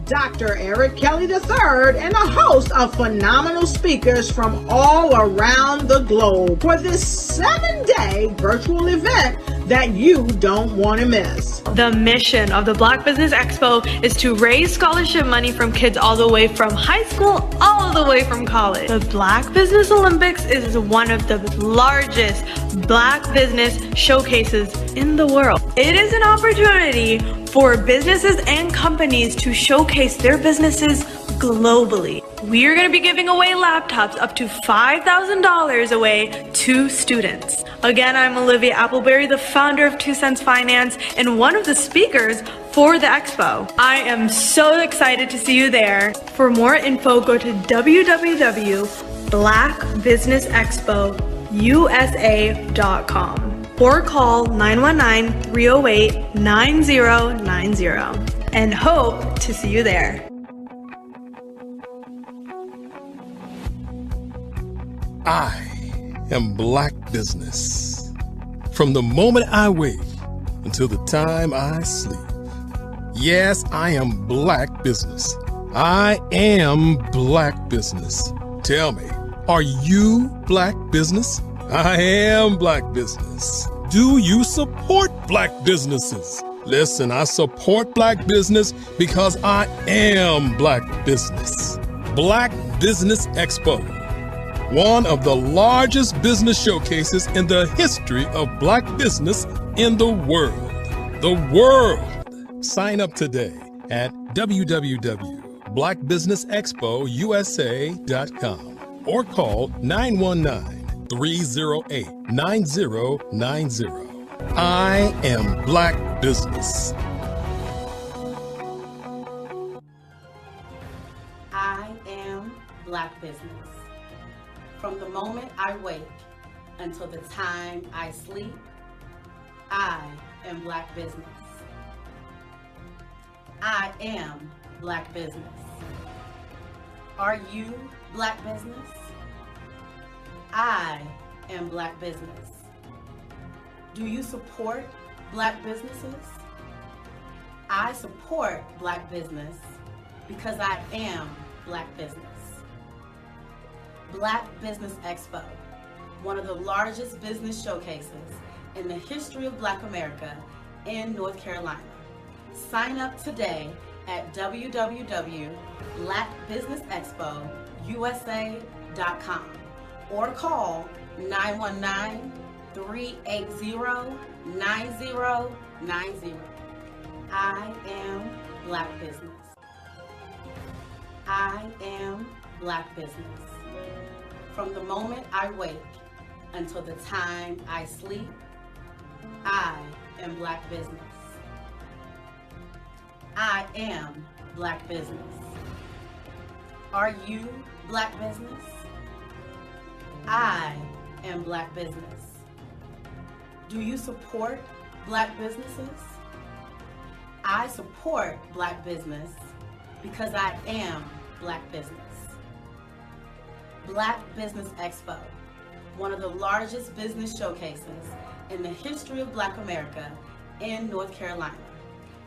Dr. Eric Kelly III and a host of phenomenal speakers from all around the globe for this 7-day virtual event that you don't want to miss. The mission of the Black Business Expo is to raise scholarship money from kids all the way from high school all the way from college. The Black Business Olympics is one of the largest Black business showcases in the world. It is an opportunity for businesses and companies to showcase their businesses globally. We are going to be giving away laptops up to $5,000 away to students. Again, I'm Olivia Appleberry, the founder of 2 Cents Finance and one of the speakers for the expo. I am so excited to see you there. For more info, go to www.blackbusinessexpousa.com or call 919-308-9090 and hope to see you there. I am Black Business. From the moment I wake until the time I sleep. Yes, I am Black Business. I am Black Business. Tell me, are you Black Business? I am Black Business. Do you support Black businesses? Listen, I support Black business because I am Black Business. Black Business Expo, one of the largest business showcases in the history of Black business in the world. The world! Sign up today at www.blackbusinessexpousa.com or call 919-308-9090. I am Black Business. I am Black Business. From the moment I wake until the time I sleep, I am Black Business. I am Black Business. Are you Black Business? I am Black Business. Do you support Black businesses? I support Black business because I am Black business. Black Business Expo, one of the largest business showcases in the history of Black America in North Carolina. Sign up today at www.blackbusinessexpousa.com or call 919-380-9090. I am Black Business. I am Black Business. From the moment I wake until the time I sleep, I am Black Business. I am Black Business. Are you Black Business? I am Black Business. Do you support Black businesses? I support Black business because I am Black business. Black Business Expo, one of the largest business showcases in the history of Black America in North Carolina.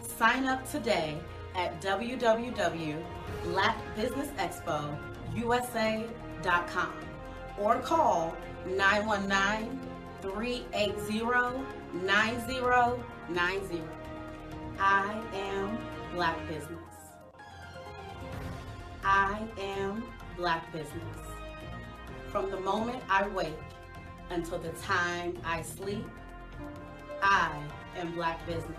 Sign up today at www.blackbusinessexpousa.com or call 919-380-9090. I am Black Business. I am Black Business. From the moment I wake until the time I sleep, I am Black business.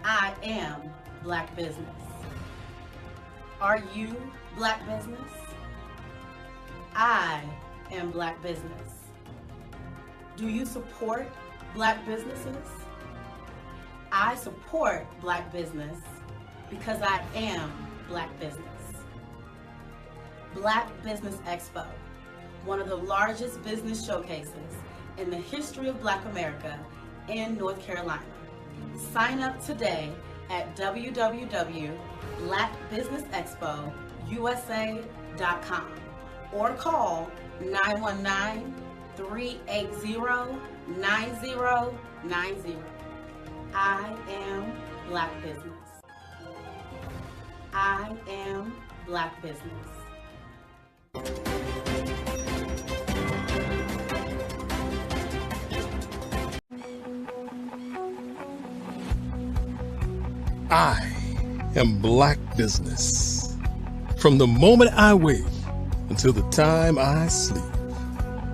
I am Black business. Are you Black business? I am Black business. Do you support Black businesses? I support Black business because I am Black business. Black Business Expo, one of the largest business showcases in the history of Black America in North Carolina. Sign up today at www.blackbusinessexpousa.com or call 919-380-9090. I am Black business. I am Black business. I am Black business. From the moment I wake until the time I sleep.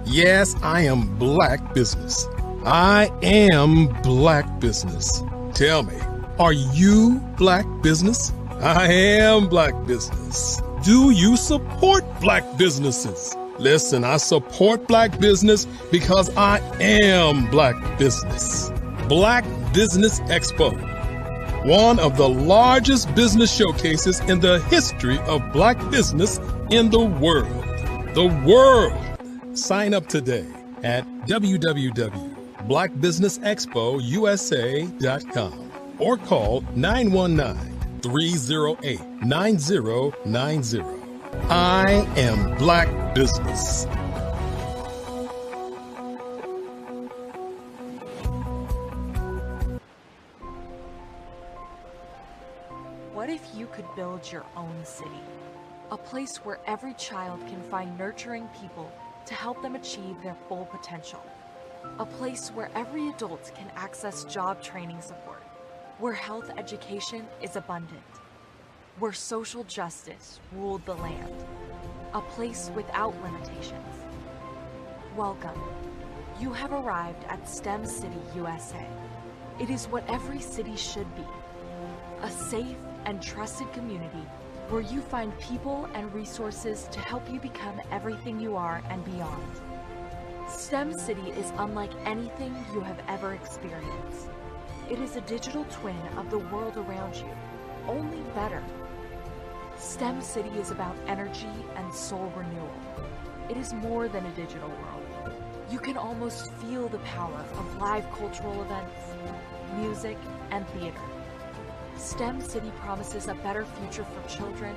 Yes, I am Black business. I am Black business. Tell me, are you Black business? I am Black business. Do you support Black businesses? Listen, I support Black business because I am Black business. Black Business Expo, one of the largest business showcases in the history of Black business in the world. The world! Sign up today at www.blackbusinessexpousa.com or call 919-308-9090. I am Black business. What if you could build your own city? A place where every child can find nurturing people to help them achieve their full potential. A place where every adult can access job training support, where health education is abundant, where social justice ruled the land. A place without limitations. Welcome. You have arrived at STEM City USA. It is what every city should be. A safe and trusted community where you find people and resources to help you become everything you are and beyond. STEM City is unlike anything you have ever experienced. It is a digital twin of the world around you, only better. STEM City is about energy and soul renewal. It is more than a digital world. You can almost feel the power of live cultural events, music, and theater. STEM City promises a better future for children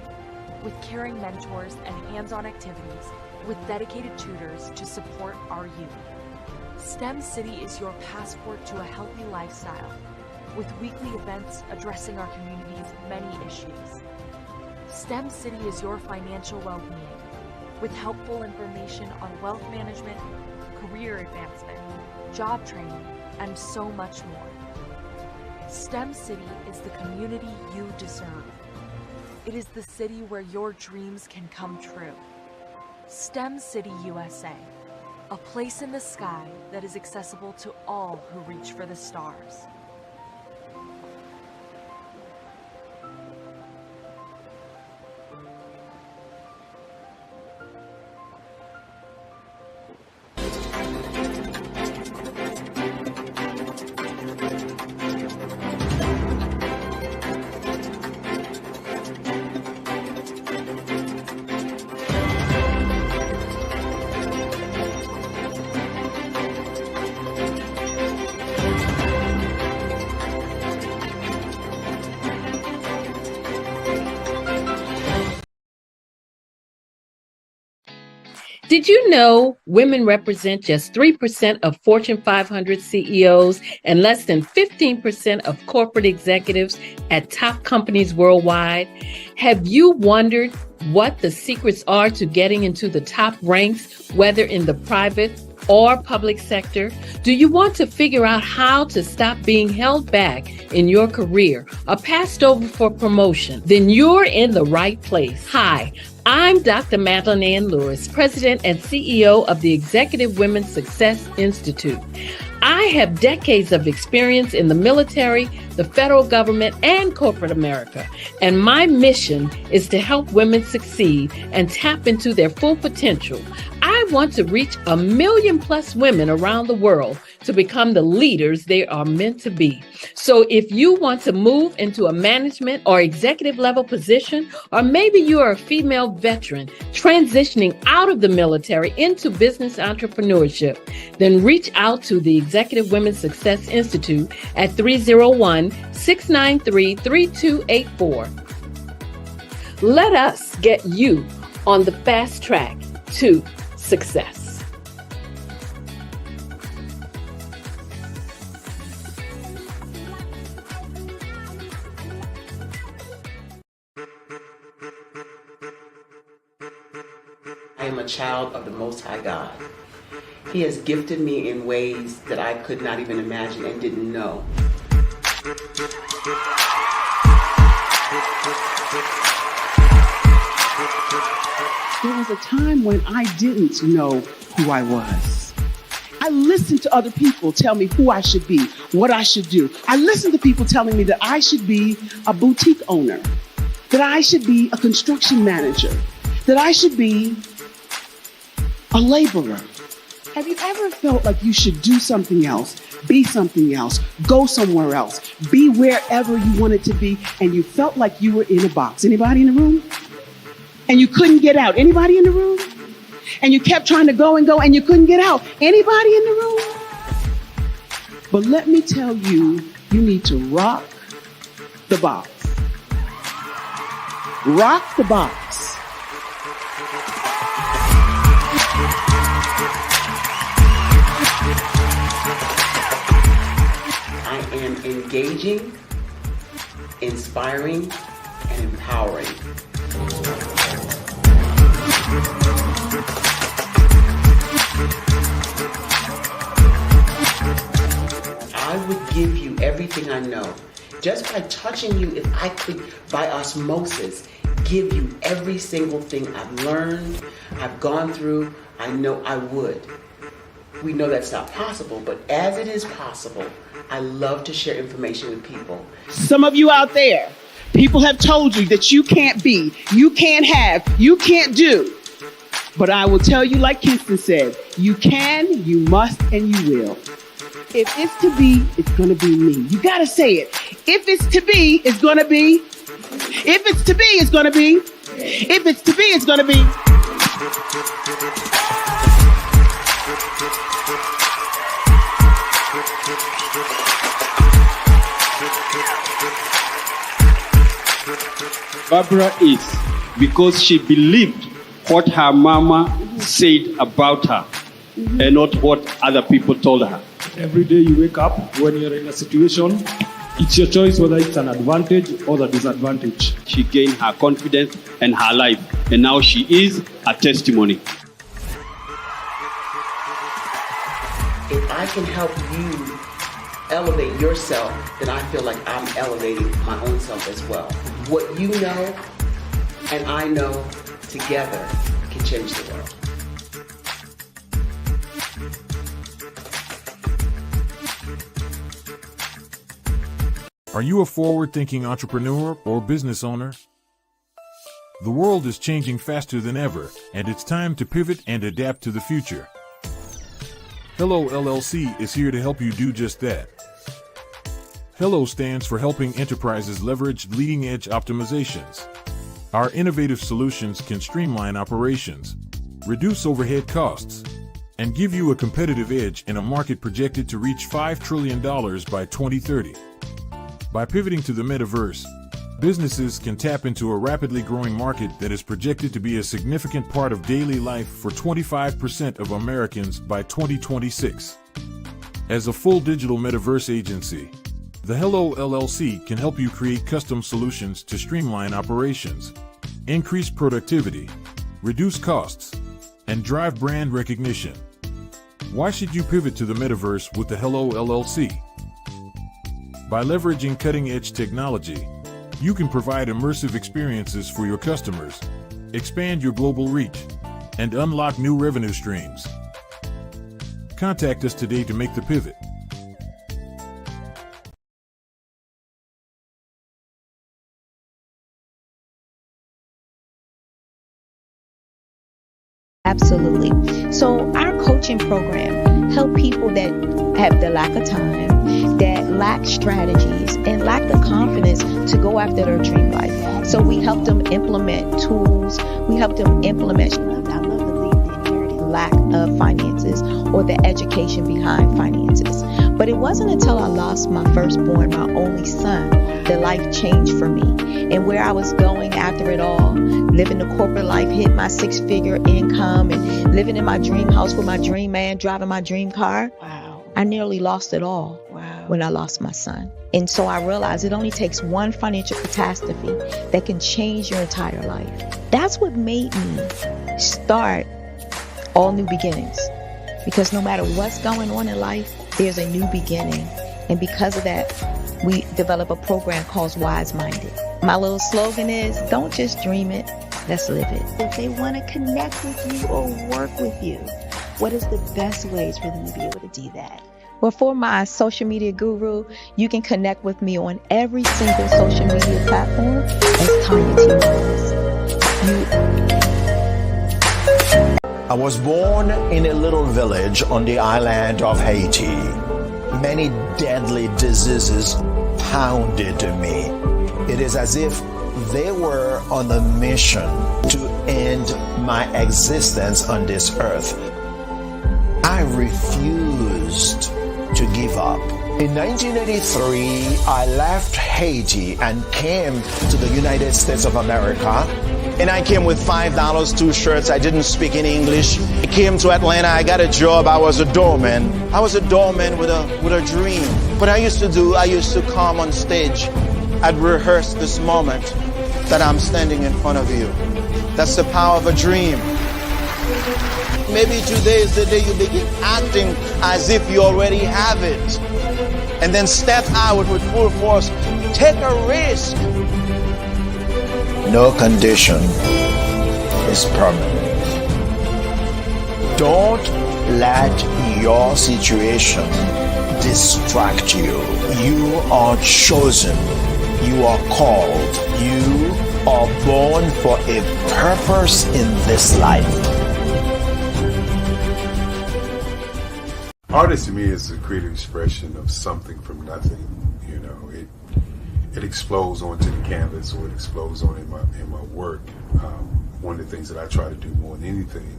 with caring mentors and hands-on activities with dedicated tutors to support our youth. STEM City is your passport to a healthy lifestyle with weekly events addressing our community's many issues. STEM City is your financial well-being with helpful information on wealth management, career advancement, job training, and so much more. STEM City is the community you deserve. It is the city where your dreams can come true. STEM City USA, a place in the sky that is accessible to all who reach for the stars. Did you know women represent just 3% of Fortune 500 CEOs and less than 15% of corporate executives at top companies worldwide? Have you wondered what the secrets are to getting into the top ranks, whether in the private or public sector? Do you want to figure out how to stop being held back in your career or passed over for promotion? Then you're in the right place. Hi, I'm Dr. Madeline Ann Lewis, President and CEO of the Executive Women's Success Institute. I have decades of experience in the military, the federal government, and corporate America, and my mission is to help women succeed and tap into their full potential. I want to reach 1 million+ women around the world to become the leaders they are meant to be. So if you want to move into a management or executive level position, or maybe you are a female veteran transitioning out of the military into business entrepreneurship, then reach out to the Executive Women's Success Institute at 301-693-3284. Let us get you on the fast track to success. I am a child of the Most High God. He has gifted me in ways that I could not even imagine and didn't know. There was a time when I didn't know who I was. I listened to other people tell me who I should be, what I should do. I listened to people telling me that I should be a boutique owner, that I should be a construction manager, that I should be a laborer. Have you ever felt like you should do something else, be something else, go somewhere else, be wherever you wanted to be, and you felt like you were in a box? Anybody in the room? And you couldn't get out. Anybody in the room? And you kept trying to go and you couldn't get out. Anybody in the room? But let me tell you, you need to rock the box. Rock the box. I am engaging, inspiring, and empowering. I would give you everything I know. Just by touching you, if I could, by osmosis, give you every single thing I've learned, I've gone through, I know I would. We know that's not possible, but as it is possible, I love to share information with people. Some of you out there, people have told you that you can't be, you can't have, you can't do. But I will tell you, like Kinston said, you can, you must, and you will. If it's to be, it's going to be me. You got to say it. If it's to be, it's going to be. If it's to be, it's going to be. If it's to be, it's going to be. Barbara is because she believed what her mama said about her and not what other people told her. Every day you wake up, when you're in a situation, it's your choice whether it's an advantage or the disadvantage. She gained her confidence and her life, and now she is a testimony. If I can help you elevate yourself, then I feel like I'm elevating my own self as well. What you know and I know together can change the world. Are you a forward-thinking entrepreneur or business owner? The world is changing faster than ever, and it's time to pivot and adapt to the future. Hello LLC is here to help you do just that. Hello stands for helping enterprises leverage leading-edge optimizations. Our innovative solutions can streamline operations, reduce overhead costs, and give you a competitive edge in a market projected to reach $5 trillion by 2030. By pivoting to the metaverse, businesses can tap into a rapidly growing market that is projected to be a significant part of daily life for 25% of Americans by 2026. As a full digital metaverse agency, the Hello LLC can help you create custom solutions to streamline operations, increase productivity, reduce costs, and drive brand recognition. Why should you pivot to the metaverse with the Hello LLC? By leveraging cutting-edge technology, you can provide immersive experiences for your customers, expand your global reach, and unlock new revenue streams. Contact us today to make the pivot. Absolutely. So our coaching program help people that have the lack of time, that lack strategies, and lack the confidence to go after their dream life. So we help them implement tools. We help them implement, I love to leave the inherited lack of finances or the education behind finances. But it wasn't until I lost my firstborn, my only son, that life changed for me. And where I was going after it all, living the corporate life, hit my 6-figure income, and living in my dream house with my dream man, driving my dream car. Wow. I nearly lost it all when I lost my son. And so I realized it only takes one financial catastrophe that can change your entire life. That's what made me start All New Beginnings. Because no matter what's going on in life, there's a new beginning. And because of that, we develop a program called Wise Minded. My little slogan is, don't just dream it, let's live it. If they want to connect with you or work with you, what is the best ways for them to be able to do that? Well, for my social media guru, you can connect with me on every single social media platform as Tanya T. Morris. I was born in a little village on the island of Haiti. Many deadly diseases pounded me. It is as if they were on a mission to end my existence on this earth. I refused to give up. In 1983, I left Haiti and came to the United States of America. And I came with $5, 2 shirts. I didn't speak in English. I came to Atlanta. I got a job. I was a doorman. I was a doorman with a dream. What I used to come on stage. I'd rehearse this moment that I'm standing in front of you. That's the power of a dream. Maybe today is the day you begin acting as if you already have it. And then step out with full force. Take a risk. No condition is permanent. Don't let your situation distract you. You are chosen. You are called. You are born for a purpose in this life. Artist to me is a creative expression of something from nothing. You know, it explodes onto the canvas, or it explodes on in my work. One of the things that I try to do more than anything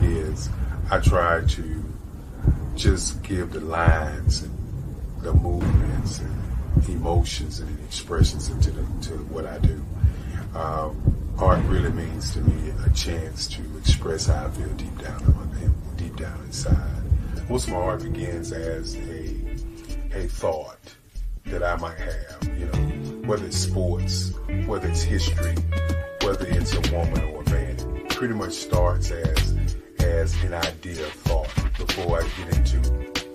is I try to just give the lines and the movements and emotions and expressions into what I do. Art really means to me a chance to express how I feel deep down inside. Most of my art begins as a thought that I might have, you know, whether it's sports, whether it's history, whether it's a woman or a man. It pretty much starts as an idea of thought before I get into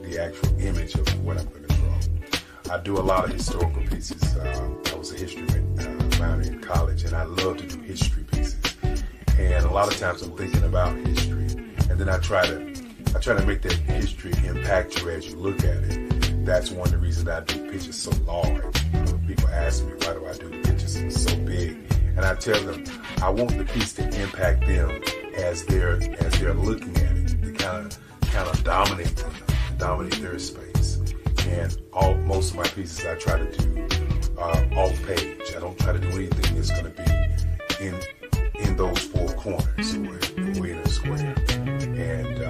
the actual image of what I'm going to draw. I do a lot of historical pieces. I was a history minor in college, and I love to do history pieces. And a lot of times I'm thinking about history, and then I try to make that history impact you as you look at it. That's one of the reasons I do pictures so large. You know, people ask me, why do I do the pictures so big? And I tell them, I want the piece to impact them as they're looking at it, to kind of dominate them, dominate their space. And most of my pieces I try to do off page. I don't try to do anything that's going to be in those 4 corners or in a square. And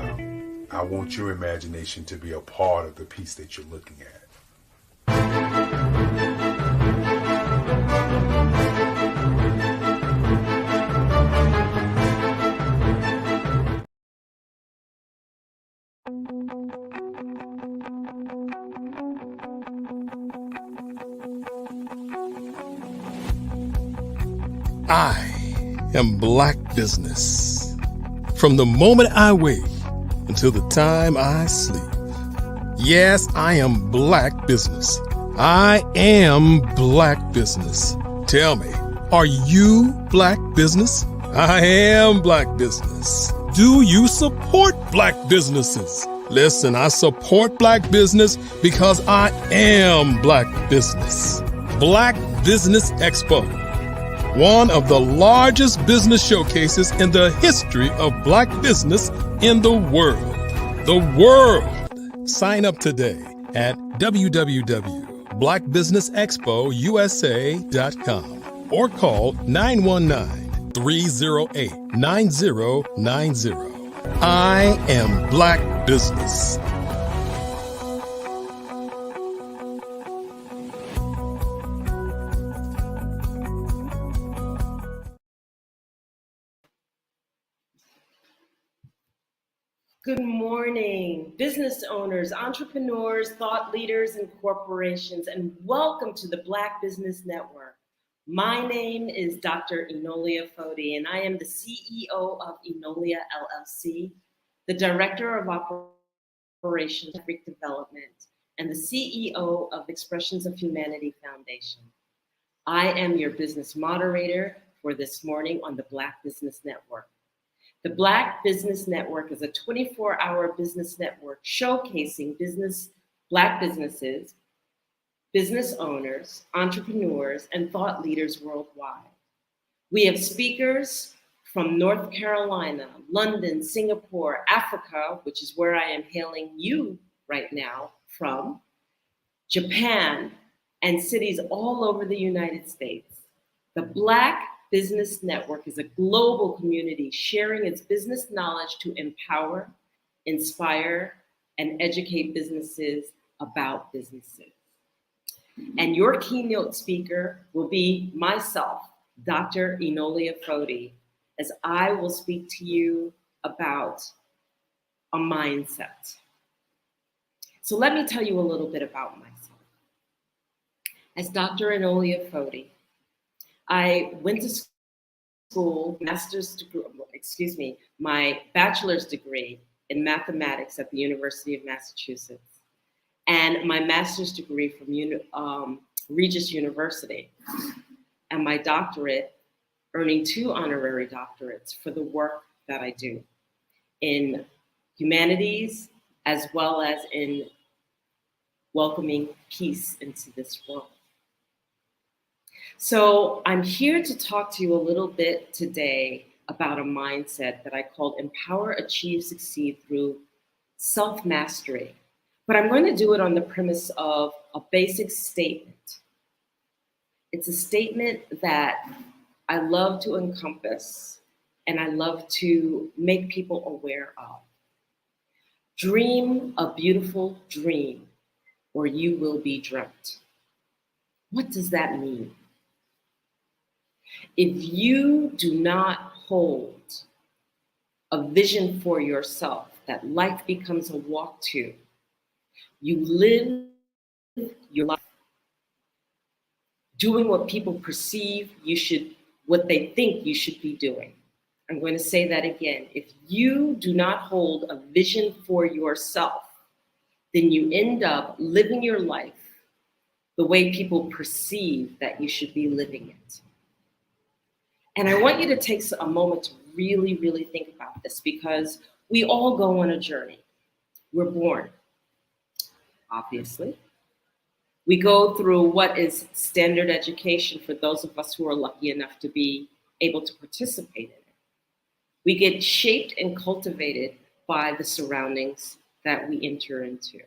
I want your imagination to be a part of the piece that you're looking at. I am Black Business. From the moment I wake until the time I sleep. Yes, I am Black Business. I am Black Business. Tell me, are you Black Business? I am Black business. Do you support Black businesses? Listen, I support Black business because I am Black business. Black Business Expo, one of the largest business showcases in the history of Black business in the world. The world! Sign up today at www.blackbusinessexpousa.com or call 919-308-9090. I am Black business. Good morning, business owners, entrepreneurs, thought leaders, and corporations, and welcome to the Black Business Network. My name is Dr. Enolia Foti, and I am the CEO of Enolia LLC, the Director of Operations and Development, and the CEO of Expressions of Humanity Foundation. I am your business moderator for this morning on the Black Business Network. The Black Business Network is a 24-hour business network showcasing Black businesses, business owners, entrepreneurs, and thought leaders worldwide. We have speakers from North Carolina, London, Singapore, Africa, which is where I am hailing you right now from, Japan, and cities all over the United States. The Black Business Network is a global community sharing its business knowledge to empower, inspire, and educate businesses about businesses. And your keynote speaker will be myself, Dr. Enolia Foti, as I will speak to you about a mindset. So let me tell you a little bit about myself. As Dr. Enolia Foti, I went to school, my bachelor's degree in mathematics at the University of Massachusetts, and my master's degree from Regis University, and my doctorate, earning 2 honorary doctorates for the work that I do in humanities as well as in welcoming peace into this world. So I'm here to talk to you a little bit today about a mindset that I called Empower, Achieve, Succeed through Self-Mastery. But I'm going to do it on the premise of a basic statement. It's a statement that I love to encompass and I love to make people aware of. Dream a beautiful dream or you will be dreamt. What does that mean? If you do not hold a vision for yourself that life becomes a walk to, you live your life doing what people perceive what they think you should be doing. I'm going to say that again. If you do not hold a vision for yourself, then you end up living your life the way people perceive that you should be living it. And I want you to take a moment to really, really think about this, because we all go on a journey. We're born, obviously. We go through what is standard education for those of us who are lucky enough to be able to participate in it. We get shaped and cultivated by the surroundings that we enter into.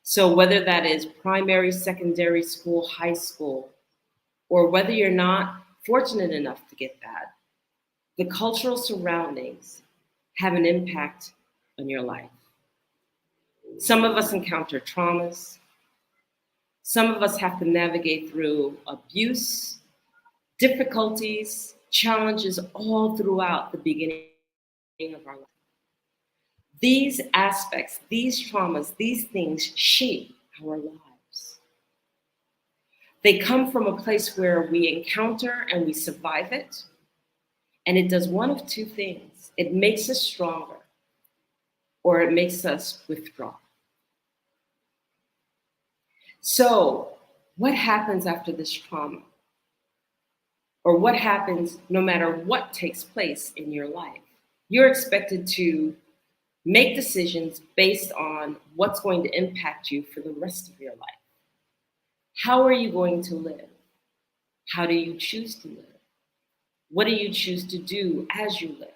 So whether that is primary, secondary school, high school, or whether you're not fortunate enough to get that, the cultural surroundings have an impact on your life. Some of us encounter traumas. Some of us have to navigate through abuse, difficulties, challenges all throughout the beginning of our life. These aspects, these traumas, these things shape our lives. They come from a place where we encounter and we survive it, and it does one of two things. It makes us stronger, or it makes us withdraw. So what happens after this trauma? or what happens no matter what takes place in your life. You're expected to make decisions based on what's going to impact you for the rest of your life. How are you going to live? How do you choose to live? What do you choose to do as you live?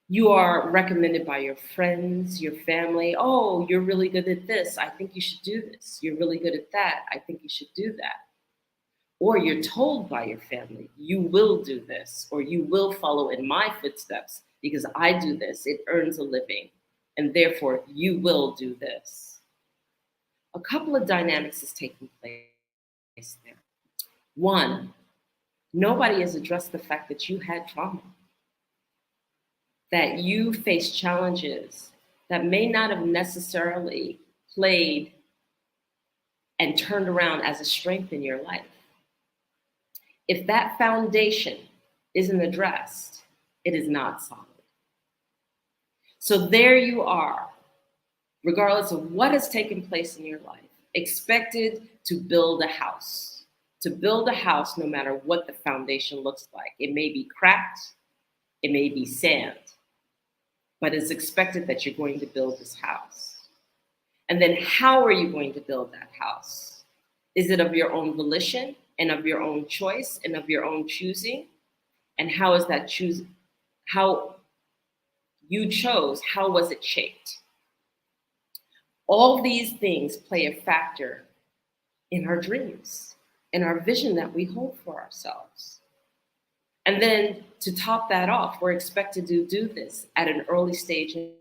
You are recommended by your friends, your family. Oh, you're really good at this. I think you should do this. You're really good at that. I think you should do that. Or you're told by your family, you will do this, or you will follow in my footsteps because I do this. It earns a living, and therefore you will do this. A couple of dynamics is taking place there. One, nobody has addressed the fact that you had trauma, that you faced challenges that may not have necessarily played and turned around as a strength in your life. If that foundation isn't addressed, it is not solid. So there you are, regardless of what has taken place in your life, expected to build a house. To build a house, no matter what the foundation looks like. It may be cracked, it may be sand, but it's expected that you're going to build this house. And then how are you going to build that house? Is it of your own volition and of your own choice and of your own choosing? And how is that how you chose, how was it shaped? All these things play a factor in our dreams, in our vision that we hold for ourselves. And then to top that off, we're expected to do this at an early stage in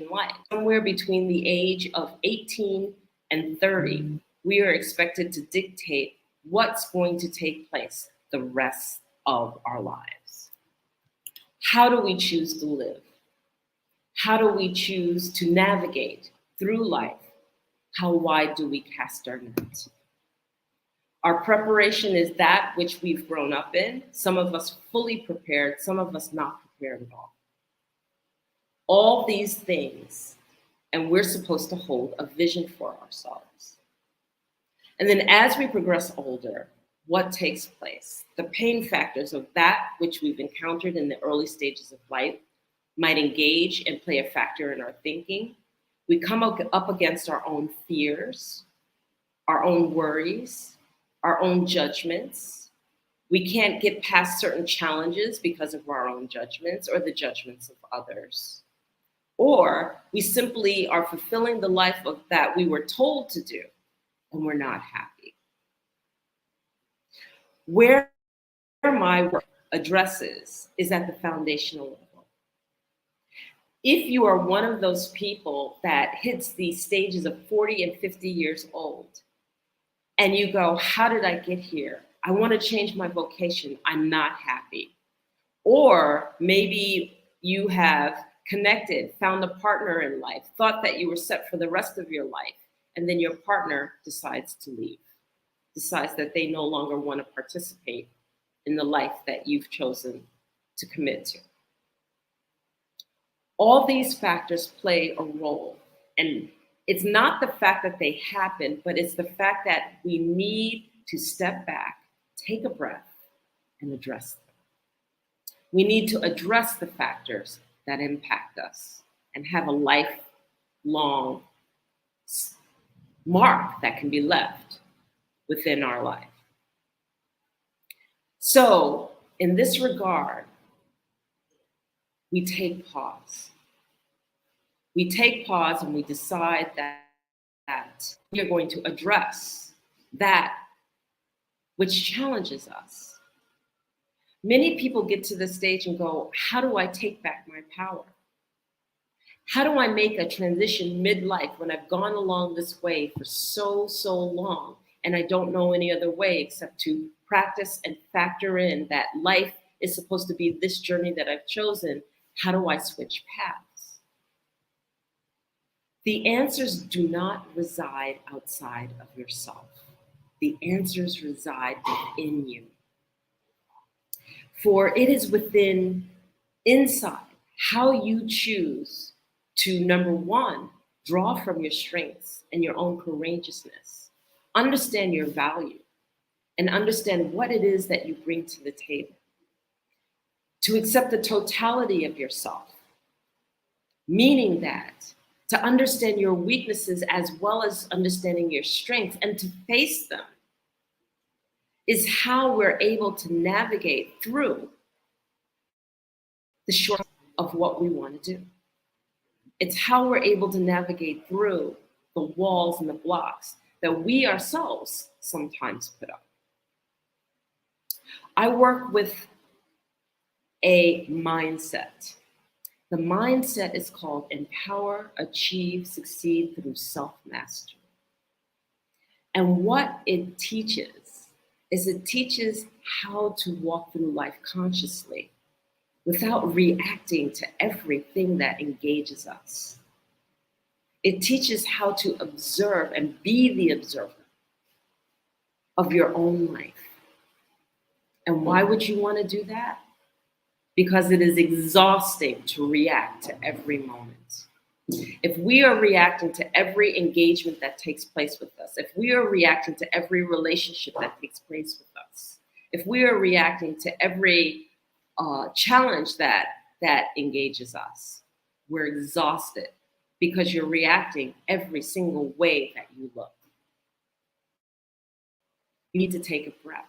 life. Somewhere between the age of 18 and 30, we are expected to dictate what's going to take place the rest of our lives. How do we choose to live? How do we choose to navigate through life? How wide do we cast our net? Our preparation is that which we've grown up in. Some of us fully prepared, some of us not prepared at all. All these things, and we're supposed to hold a vision for ourselves. And then as we progress older, what takes place? The pain factors of that which we've encountered in the early stages of life might engage and play a factor in our thinking. We come up against our own fears, our own worries, our own judgments. We can't get past certain challenges because of our own judgments or the judgments of others. Or we simply are fulfilling the life of that we were told to do, and we're not happy. Where my work addresses is at the foundational level. If you are one of those people that hits these stages of 40 and 50 years old, and you go, how did I get here? I want to change my vocation. I'm not happy. Or maybe you have connected, found a partner in life, thought that you were set for the rest of your life, and then your partner decides to leave, decides that they no longer want to participate in the life that you've chosen to commit to. All these factors play a role, and it's not the fact that they happen, but it's the fact that we need to step back, take a breath, and address them. We need to address the factors that impact us and have a lifelong mark that can be left within our life. So, in this regard, we take pause. We take pause and we decide that we are going to address that which challenges us. Many people get to the stage and go, how do I take back my power? How do I make a transition midlife when I've gone along this way for so long and I don't know any other way except to practice and factor in that life is supposed to be this journey that I've chosen. How do I switch paths? The answers do not reside outside of yourself. The answers reside within you. For it is inside how you choose to, number one, draw from your strengths and your own courageousness. Understand your value. and understand what it is that you bring to the table. To accept the totality of yourself, meaning that to understand your weaknesses as well as understanding your strengths and to face them is how we're able to navigate through the short of what we want to do. It's how we're able to navigate through the walls and the blocks that we ourselves sometimes put up. I work with a mindset. The mindset is called Empower, Achieve, Succeed through Self-Mastery. And what it teaches is it teaches how to walk through life consciously without reacting to everything that engages us. It teaches how to observe and be the observer of your own life. And why would you want to do that? Because it is exhausting to react to every moment. If we are reacting to every engagement that takes place with us, if we are reacting to every relationship that takes place with us, if we are reacting to every challenge that engages us, we're exhausted because you're reacting every single way that you look. You need to take a breath.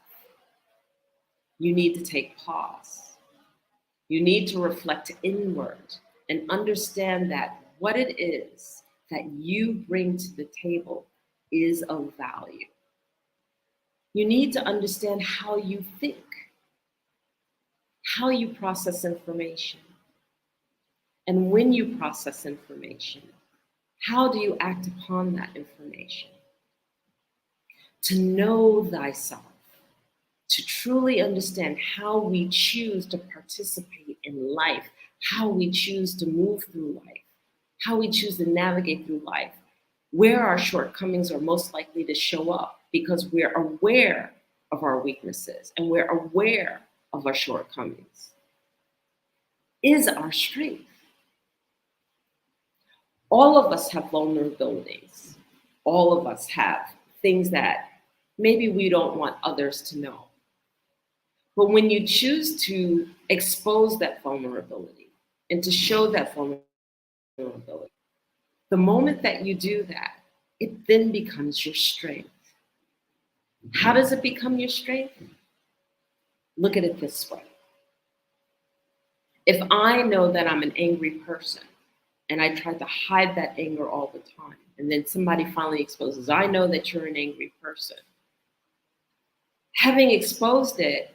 You need to take pause. You need to reflect inward and understand that what it is that you bring to the table is of value. You need to understand how you think, how you process information. And when you process information, how do you act upon that information? To know thyself, to truly understand how we choose to participate in life, how we choose to move through life, how we choose to navigate through life, where our shortcomings are most likely to show up because we're aware of our weaknesses and we're aware of our shortcomings, is our strength. All of us have vulnerabilities. All of us have things that maybe we don't want others to know. But when you choose to expose that vulnerability and to show that vulnerability, the moment that you do that, it then becomes your strength. How does it become your strength? Look at it this way. If I know that I'm an angry person and I try to hide that anger all the time, and then somebody finally exposes, I know that you're an angry person. Having exposed it,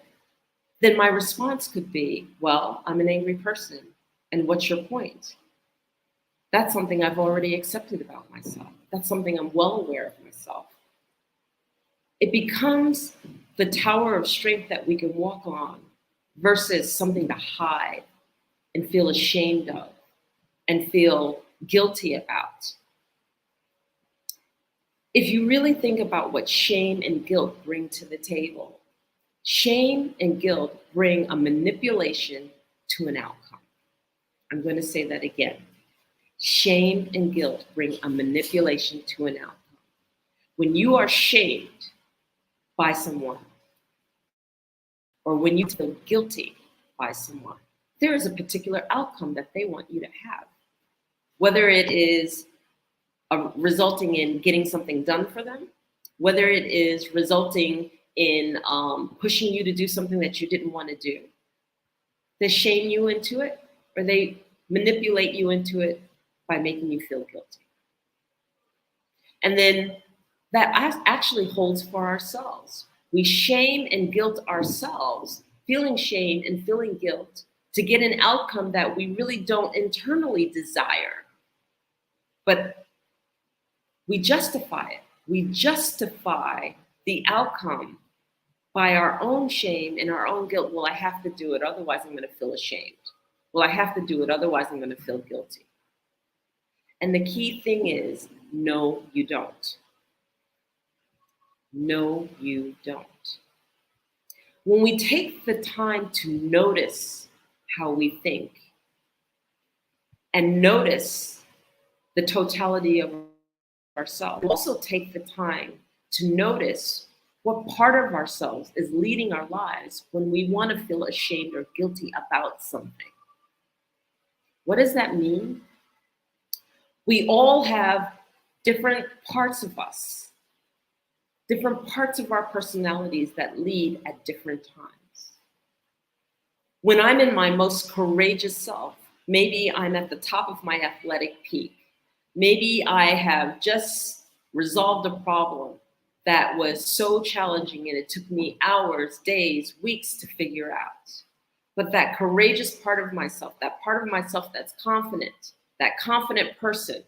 then my response could be, well, I'm an angry person. And what's your point? That's something I've already accepted about myself. That's something I'm well aware of myself. It becomes the tower of strength that we can walk on versus something to hide and feel ashamed of and feel guilty about. If you really think about what shame and guilt bring to the table, shame and guilt bring a manipulation to an outcome. I'm going to say that again. Shame and guilt bring a manipulation to an outcome. When you are shamed by someone, or when you feel guilty by someone, there is a particular outcome that they want you to have. Whether it is resulting in getting something done for them, whether it is resulting in pushing you to do something that you didn't want to do. They shame you into it, or they manipulate you into it by making you feel guilty. And then that actually holds for ourselves. We shame and guilt ourselves, feeling shame and feeling guilt to get an outcome that we really don't internally desire. But we justify it. We justify the outcome by our own shame and our own guilt. Well, I have to do it, otherwise I'm going to feel ashamed. Well, I have to do it, otherwise I'm going to feel guilty. And the key thing is, no, you don't. No, you don't. When we take the time to notice how we think and notice the totality of ourselves, we also take the time to notice What part of ourselves is leading our lives when we want to feel ashamed or guilty about something? What does that mean? We all have different parts of us, different parts of our personalities that lead at different times. When I'm in my most courageous self, maybe I'm at the top of my athletic peak. Maybe I have just resolved a problem that was so challenging and it took me hours, days, weeks to figure out. But that courageous part of myself, that part of myself that's confident, that confident person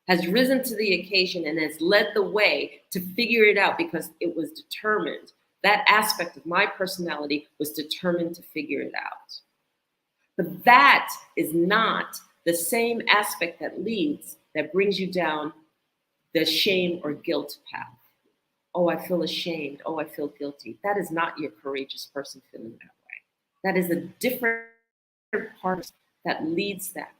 has risen to the occasion and has led the way to figure it out because it was determined. That aspect of my personality was determined to figure it out. But that is not the same aspect that leads, that brings you down the shame or guilt path. Oh, I feel ashamed. Oh, I feel guilty. That is not your courageous person feeling that way. That is a different part that leads that.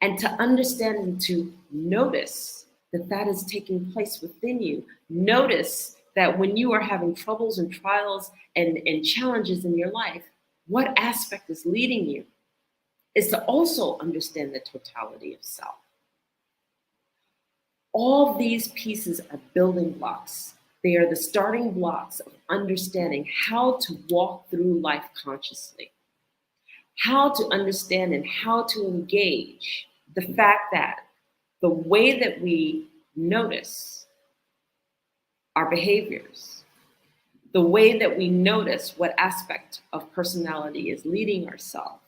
And to understand and to notice that that is taking place within you. Notice that when you are having troubles and trials and challenges in your life, what aspect is leading you is to also understand the totality of self. All these pieces are building blocks. They are the starting blocks of understanding how to walk through life consciously, how to understand and how to engage the fact that the way that we notice our behaviors, the way that we notice what aspect of personality is leading ourselves,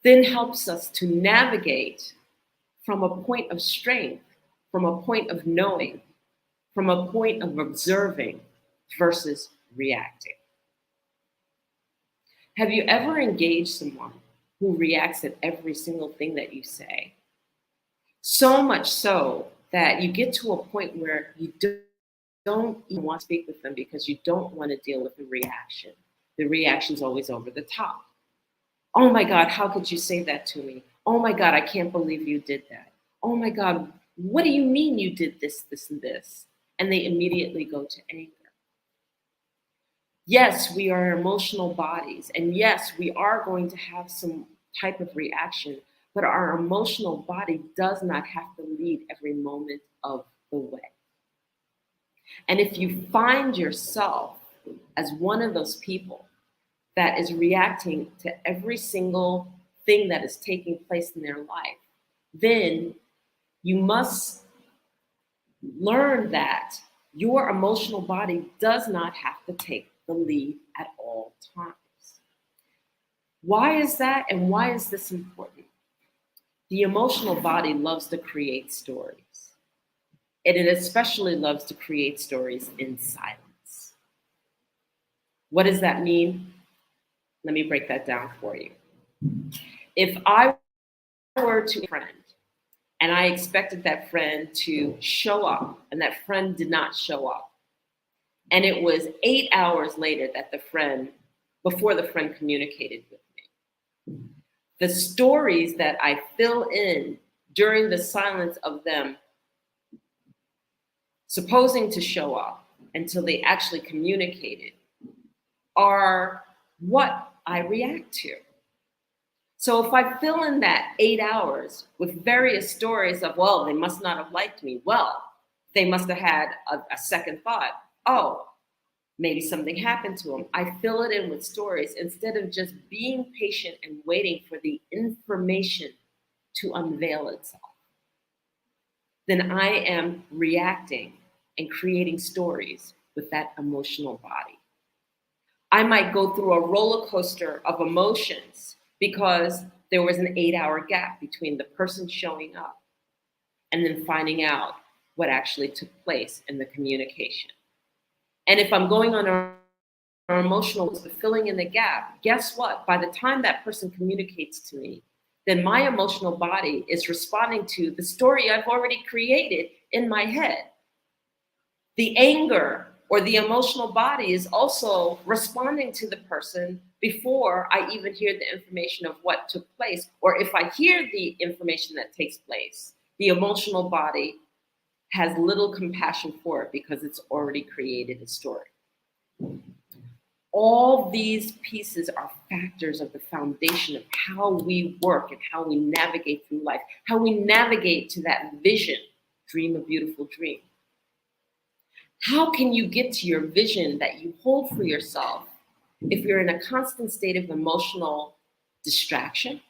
then helps us to navigate from a point of strength, from a point of knowing, from a point of observing versus reacting. Have you ever engaged someone who reacts at every single thing that you say? So much so that you get to a point where you don't even want to speak with them because you don't want to deal with the reaction. The reaction's always over the top. Oh my God, how could you say that to me? Oh my God, I can't believe you did that. Oh my God, what do you mean you did this, this, and this? And they immediately go to anger. Yes, we are emotional bodies. And yes, we are going to have some type of reaction, but our emotional body does not have to lead every moment of the way. And if you find yourself as one of those people that is reacting to every single thing that is taking place in their life, then you must learn that your emotional body does not have to take the lead at all times. Why is that, and why is this important? The emotional body loves to create stories, and it especially loves to create stories in silence. What does that mean? Let me break that down for you. If I were to a friend and I expected that friend to show up and that friend did not show up, and it was 8 hours later that before the friend communicated with me, the stories that I fill in during the silence of them supposing to show up until they actually communicated are what I react to. So if I fill in that 8 hours with various stories of, well, they must not have liked me. Well, they must have had a second thought. Oh, maybe something happened to them. I fill it in with stories instead of just being patient and waiting for the information to unveil itself. Then I am reacting and creating stories with that emotional body. I might go through a roller coaster of emotions because there was an 8-hour gap between the person showing up and then finding out what actually took place in the communication. And if I'm going on an emotional, filling in the gap, guess what? By the time that person communicates to me, then my emotional body is responding to the story I've already created in my head. The anger or the emotional body is also responding to the person before I even hear the information of what took place. Or if I hear the information that takes place, the emotional body has little compassion for it because it's already created a story. All these pieces are factors of the foundation of how we work and how we navigate through life, how we navigate to that vision, dream a beautiful dream. How can you get to your vision that you hold for yourself if you're in a constant state of emotional distraction?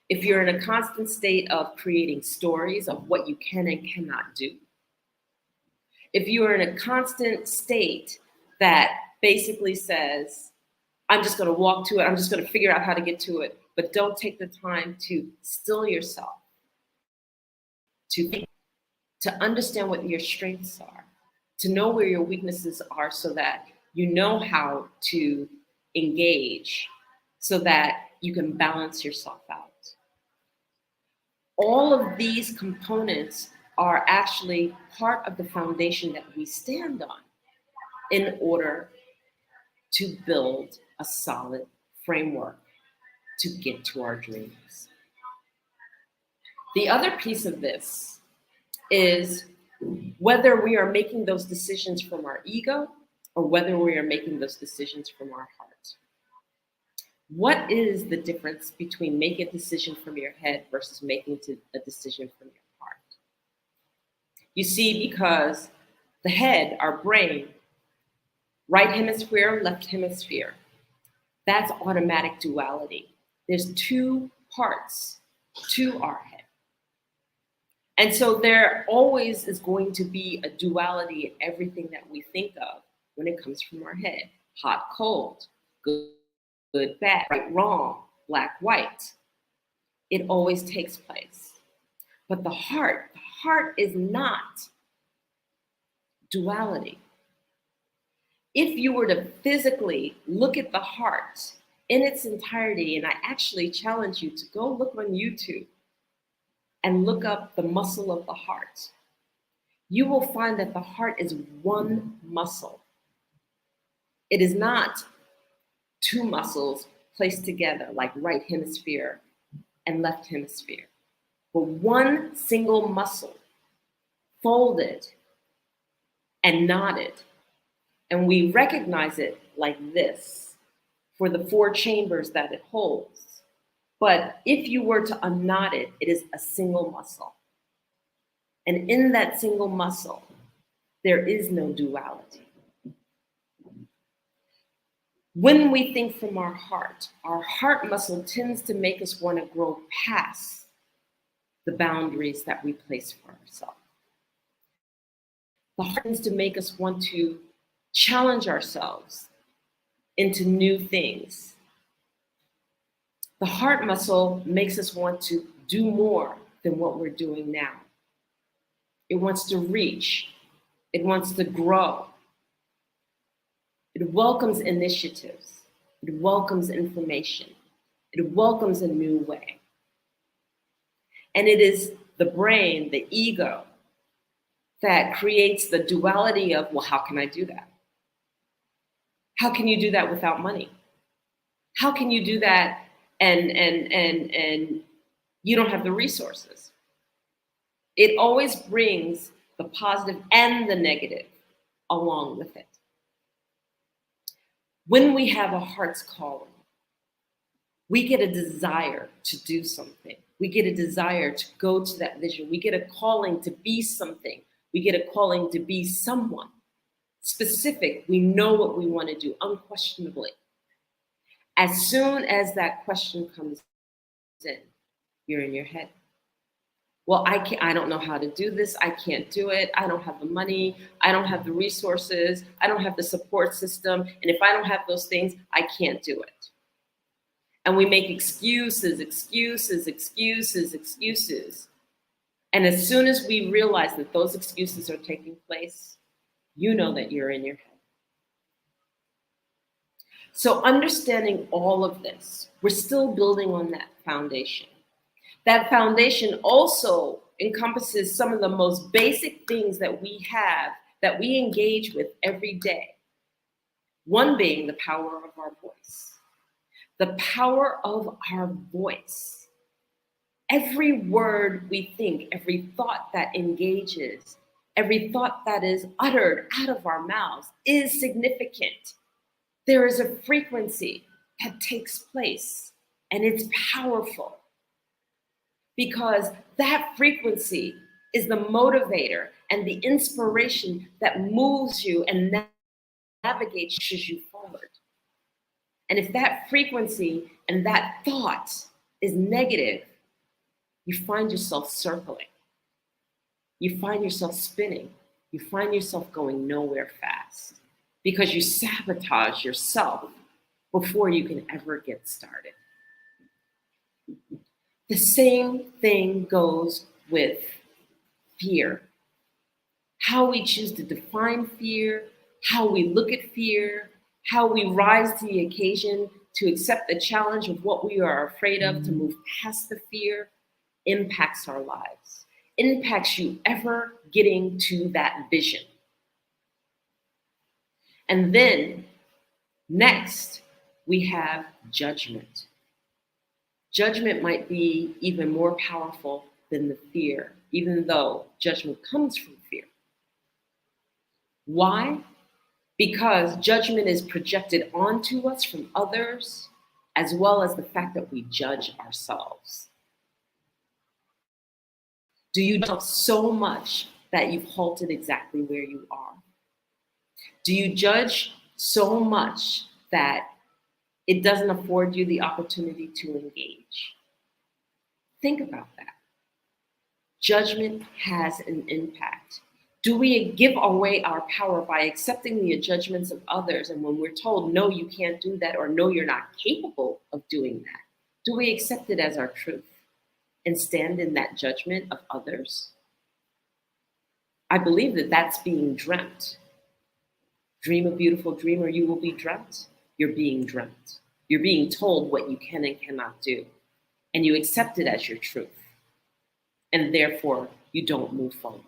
If you're in a constant state of creating stories of what you can and cannot do? If you are in a constant state that basically says, I'm just going to walk to it, I'm just going to figure out how to get to it, but don't take the time to still yourself, to think, to understand what your strengths are, to know where your weaknesses are so that you know how to engage so that you can balance yourself out. All of these components are actually part of the foundation that we stand on in order to build a solid framework to get to our dreams. The other piece of this is whether we are making those decisions from our ego or whether we are making those decisions from our heart. What is the difference between making a decision from your head versus making a decision from your heart? You see, because the head, our brain, right hemisphere, left hemisphere, that's automatic duality. There's two parts to our head. And so there always is going to be a duality in everything that we think of when it comes from our head. Hot, cold, good, bad, right, wrong, black, white. It always takes place. But the heart is not duality. If you were to physically look at the heart in its entirety, and I actually challenge you to go look on YouTube and look up the muscle of the heart, you will find that the heart is one muscle. It is not two muscles placed together like right hemisphere and left hemisphere, but one single muscle folded and knotted. And we recognize it like this for the 4 chambers that it holds. But if you were to unknot it, it is a single muscle. And in that single muscle, there is no duality. When we think from our heart muscle tends to make us want to grow past the boundaries that we place for ourselves. The heart tends to make us want to challenge ourselves into new things. The heart muscle makes us want to do more than what we're doing now. It wants to reach. It wants to grow. It welcomes initiatives. It welcomes information. It welcomes a new way. And it is the brain, the ego, that creates the duality of, well, how can I do that? How can you do that without money? How can you do that and you don't have the resources? It always brings the positive and the negative along with it. When we have a heart's calling, we get a desire to do something. We get a desire to go to that vision. We get a calling to be something. We get a calling to be someone specific. We know what we want to do unquestionably. As soon as that question comes in, you're in your head. Well, I don't know how to do this. I can't do it. I don't have the money. I don't have the resources. I don't have the support system. And if I don't have those things, I can't do it. And we make excuses. And as soon as we realize that those excuses are taking place, you know that you're in your head. So understanding all of this, we're still building on that foundation. That foundation also encompasses some of the most basic things that we have, that we engage with every day. One being the power of our voice. The power of our voice. Every word we think, every thought that engages, every thought that is uttered out of our mouths is significant. There is a frequency that takes place, and it's powerful because that frequency is the motivator and the inspiration that moves you and navigates you forward. And if that frequency and that thought is negative, you find yourself circling. You find yourself spinning. You find yourself going nowhere fast because you sabotage yourself before you can ever get started. The same thing goes with fear. How we choose to define fear, how we look at fear, how we rise to the occasion to accept the challenge of what we are afraid of, to move past the fear, impacts our lives, impacts you ever getting to that vision. And then next, we have judgment. Judgment might be even more powerful than the fear, even though judgment comes from fear. Why? Because judgment is projected onto us from others, as well as the fact that we judge ourselves. Do you judge so much that you've halted exactly where you are? Do you judge so much that it doesn't afford you the opportunity to engage? Think about that. Judgment has an impact. Do we give away our power by accepting the judgments of others? And when we're told, no, you can't do that, or no, you're not capable of doing that, do we accept it as our truth and stand in that judgment of others? I believe that that's being dreamt. Dream a beautiful dream or you will be dreamt. You're being dreamt. You're being told what you can and cannot do. And you accept it as your truth. And therefore, you don't move forward.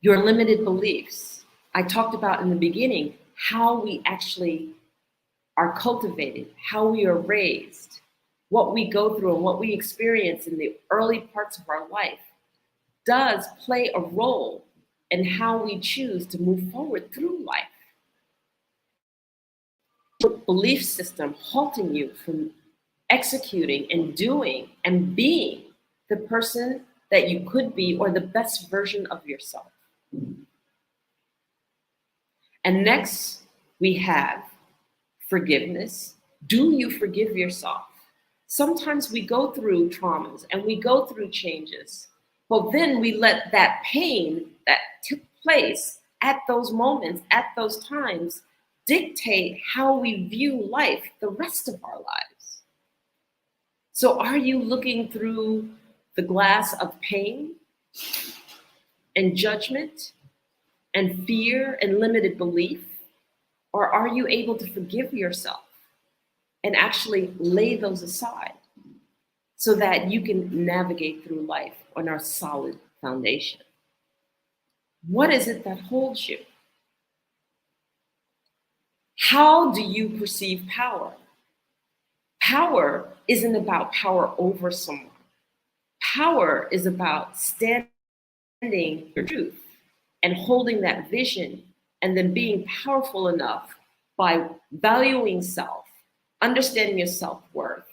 Your limited beliefs. I talked about in the beginning how we actually are cultivated, how we are raised, what we go through and what we experience in the early parts of our life does play a role in how we choose to move forward through life. Your belief system halting you from executing and doing and being the person that you could be or the best version of yourself. And next, we have forgiveness. Do you forgive yourself? Sometimes we go through traumas and we go through changes, but then we let that pain that took place at those moments, at those times, dictate how we view life the rest of our lives. So are you looking through the glass of pain and judgment and fear and limited belief? Or are you able to forgive yourself and actually lay those aside so that you can navigate through life on a solid foundation? What is it that holds you? How do you perceive power? Power isn't about power over someone. Power is about standing your truth and holding that vision and then being powerful enough by valuing self, understanding your self-worth,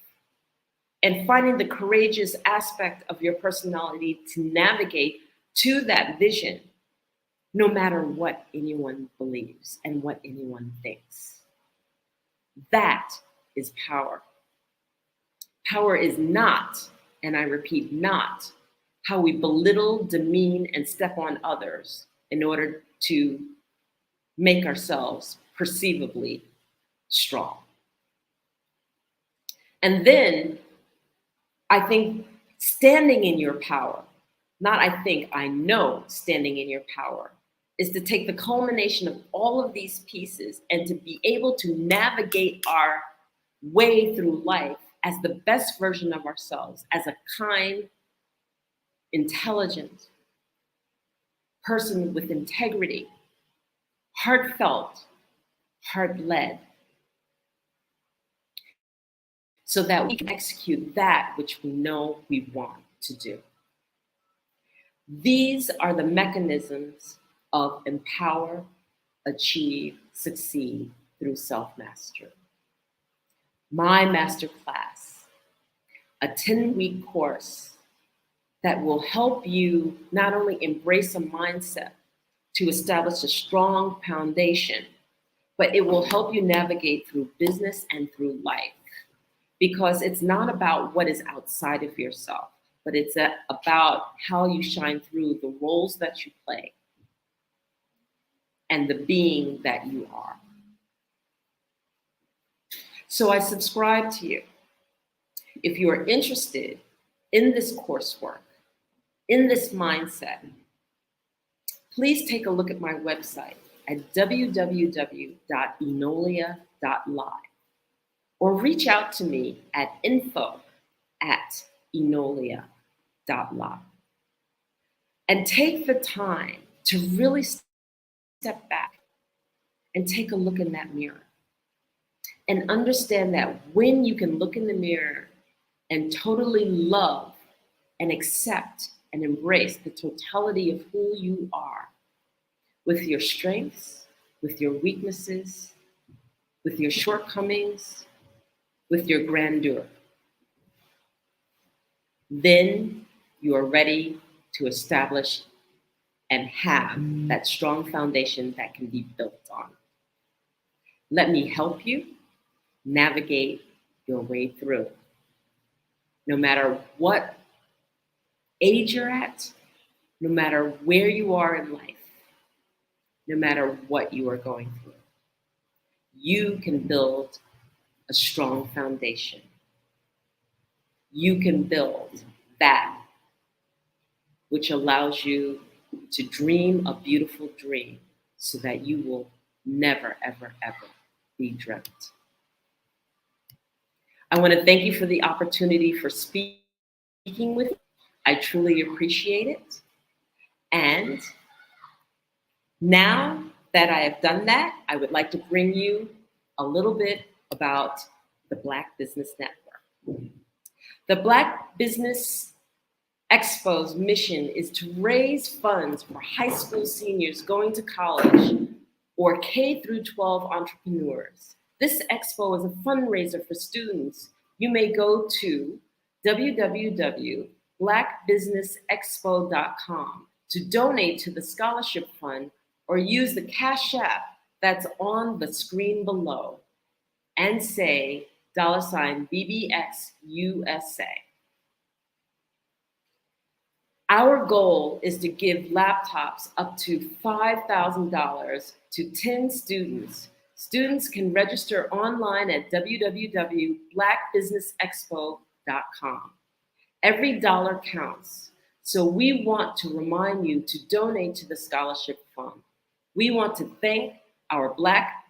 and finding the courageous aspect of your personality to navigate to that vision, no matter what anyone believes and what anyone thinks. That is power. Power is not, and I repeat, not how we belittle, demean, and step on others in order to make ourselves perceivably strong. And then I think standing in your power, not I think, I know standing in your power, is to take the culmination of all of these pieces and to be able to navigate our way through life as the best version of ourselves, as a kind, intelligent person with integrity, heartfelt, heart-led. so that we can execute that which we know we want to do. These are the mechanisms of empower, achieve, succeed through self-mastery. My masterclass, a 10-week course that will help you not only embrace a mindset to establish a strong foundation, but it will help you navigate through business and through life. Because it's not about what is outside of yourself, but it's about how you shine through the roles that you play and the being that you are. So I subscribe to you. If you are interested in this coursework, in this mindset, please take a look at my website at www.enolia.live or reach out to me at info@enolia.live. And take the time to really step back and take a look in that mirror and understand that when you can look in the mirror and totally love and accept and embrace the totality of who you are, with your strengths, with your weaknesses, with your shortcomings, with your grandeur, then you are ready to establish and have that strong foundation that can be built on. Let me help you navigate your way through. No matter what age you're at, no matter where you are in life, no matter what you are going through, you can build a strong foundation. You can build that which allows you to dream a beautiful dream so that you will never, ever, ever be dreamt. I want to thank you for the opportunity for speaking with me. I truly appreciate it. And now that I have done that, I would like to bring you a little bit about the Black Business Network. The Black Business Expo's mission is to raise funds for high school seniors going to college or K through 12 entrepreneurs. This expo is a fundraiser for students. You may go to www.blackbusinessexpo.com to donate to the scholarship fund or use the Cash App that's on the screen below and say $BBX USA. Our goal is to give laptops up to $5,000 to 10 students. Students can register online at www.blackbusinessexpo.com. Every dollar counts. So we want to remind you to donate to the scholarship fund. We want to thank our Black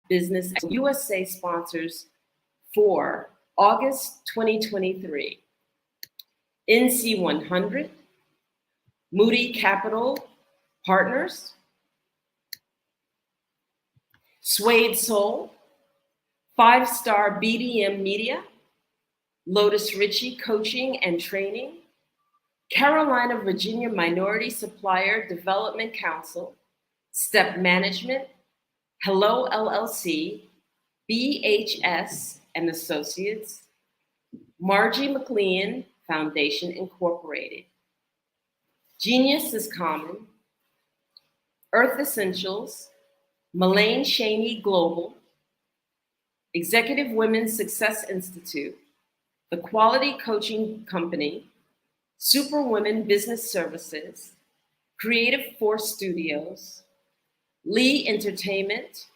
Business USA sponsors for August 2023. NC 100, Moody Capital Partners, Suede Soul, 5-Star BDM Media, Lotus Ritchie Coaching and Training, Carolina, Virginia Minority Supplier Development Council, Step Management, Hello LLC, BHS and Associates, Margie McLean Foundation Incorporated, Genius is Common, Earth Essentials, Mullane Cheney Global, Executive Women's Success Institute, The Quality Coaching Company, Superwomen Business Services, Creative Force Studios, Lee Entertainment,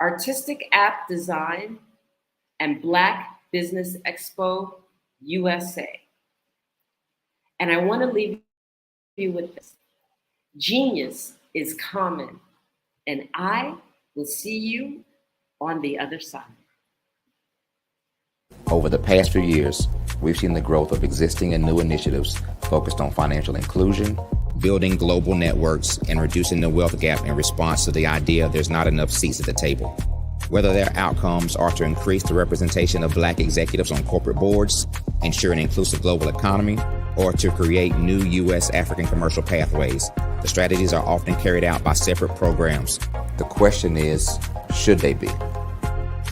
Artistic App Design, and Black Business Expo USA. And I want to leave you with this. Genius is common, and I will see you on the other side. Over the past few years, we've seen the growth of existing and new initiatives focused on financial inclusion, building global networks, and reducing the wealth gap in response to the idea there's not enough seats at the table. whether their outcomes are to increase the representation of Black executives on corporate boards, ensure an inclusive global economy, or to create new U.S. African commercial pathways. The strategies are often carried out by separate programs. The question is, should they be?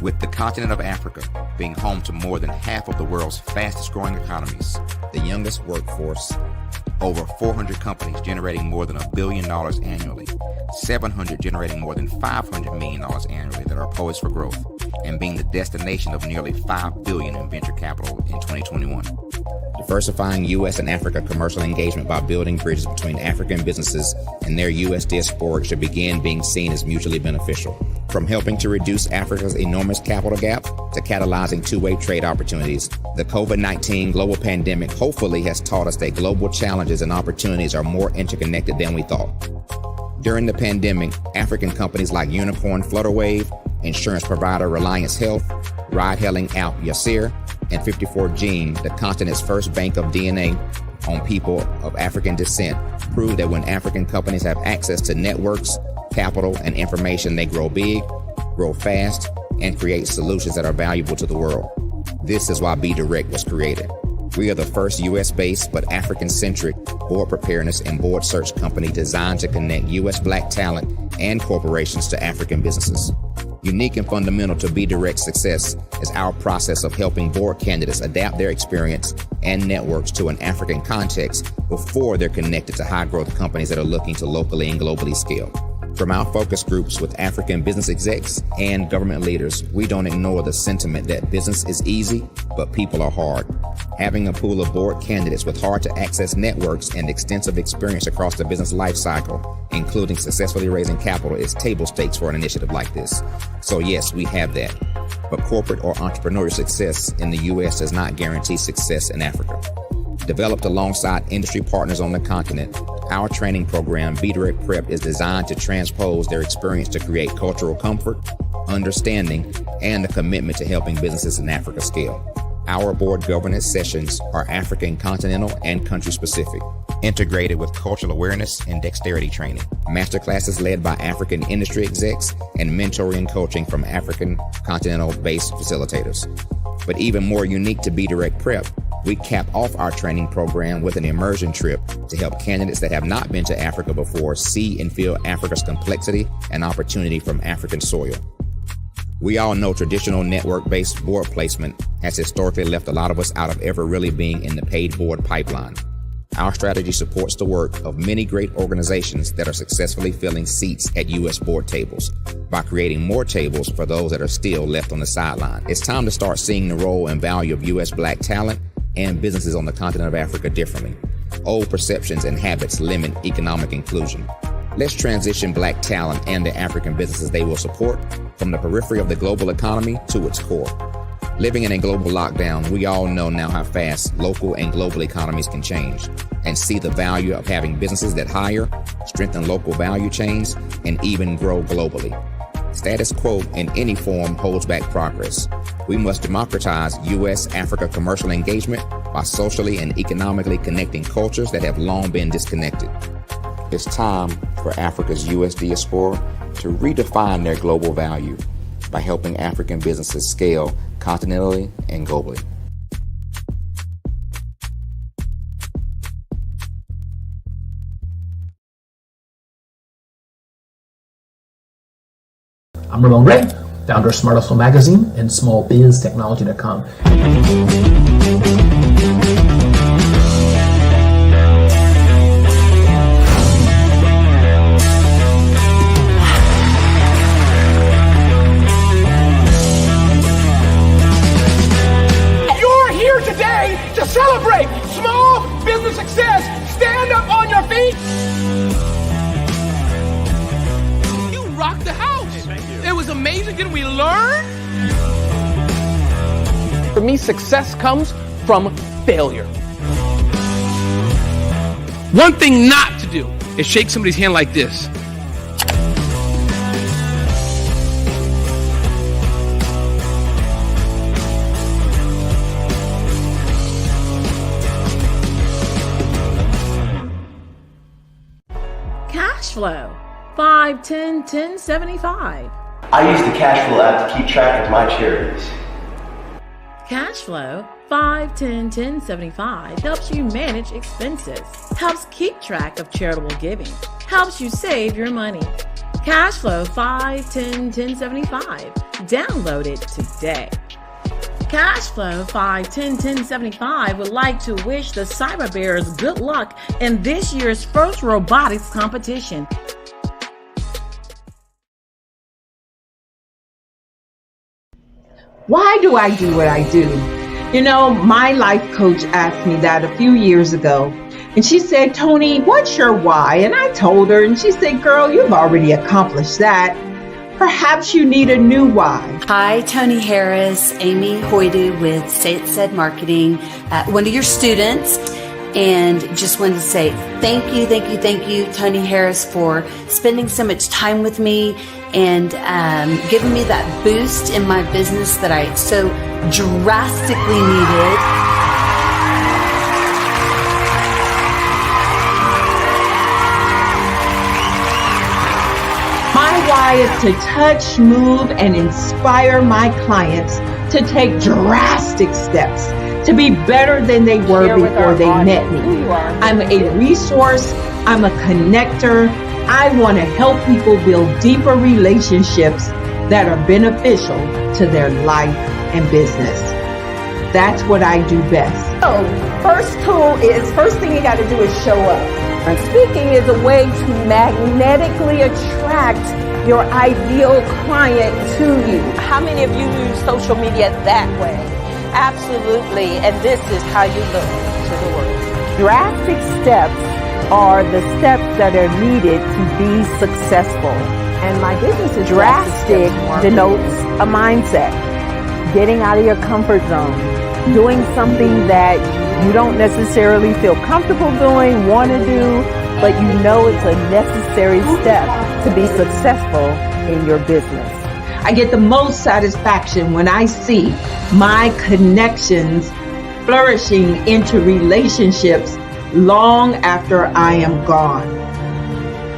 With the continent of Africa being home to more than half of the world's fastest growing economies, the youngest workforce, over 400 companies generating more than $1 billion annually, 700 generating more than $500 million annually that are poised for growth, and being the destination of nearly $5 billion in venture capital in 2021. Diversifying U.S. and Africa commercial engagement by building bridges between African businesses and their U.S. diaspora should begin being seen as mutually beneficial. From helping to reduce Africa's enormous capital gap to catalyzing two-way trade opportunities, the COVID-19 global pandemic hopefully has taught us that global challenges and opportunities are more interconnected than we thought. During the pandemic, African companies like Unicorn Flutterwave, insurance provider Reliance Health, ride-hailing app Yasir, and 54Gene, the continent's first bank of DNA on people of African descent, proved that when African companies have access to networks, capital, and information, they grow big, grow fast, and create solutions that are valuable to the world. This is why Be Direct was created. We are the first U.S.-based but African-centric board preparedness and board search company designed to connect U.S. Black talent and corporations to African businesses. Unique and fundamental to Be Direct's success is our process of helping board candidates adapt their experience and networks to an African context before they're connected to high-growth companies that are looking to locally and globally scale. From our focus groups with African business execs and government leaders, we don't ignore the sentiment that business is easy, but people are hard. Having a pool of board candidates with hard-to-access networks and extensive experience across the business life cycle, including successfully raising capital, is table stakes for an initiative like this. So yes, we have that. But corporate or entrepreneurial success in the U.S. does not guarantee success in Africa. Developed alongside industry partners on the continent, our training program, Be Direct Prep, is designed to transpose their experience to create cultural comfort, understanding, and a commitment to helping businesses in Africa scale. Our board governance sessions are African, continental, and country-specific, integrated with cultural awareness and dexterity training, masterclasses led by African industry execs, and mentoring and coaching from African continental-based facilitators. But even more unique to Be Direct Prep, we cap off our training program with an immersion trip to help candidates that have not been to Africa before see and feel Africa's complexity and opportunity from African soil. We all know traditional network-based board placement has historically left a lot of us out of ever really being in the paid board pipeline. Our strategy supports the work of many great organizations that are successfully filling seats at U.S. board tables by creating more tables for those that are still left on the sideline. It's time to start seeing the role and value of U.S. Black talent and businesses on the continent of Africa differently. Old perceptions and habits limit economic inclusion. Let's transition Black talent and the African businesses they will support from the periphery of the global economy to its core. Living in a global lockdown, we all know now how fast local and global economies can change, and see the value of having businesses that hire, strengthen local value chains, and even grow globally. Status quo in any form holds back progress. We must democratize U.S.-Africa commercial engagement by socially and economically connecting cultures that have long been disconnected. It's time for Africa's U.S. diaspora to redefine their global value by helping African businesses scale continentally and globally. I'm Ramon Ray, founder of Smart Hustle Magazine and smallbiztechnology.com. You're here today to celebrate small business success. Stand up on your feet. You rocked the house. It was amazing. Didn't we learn? For me, success comes from failure. One thing not to do is shake somebody's hand like this. Cash flow, 5, 10, 10, 75. I use the cash flow app to keep track of my charities. Cashflow 5-10-10-75 helps you manage expenses, helps keep track of charitable giving, helps you save your money. Cashflow 5-10-10-75. Download it today. Cashflow 5-10-10-75 would like to wish the Cyber Bears good luck in this year's first robotics competition. Why do I do what I do? You know, my life coach asked me that a few years ago. And she said, Tony, what's your why? And I told her, and she said, girl, you've already accomplished that. Perhaps you need a new why. Hi, Tony Harris, Amy Hoydu with Say It Said Marketing, one of your students. And just wanted to say thank you, Tony Harris, for spending so much time with me and giving me that boost in my business that I so drastically needed. My why is to touch, move, and inspire my clients to take drastic steps to be better than they were before they met me. I'm a resource. I'm a connector. I want to help people build deeper relationships that are beneficial to their life and business. That's what I do best. So, first thing you got to do is show up. And speaking is a way to magnetically attract your ideal client to you. How many of you use social media that way? Absolutely, and this is how you look to the world. Drastic steps are the steps that are needed to be successful. And my business is drastic denotes a mindset. Getting out of your comfort zone. Doing something that you don't necessarily feel comfortable doing, want to do, but you know it's a necessary step to be successful in your business. I get the most satisfaction when I see my connections flourishing into relationships long after I am gone.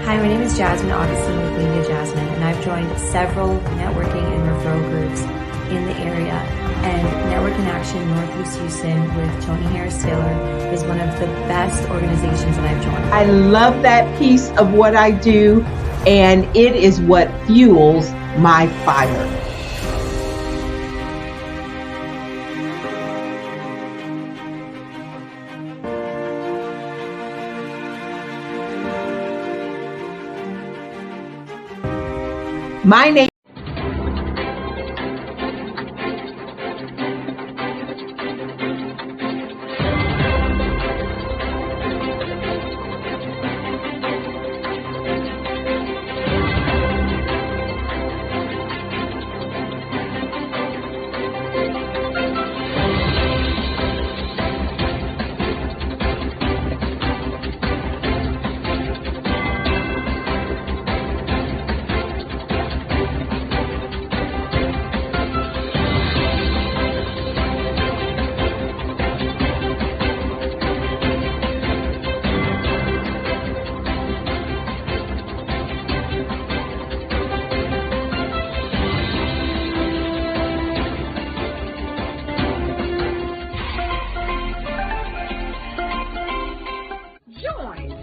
Hi, my name is Jasmine Augustine with Media Jasmine, and I've joined several networking and referral groups in the area. And Network in Action Northeast Houston with Tony Harris Taylor is one of the best organizations that I've joined. I love that piece of what I do, and it is what fuels my fire. My name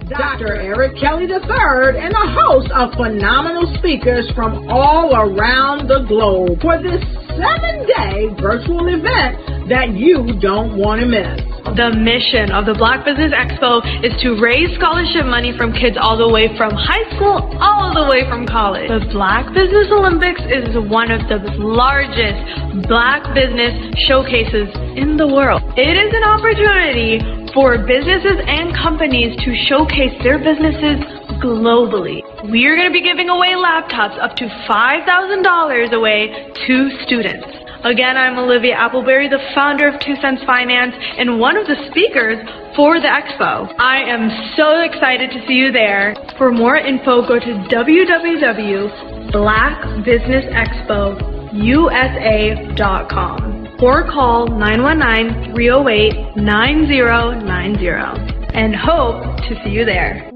Dr. Eric Kelly III and a host of phenomenal speakers from all around the globe for this 7-day virtual event that you don't want to miss. The mission of the Black Business Expo is to raise scholarship money from kids all the way from high school, all the way from college. The Black Business Olympics is one of the largest Black business showcases in the world. It is an opportunity for businesses and companies to showcase their businesses globally. We are going to be giving away laptops up to $5,000 away to students. Again, I'm Olivia Appleberry, the founder of 2 Cents Finance and one of the speakers for the expo. I am so excited to see you there. For more info, go to www.blackbusinessexpousa.com or call 919-308-9090 and hope to see you there.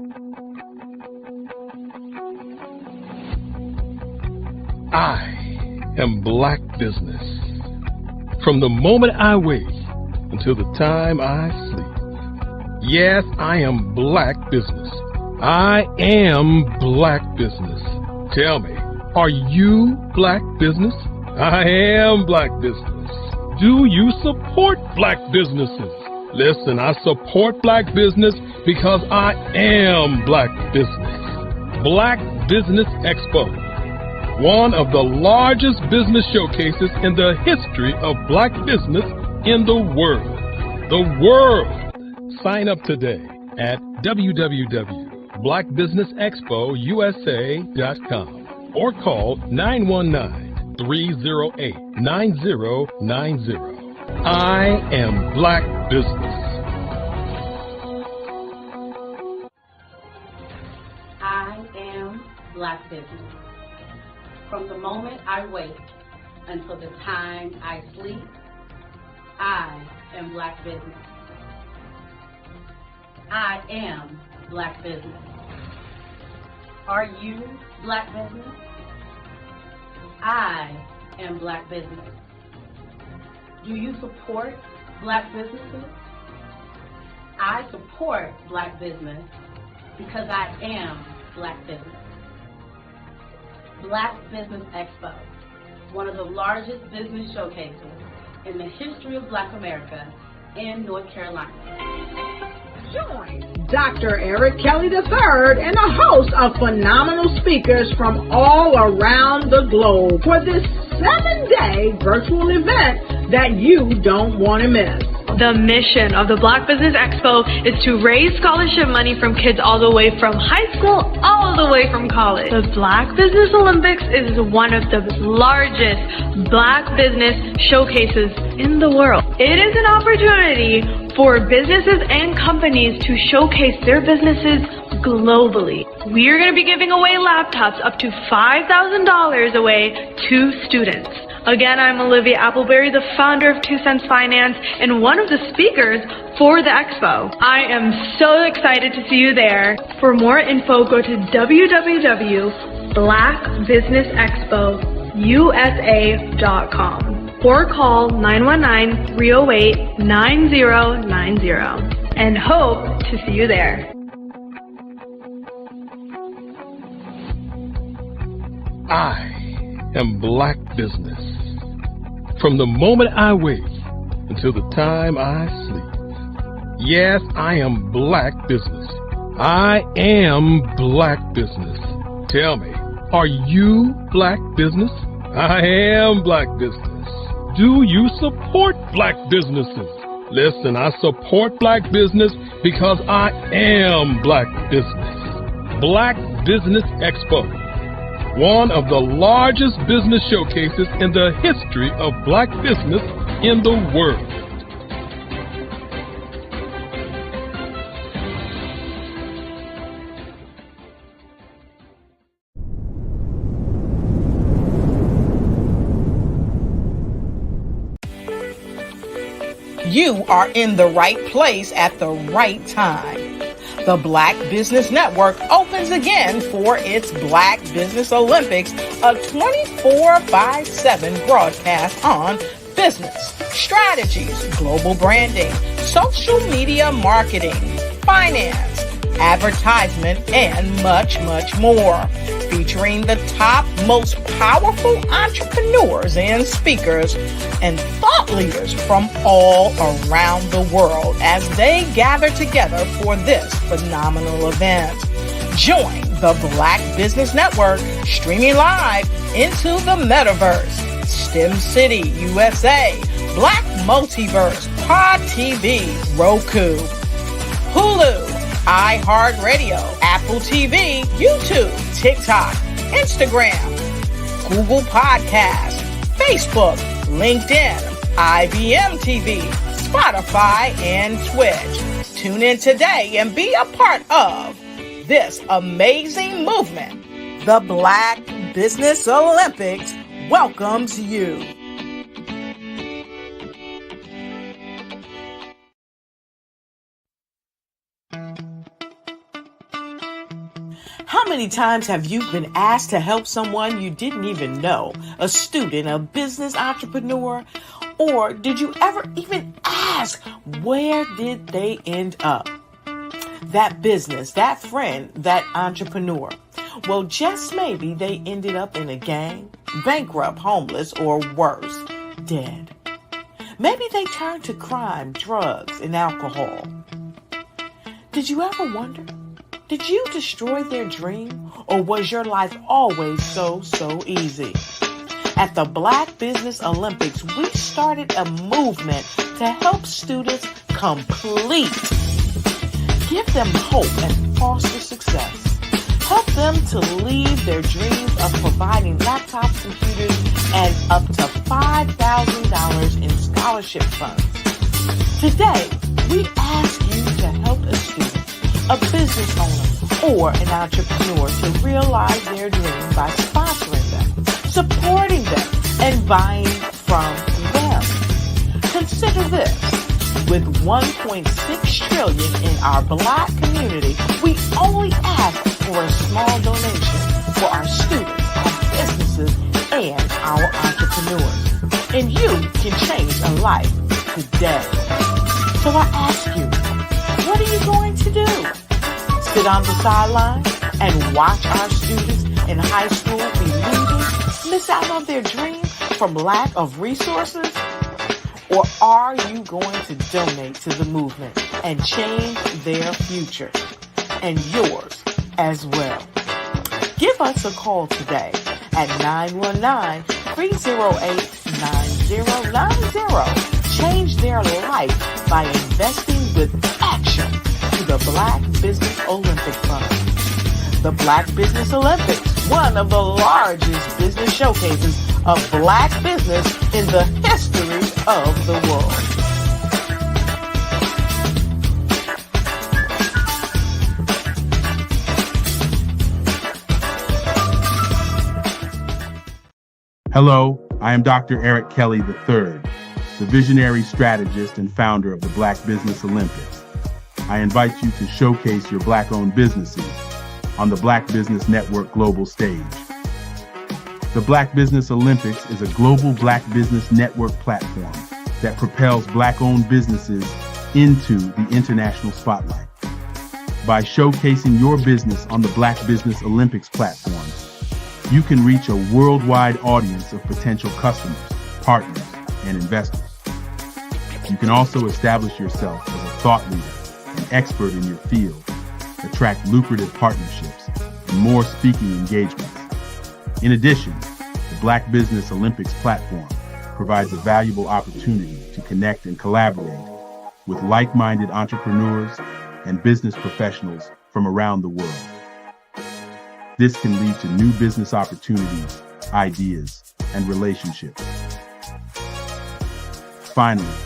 I am Black Business. From the moment I wake until the time I sleep. Yes, I am Black Business. I am Black Business. Tell me, are you Black Business? I am Black Business. Do you support Black businesses? Listen, I support Black business because I am Black Business. Black Business Expo, one of the largest business showcases in the history of Black business in the world. The world! Sign up today at www.blackbusinessexpousa.com or call 919-308-9090. I am Black Business. I am Black Business. From the moment I wake until the time I sleep, I am Black Business. I am Black Business. Are you Black Business? I am Black Business. Do you support Black businesses? I support Black business because I am Black Business. Black Business Expo, one of the largest business showcases in the history of Black America in North Carolina. Join Dr. Eric Kelly III and a host of phenomenal speakers from all around the globe for this 7-day virtual event that you don't want to miss. The mission of the Black Business Expo is to raise scholarship money from kids all the way from high school all the way from college. The Black Business Olympics is one of the largest Black business showcases in the world. It is an opportunity for businesses and companies to showcase their businesses globally. We are going to be giving away laptops up to $5,000 away to students. Again, I'm Olivia Appleberry, the founder of 2 Cents Finance and one of the speakers for the expo. I am so excited to see you there. For more info, go to www.blackbusinessexpousa.com or call 919-308-9090 and hope to see you there. I am Black Business. From the moment I wake until the time I sleep. Yes, I am Black Business. I am Black Business. Tell me, are you Black Business? I am Black Business. Do you support Black businesses? Listen, I support Black business because I am Black Business. Black Business Expo, one of the largest business showcases in the history of Black business in the world. You are in the right place at the right time. The Black Business Network opens again for its Black Business Olympics, a 24/7 broadcast on business, strategies, global branding, social media marketing, finance, advertisement, and much, much more. Featuring the top, most powerful entrepreneurs and speakers and thought leaders from all around the world as they gather together for this phenomenal event. Join the Black Business Network streaming live into the metaverse, STEM City, USA, Black Multiverse, Pod TV, Roku, Hulu, iHeartRadio, Apple TV, YouTube, TikTok, Instagram, Google Podcasts, Facebook, LinkedIn, IBM TV, Spotify, and Twitch. Tune in today and be a part of this amazing movement. The Black Business Olympics welcomes you. How many many times have you been asked to help someone you didn't even know? A student, a business entrepreneur? Or did you ever even ask, where did they end up? That business, that friend, that entrepreneur. Well, just maybe they ended up in a gang, bankrupt, homeless, or worse, dead. Maybe they turned to crime, drugs, and alcohol. Did you ever wonder? Did you destroy their dream, or was your life always so easy? At the Black Business Olympics, we started a movement to help students complete. Give them hope and foster success. Help them to leave their dreams of providing laptops, computers, and up to $5,000 in scholarship funds. Today, we ask you to help a student, a business owner, or an entrepreneur to realize their dream by sponsoring them, supporting them, and buying from them. Consider this. With $1.6 trillion in our Black community, we only ask for a small donation for our students, our businesses, and our entrepreneurs. And you can change a life today. So I ask you, what are you going to do? Sit on the sideline and watch our students in high school be losers, miss out on their dream from lack of resources? Or are you going to donate to the movement and change their future and yours as well? Give us a call today at 919-308-9090. Change their life by investing with action to the Black Business Olympic Fund. The Black Business Olympics, one of the largest business showcases of Black business in the history of the world. Hello, I am Dr. Eric Kelly III, the visionary strategist and founder of the Black Business Olympics. I invite you to showcase your Black-owned businesses on the Black Business Network global stage. The Black Business Olympics is a global Black Business Network platform that propels Black-owned businesses into the international spotlight. By showcasing your business on the Black Business Olympics platform, you can reach a worldwide audience of potential customers, partners, and investors. You can also establish yourself as a thought leader, an expert in your field, attract lucrative partnerships, and more speaking engagements. In addition, the Black Business Olympics platform provides a valuable opportunity to connect and collaborate with like-minded entrepreneurs and business professionals from around the world. This can lead to new business opportunities, ideas, and relationships. Finally,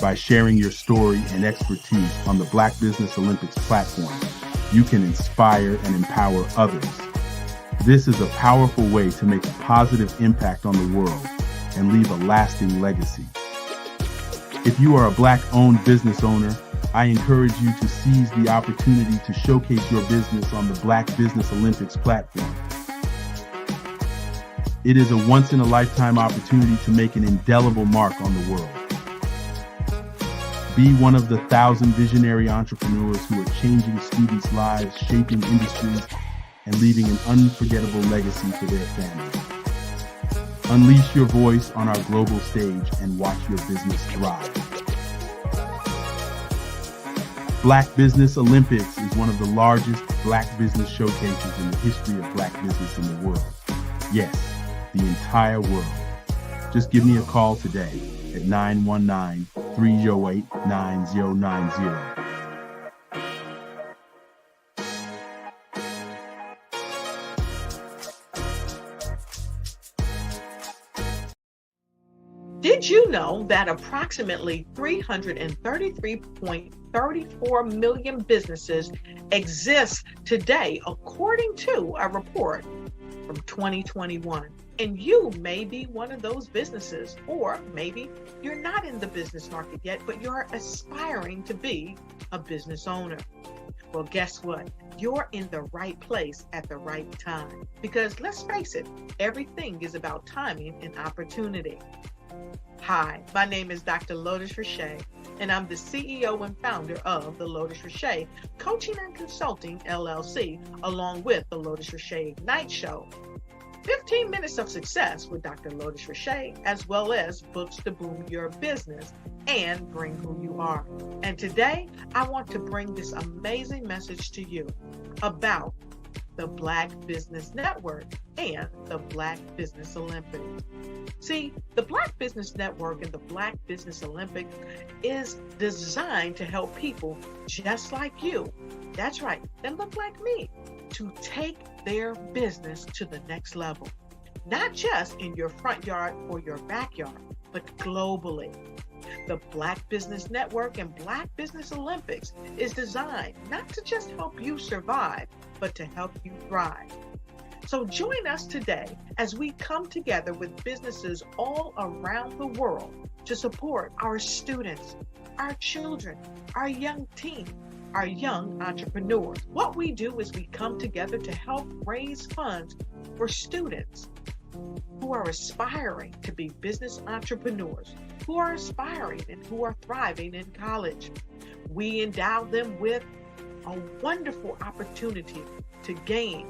by sharing your story and expertise on the Black Business Olympics platform, you can inspire and empower others. This is a powerful way to make a positive impact on the world and leave a lasting legacy. If you are a Black-owned business owner, I encourage you to seize the opportunity to showcase your business on the Black Business Olympics platform. It is a once-in-a-lifetime opportunity to make an indelible mark on the world. Be one of the 1,000 visionary entrepreneurs who are changing students' lives, shaping industries, and leaving an unforgettable legacy for their families. Unleash your voice on our global stage and watch your business thrive. Black Business Olympics is one of the largest Black business showcases in the history of Black business in the world. Yes, the entire world. Just give me a call today at 919-308-9090. Did you know that approximately 333.34 million businesses exist today, according to a report from 2021? And you may be one of those businesses, or maybe you're not in the business market yet, but you're aspiring to be a business owner. Well, guess what? you're in the right place at the right time. Because let's face it, everything is about timing and opportunity. Hi, my name is Dr. Lotus Richey, and I'm the CEO and founder of the Lotus Richey Coaching and Consulting LLC, along with the Lotus Richey Ignite Show. 15 minutes of success with Dr. Lotus Richey, as well as books to boom your business and bring who you are. And today, I want to bring this amazing message to you about the Black Business Network and the Black Business Olympics. See, the Black Business Network and the Black Business Olympics is designed to help people just like you, that's right, that look like me, to take their business to the next level. Not just in your front yard or your backyard, but globally. The Black Business Network and Black Business Olympics is designed not to just help you survive, but to help you thrive. So join us today as we come together with businesses all around the world to support our students, our children, our young teens, our young entrepreneurs. What we do is we come together to help raise funds for students who are aspiring to be business entrepreneurs, who are aspiring and who are thriving in college. We endow them with a wonderful opportunity to gain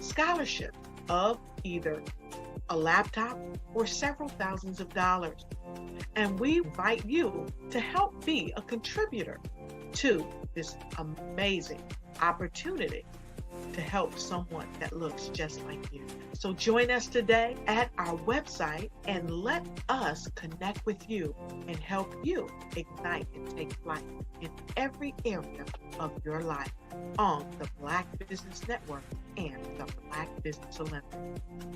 scholarship of either a laptop or several thousands of dollars. And we invite you to help be a contributor to this amazing opportunity to help someone that looks just like you. So join us today at our website and let us connect with you and help you ignite and take flight in every area of your life on the Black Business Network and the Black Business Olympics.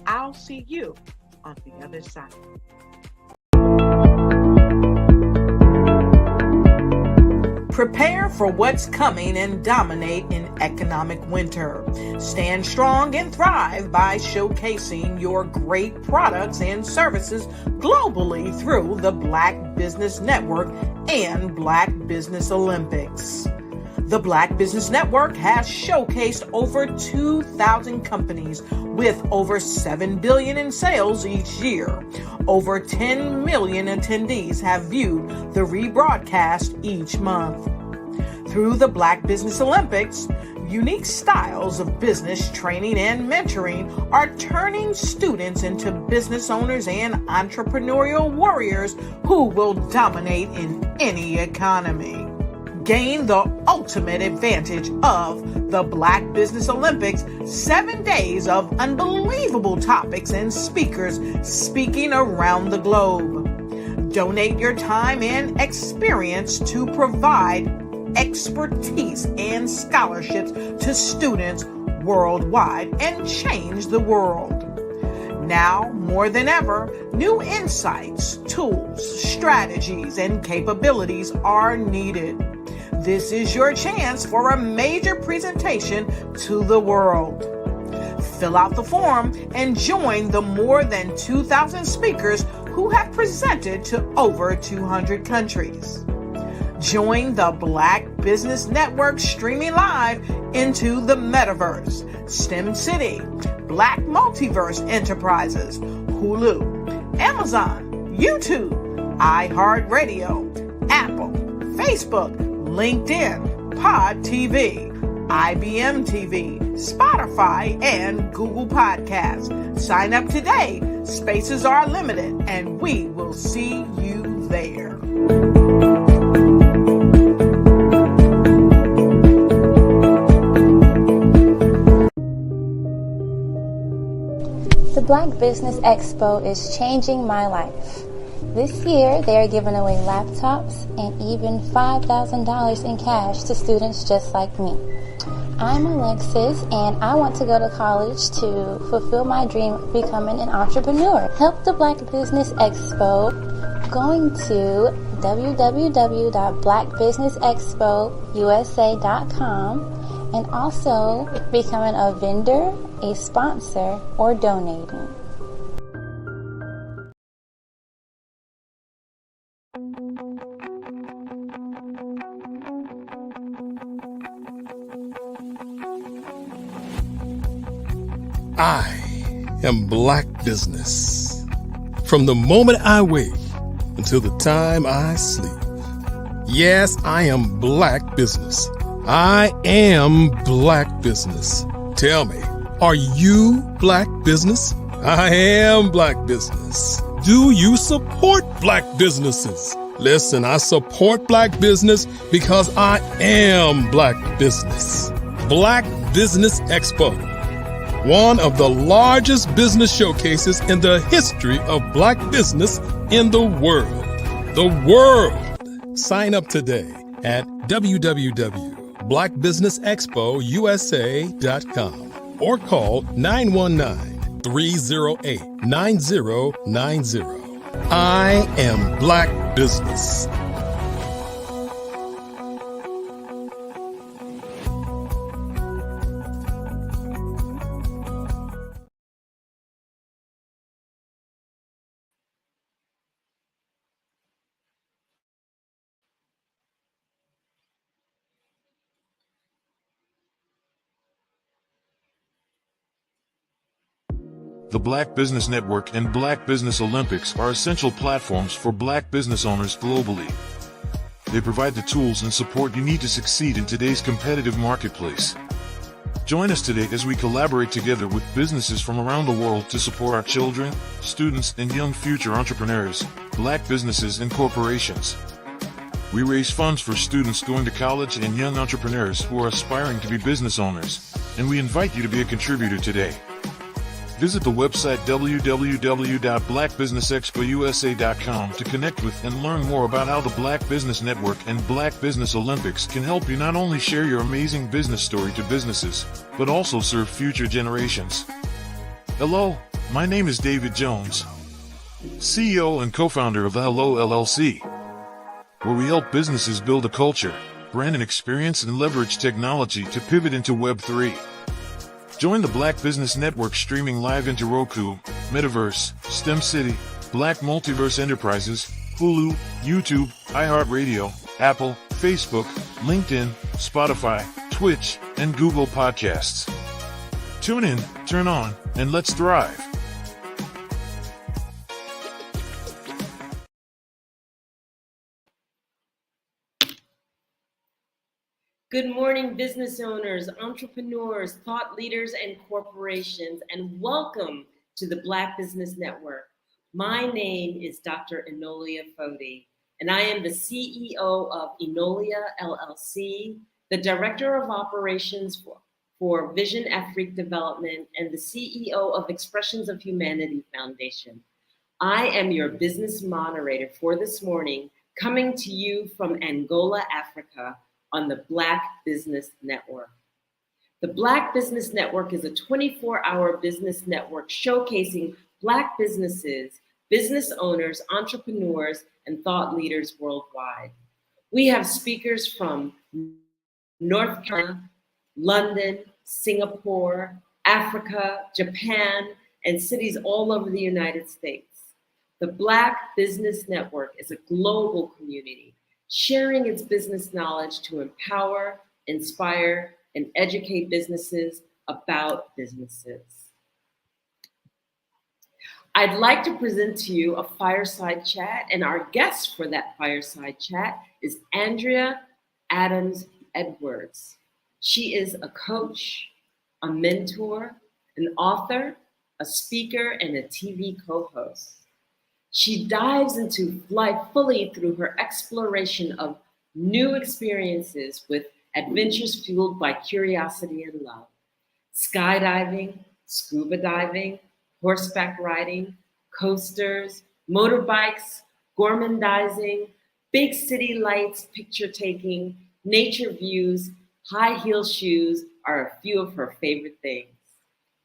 I'll see you on the other side. Prepare for what's coming and dominate in economic winter. Stand strong and thrive by showcasing your great products and services globally through the Black Business Network and Black Business Olympics. The Black Business Network has showcased over 2,000 companies with over $7 billion in sales each year. Over 10 million attendees have viewed the rebroadcast each month. Through the Black Business Olympics, unique styles of business training and mentoring are turning students into business owners and entrepreneurial warriors who will dominate in any economy. Gain the ultimate advantage of the Black Business Olympics, 7 days of unbelievable topics and speakers speaking around the globe. Donate your time and experience to provide expertise and scholarships to students worldwide and change the world. Now, more than ever, new insights, tools, strategies, and capabilities are needed. This is your chance for a major presentation to the world. Fill out the form and join the more than 2,000 speakers who have presented to over 200 countries. Join the Black Business Network streaming live into the Metaverse, STEM City, Black Multiverse Enterprises, Hulu, Amazon, YouTube, iHeartRadio, Apple, Facebook, LinkedIn, Pod TV, IBM TV, Spotify, and Google Podcasts. Sign up today. Spaces are limited, and we will see you there. The Black Business Expo is changing my life. This year, they are giving away laptops and even $5,000 in cash to students just like me. I'm Alexis, and I want to go to college to fulfill my dream of becoming an entrepreneur. Help the Black Business Expo going to www.blackbusinessexpousa.com and also becoming a vendor, a sponsor, or donating. am Black business. From the moment I wake until the time I sleep. Yes, I am Black business. I am Black business. Tell me, are you Black business? I am Black business. Do you support Black businesses? Listen, I support Black business because I am Black business. Black Business Expo, one of the largest business showcases in the history of Black business in the world. The world! Sign up today at www.blackbusinessexpousa.com or call 919-308-9090. I am Black business. The Black Business Network and Black Business Olympics are essential platforms for Black business owners globally. They provide the tools and support you need to succeed in today's competitive marketplace. Join us today as we collaborate together with businesses from around the world to support our children, students, and young future entrepreneurs, Black businesses and corporations. We raise funds for students going to college and young entrepreneurs who are aspiring to be business owners, and we invite you to be a contributor today. Visit the website www.blackbusinessexpousa.com to connect with and learn more about how the Black Business Network and Black Business Olympics can help you not only share your amazing business story to businesses, but also serve future generations. Hello, my name is David Jones, CEO and co-founder of the Hello LLC, where we help businesses build a culture, brand and experience, and leverage technology to pivot into Web3. Join the Black Business Network streaming live into Roku, Metaverse, STEM City, Black Multiverse Enterprises, Hulu, YouTube, iHeartRadio, Apple, Facebook, LinkedIn, Spotify, Twitch, and Google Podcasts. Tune in, turn on, and let's thrive. Good morning, business owners, entrepreneurs, thought leaders, and corporations, and welcome to the Black Business Network. My name is Dr. Enolia Foti, and I am the CEO of Enolia LLC, the Director of Operations for Vision Afrique Development, and the CEO of Expressions of Humanity Foundation. I am your business moderator for this morning, coming to you from Angola, Africa, on the Black Business Network. The Black Business Network is a 24-hour business network showcasing Black businesses, business owners, entrepreneurs, and thought leaders worldwide. We have speakers from North Carolina, London, Singapore, Africa, Japan, and cities all over the United States. The Black Business Network is a global community sharing its business knowledge to empower, inspire, and educate businesses about businesses. I'd like to present to you a fireside chat, and our guest for that fireside chat is Andrea Adams Edwards. She is a coach, a mentor, an author, a speaker, and a TV co-host. She dives into life fully through her exploration of new experiences with adventures fueled by curiosity and love. Skydiving, scuba diving, horseback riding, coasters, motorbikes, gourmandizing, big city lights, picture taking, nature views, high heel shoes are a few of her favorite things.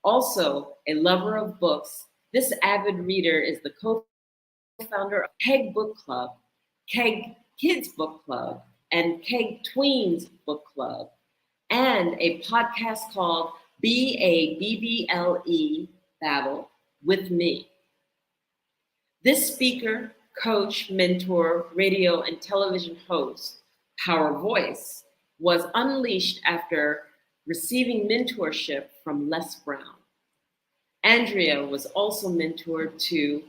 Also, a lover of books, this avid reader is the co-founder of Keg Book Club, Keg Kids Book Club, and Keg Tweens Book Club, and a podcast called BABBLE Battle with Me. This speaker, coach, mentor, radio, and television host, Power Voice, was unleashed after receiving mentorship from Les Brown. Andrea was also mentored to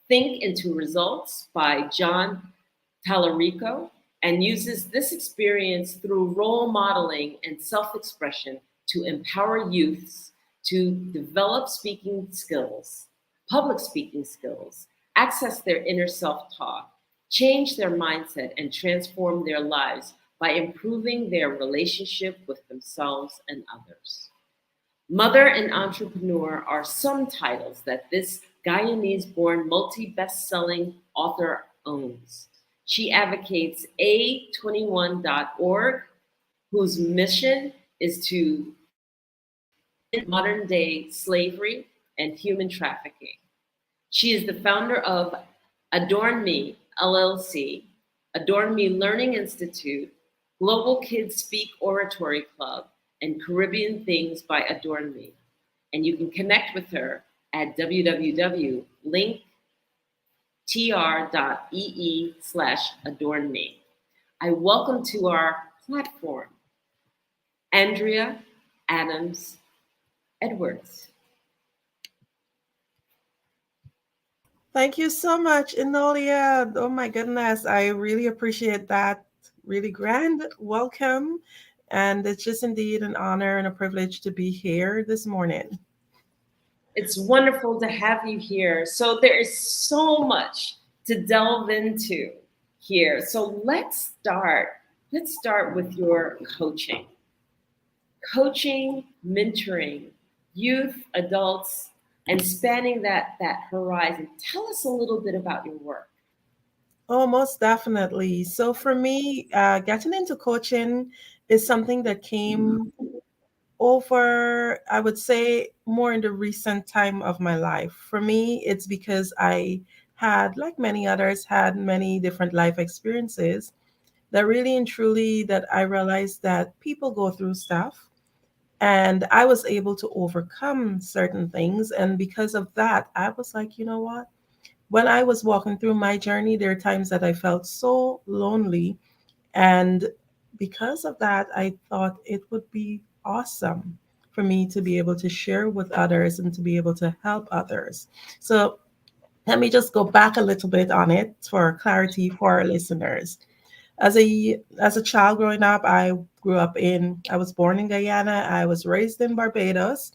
Think into Results by John Tallarico and uses this experience through role modeling and self-expression to empower youths to develop speaking skills, public speaking skills, access their inner self-talk, change their mindset, and transform their lives by improving their relationship with themselves and others. Mother and Entrepreneur are some titles that this Guyanese-born multi-best-selling author owns. She advocates A21.org, whose mission is to end modern-day slavery and human trafficking. She is the founder of Adorn Me, LLC, Adorn Me Learning Institute, Global Kids Speak Oratory Club, and Caribbean Things by Adorn Me. And you can connect with her at www.linktr.ee/adornme. I welcome to our platform Andrea Adams Edwards. Thank you so much, Enolia. Oh my goodness, I really appreciate that really grand welcome. And it's just indeed an honor and a privilege to be here this morning. It's wonderful to have you here. So there is so much to delve into here. So let's start with your coaching. Coaching, mentoring, youth, adults, and spanning that horizon. Tell us a little bit about your work. Oh, most definitely. So for me, getting into coaching is something that came over, I would say, more in the recent time of my life. For me, it's because I had, like many others, had many different life experiences that really and truly that I realized that people go through stuff. And I was able to overcome certain things. And because of that, I was like, you know what? When I was walking through my journey, there are times that I felt so lonely. And because of that, I thought it would be awesome for me to be able to share with others and to be able to help others. So let me just go back a little bit on it for clarity for our listeners. As a child growing up, I was born in Guyana. I was raised in Barbados.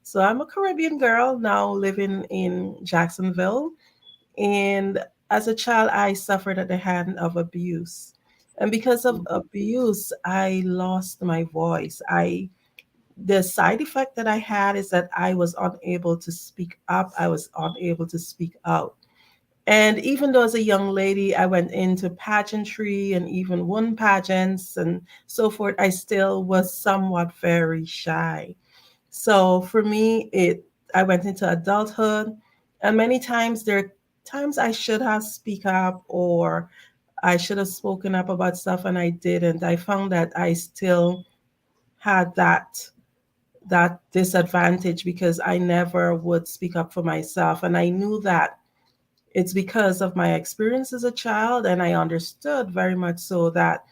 So I'm a Caribbean girl now living in Jacksonville. And as a child, I suffered at the hand of abuse. And because of abuse, I lost my voice. The side effect that I had is that I was unable to speak up. I was unable to speak out. And even though as a young lady, I went into pageantry and even won pageants and so forth, I still was somewhat very shy. So for me, I went into adulthood, and many times there are times I should have speak up or I should have spoken up about stuff and I didn't. I found that I still had that disadvantage because I never would speak up for myself. And I knew that it's because of my experience as a child, and I understood very much so that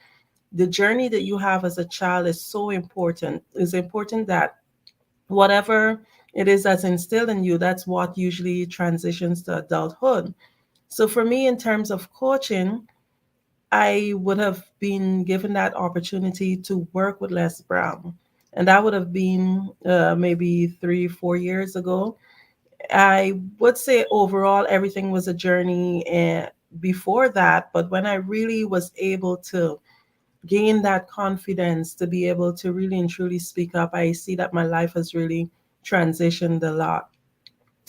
the journey that you have as a child is so important. It's important that whatever it is that's instilled in you, that's what usually transitions to adulthood. So for me, in terms of coaching, I would have been given that opportunity to work with Les Brown. And that would have been maybe 3-4 years ago. I would say overall, everything was a journey before that. But when I really was able to gain that confidence to be able to really and truly speak up, I see that my life has really transitioned a lot.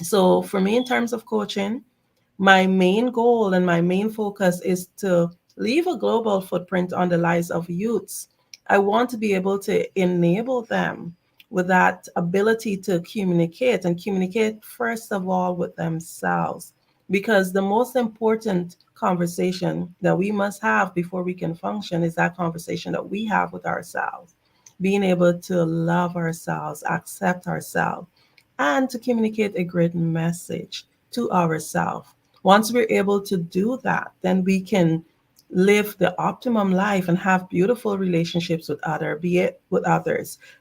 So for me, in terms of coaching, my main goal and my main focus is to leave a global footprint on the lives of youths. I want to be able to enable them with that ability to communicate and communicate first of all with themselves. Because the most important conversation that we must have before we can function is that conversation that we have with ourselves. Being able to love ourselves, accept ourselves, and to communicate a great message to ourselves. Once we're able to do that, then we can live the optimum life and have beautiful relationships with others,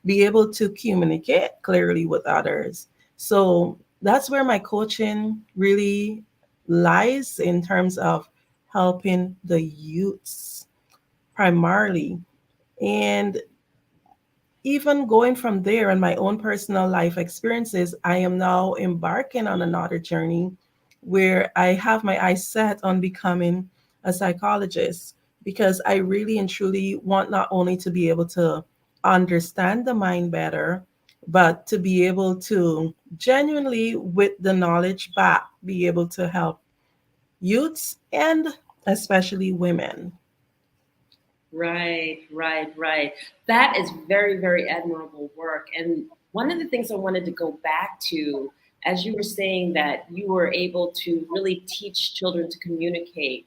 be able to communicate clearly with others. So that's where my coaching really lies in terms of helping the youths primarily. And even going from there and my own personal life experiences, I am now embarking on another journey where I have my eyes set on becoming a psychologist because I really and truly want not only to be able to understand the mind better, but to be able to genuinely, with the knowledge back, be able to help youths and especially women. Right, right, right. That is very, very admirable work. And one of the things I wanted to go back to, as you were saying that you were able to really teach children to communicate,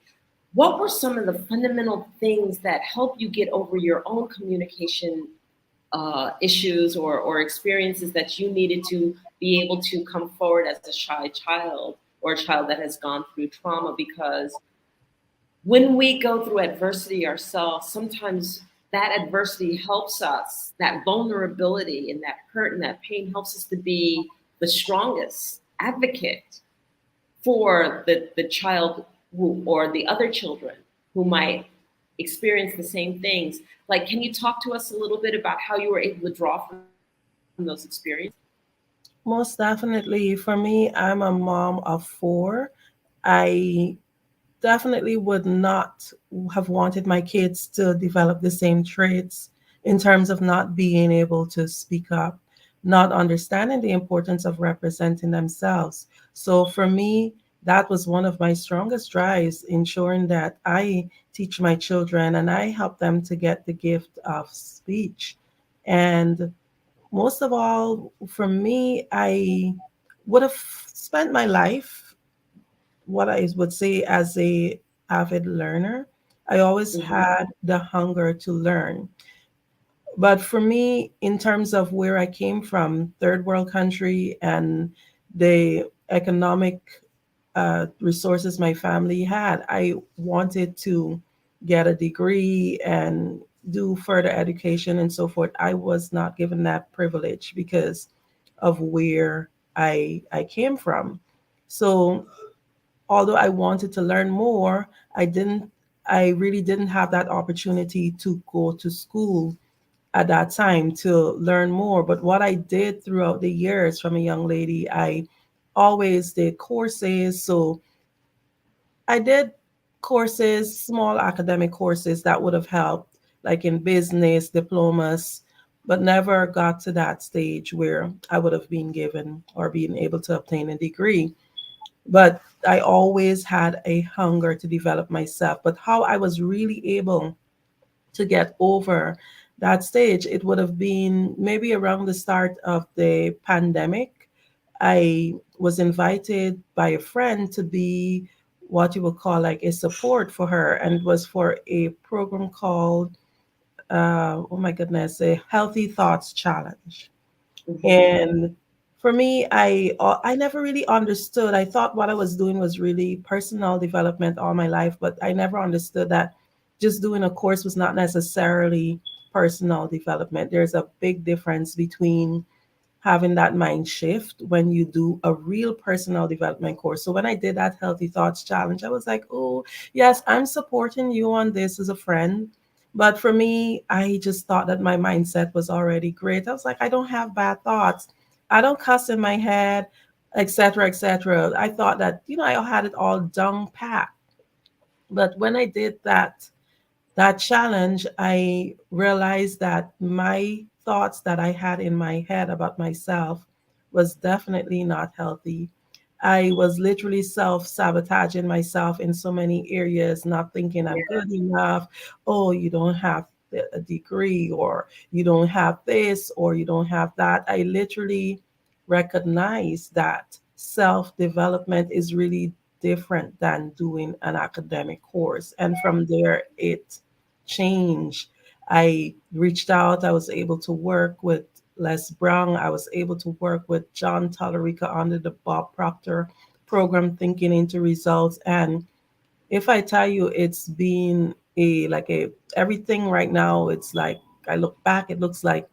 what were some of the fundamental things that help you get over your own communication issues or experiences that you needed to be able to come forward as a shy child or a child that has gone through trauma? Because when we go through adversity ourselves, sometimes that adversity helps us, that vulnerability and that hurt and that pain helps us to be the strongest advocate for the child who, or the other children who might experience the same things. Like, can you talk to us a little bit about how you were able to draw from those experiences? Most definitely. For me, I'm a mom of four. I definitely would not have wanted my kids to develop the same traits in terms of not being able to speak up, not understanding the importance of representing themselves. So for me, that was one of my strongest drives, ensuring that I teach my children and I help them to get the gift of speech. And most of all, for me, I would have spent my life, what I would say, as a avid learner. I always had the hunger to learn. But for me, in terms of where I came from, third world country, and the economic resources my family had, I wanted to get a degree and do further education and so forth. I was not given that privilege because of where I came from. So although I wanted to learn more, I really didn't have that opportunity to go to school at that time to learn more. But what I did throughout the years from a young lady, I always did courses. So I did courses, small academic courses that would have helped, like in business, diplomas, but never got to that stage where I would have been given or being able to obtain a degree. But I always had a hunger to develop myself. But how I was really able to get over that stage, it would have been maybe around the start of the pandemic. I was invited by a friend to be what you would call like a support for her, and it was for a program called, oh my goodness, a Healthy Thoughts Challenge. And for me, I never really understood. I thought what I was doing was really personal development all my life, but I never understood that just doing a course was not necessarily personal development. There's a big difference between having that mind shift when you do a real personal development course. So when I did that Healthy Thoughts Challenge, I was like, oh, yes, I'm supporting you on this as a friend. But for me, I just thought that my mindset was already great. I was like, I don't have bad thoughts. I don't cuss in my head, etc., etc. I thought that, I had it all down pat. But when I did that challenge, I realized that my thoughts that I had in my head about myself was definitely not healthy. I was literally self sabotaging myself in so many areas, not thinking I'm good enough. Oh, you don't have a degree, or you don't have this, or you don't have that. I literally recognize that self development is really different than doing an academic course. And from there, it changed. I reached out. I was able to work with Les Brown. I was able to work with John Tallarica under the Bob Proctor program, Thinking into Results. And if I tell you, it's been everything right now. It's like, I look back, it looks like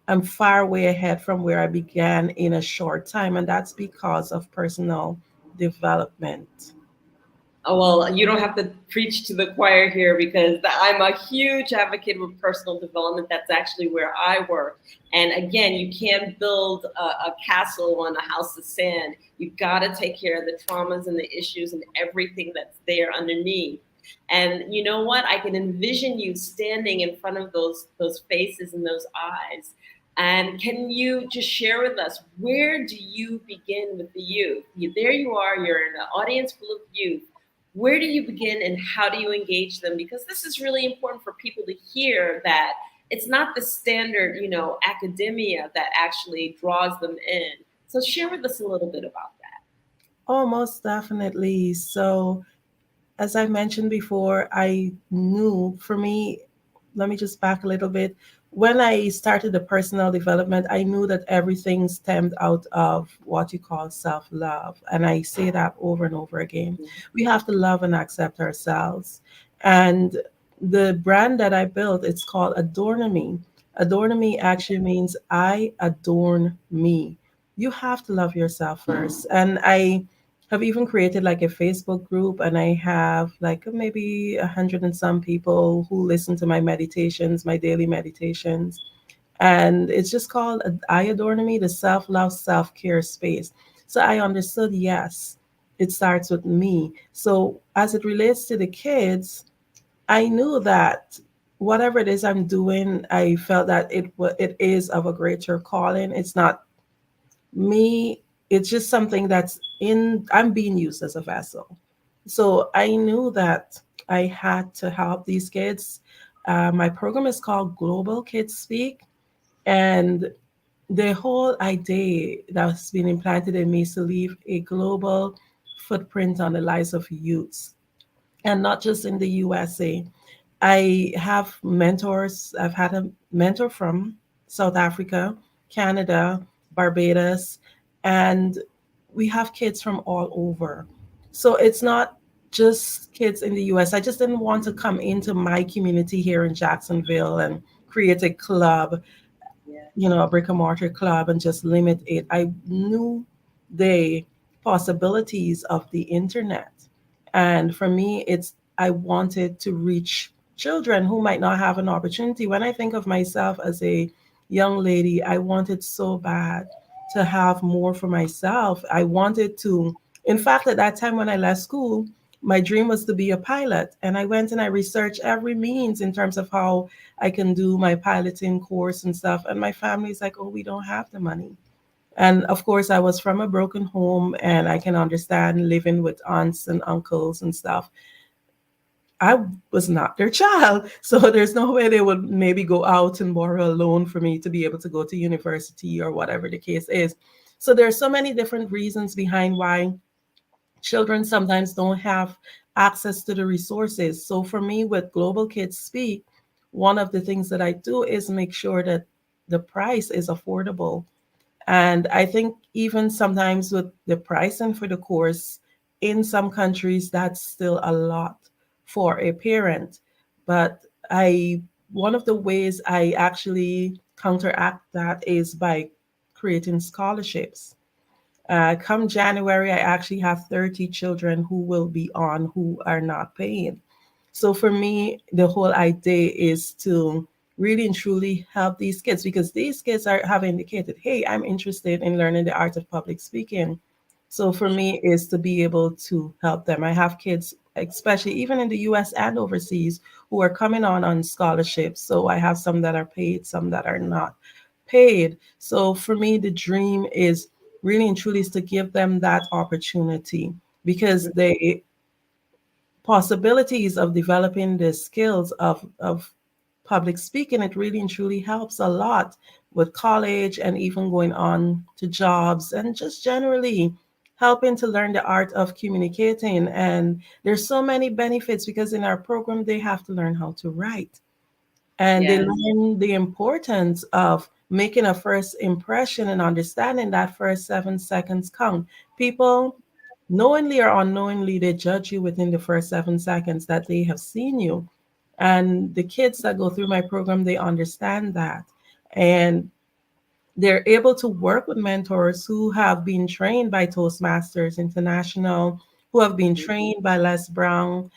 I'm far way ahead from where I began in a short time, and that's because of personal development. Oh, well, you don't have to preach to the choir here because I'm a huge advocate with personal development. That's actually where I work. And again, you can't build a castle on a house of sand. You've got to take care of the traumas and the issues and everything that's there underneath. And you know what? I can envision you standing in front of those faces and those eyes. And can you just share with us, where do you begin with the youth? There you are, you're in an audience full of youth. Where do you begin and how do you engage them? Because this is really important for people to hear, that it's not the standard, academia that actually draws them in. So share with us a little bit about that. Oh, most definitely. So, as I mentioned before, I knew, for me, let me just back a little bit. When I started the personal development, I knew that everything stemmed out of what you call self love. And I say that over and over again. We have to love and accept ourselves. And the brand that I built, it's called Adorn Me. Adorn Me actually means I adorn me. You have to love yourself first. And I have even created like a Facebook group, and I have like maybe 100 and some people who listen to my meditations, my daily meditations. And it's just called I Adorn Me, the self-love, self-care space. So I understood, yes, it starts with me. So as it relates to the kids, I knew that whatever it is I'm doing, I felt that it is of a greater calling. It's not me, it's just something that's in, I'm being used as a vessel. So I knew that I had to help these kids. My program is called Global Kids Speak, and the whole idea that's been implanted in me is to leave a global footprint on the lives of youths, and not just in the USA. I have mentors. I've had a mentor from South Africa, Canada, Barbados, and we have kids from all over. So it's not just kids in the US. I just didn't want to come into my community here in Jacksonville and create a club, a brick and mortar club, and just limit it. I knew the possibilities of the internet. And for me, I wanted to reach children who might not have an opportunity. When I think of myself as a young lady, I wanted so bad to have more for myself. I wanted to, in fact, at that time when I left school, my dream was to be a pilot. And I went and I researched every means in terms of how I can do my piloting course and stuff. And my family's like, oh, we don't have the money. And of course, I was from a broken home, and I can understand living with aunts and uncles and stuff. I was not their child. So there's no way they would maybe go out and borrow a loan for me to be able to go to university or whatever the case is. So there's so many different reasons behind why children sometimes don't have access to the resources. So for me, with Global Kids Speak, one of the things that I do is make sure that the price is affordable. And I think even sometimes with the pricing for the course, in some countries, that's still a lot for a parent. But one of the ways I actually counteract that is by creating scholarships. Come January, I actually have 30 children who will be on who are not paying. So for me, the whole idea is to really and truly help these kids, because these kids have indicated, hey, I'm interested in learning the art of public speaking. So for me is to be able to help them. I have kids, especially even in the US and overseas, who are coming on scholarships. So I have some that are paid, some that are not paid. So for me, the dream is really and truly is to give them that opportunity, because the possibilities of developing the skills of public speaking, it really and truly helps a lot with college and even going on to jobs and just generally helping to learn the art of communicating. And there's so many benefits, because in our program they have to learn how to write, and they learn the importance of making a first impression and understanding that first 7 seconds count. People, knowingly or unknowingly, they judge you within the first 7 seconds that they have seen you. And the kids that go through my program, they understand that. And they're able to work with mentors who have been trained by Toastmasters International, who have been trained by Les Brown,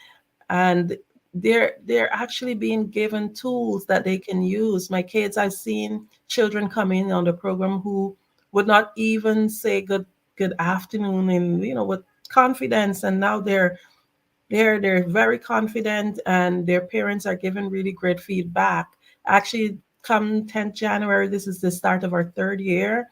and they're actually being given tools that they can use. My kids, I've seen children come in on the program who would not even say good afternoon, and with confidence, and now they're very confident, and their parents are giving really great feedback. Actually, come 10th January, this is the start of our third year,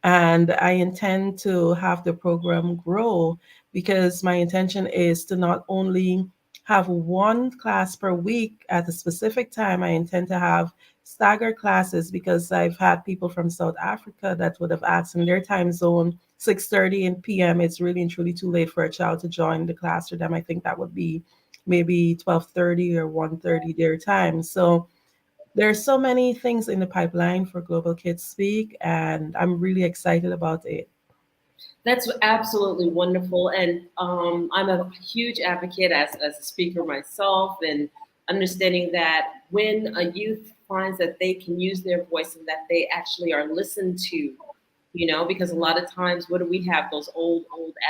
and I intend to have the program grow, because my intention is to not only have one class per week at a specific time. I intend to have staggered classes, because I've had people from South Africa that would have asked in their time zone 6:30 in p.m. It's really and truly too late for a child to join the class for them. I think that would be maybe 12:30 or 1:30 their time. So there are so many things in the pipeline for Global Kids Speak, and I'm really excited about it. That's absolutely wonderful. And I'm a huge advocate as a speaker myself, and understanding that when a youth finds that they can use their voice and that they actually are listened to, because a lot of times, what do we have? Those old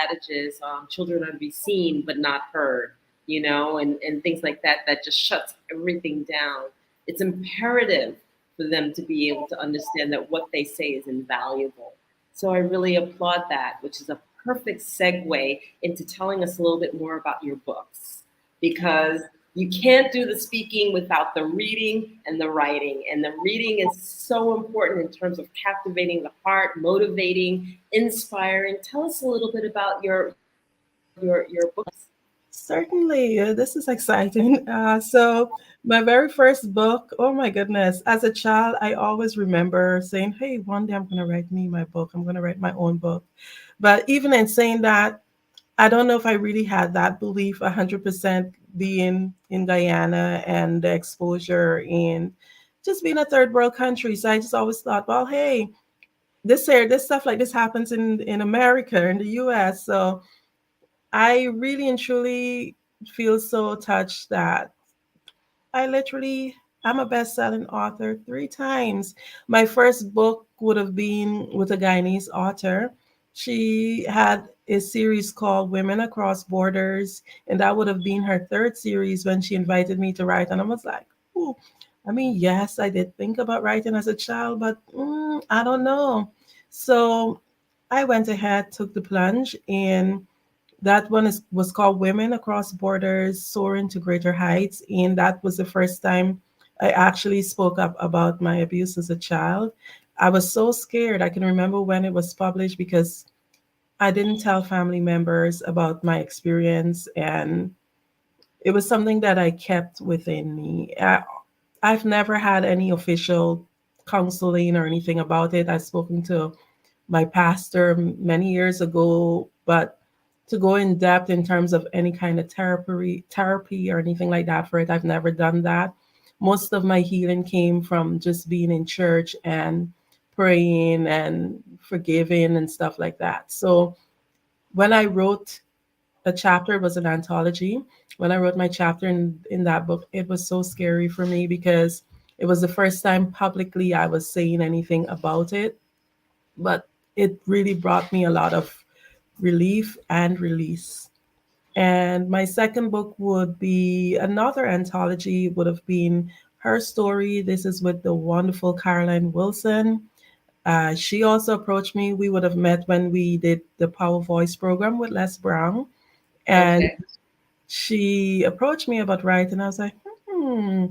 adages, children are to be seen but not heard, and things like that, that just shuts everything down. It's imperative for them to be able to understand that what they say is invaluable. So I really applaud that, which is a perfect segue into telling us a little bit more about your books, because you can't do the speaking without the reading and the writing. And the reading is so important in terms of captivating the heart, motivating, inspiring. Tell us a little bit about your books. Certainly, this is exciting. So, my very first book, oh my goodness, as a child, I always remember saying, hey, one day I'm going to write me my book. I'm going to write my own book. But even in saying that, I don't know if I really had that belief 100%, being in Guyana and the exposure in just being a third world country. So I just always thought, well, hey, this stuff like this happens in America, in the US. So I really and truly feel so touched that I'm a best-selling author 3 times. My first book would have been with a Guyanese author. She had a series called Women Across Borders, and that would have been her third series when she invited me to write. And I was like, ooh, I mean, yes, I did think about writing as a child, but I don't know. So I went ahead, took the plunge, and that one was called Women Across Borders Soaring to Greater Heights. And that was the first time I actually spoke up about my abuse as a child. I was so scared. I can remember when it was published, because I didn't tell family members about my experience. And it was something that I kept within me. I've never had any official counseling or anything about it. I've spoken to my pastor many years ago, but to go in depth in terms of any kind of therapy or anything like that for it, I've never done that. Most of my healing came from just being in church and praying and forgiving and stuff like that. So when I wrote a chapter, it was an anthology. When I wrote my chapter in that book, it was so scary for me, because it was the first time publicly I was saying anything about it. But it really brought me a lot of relief and release. And my second book would be another anthology, would have been Her Story. This is with the wonderful Caroline Wilson. She also approached me. We would have met when we did the Power Voice program with Les Brown. And Okay. she approached me about writing. I was like, hmm,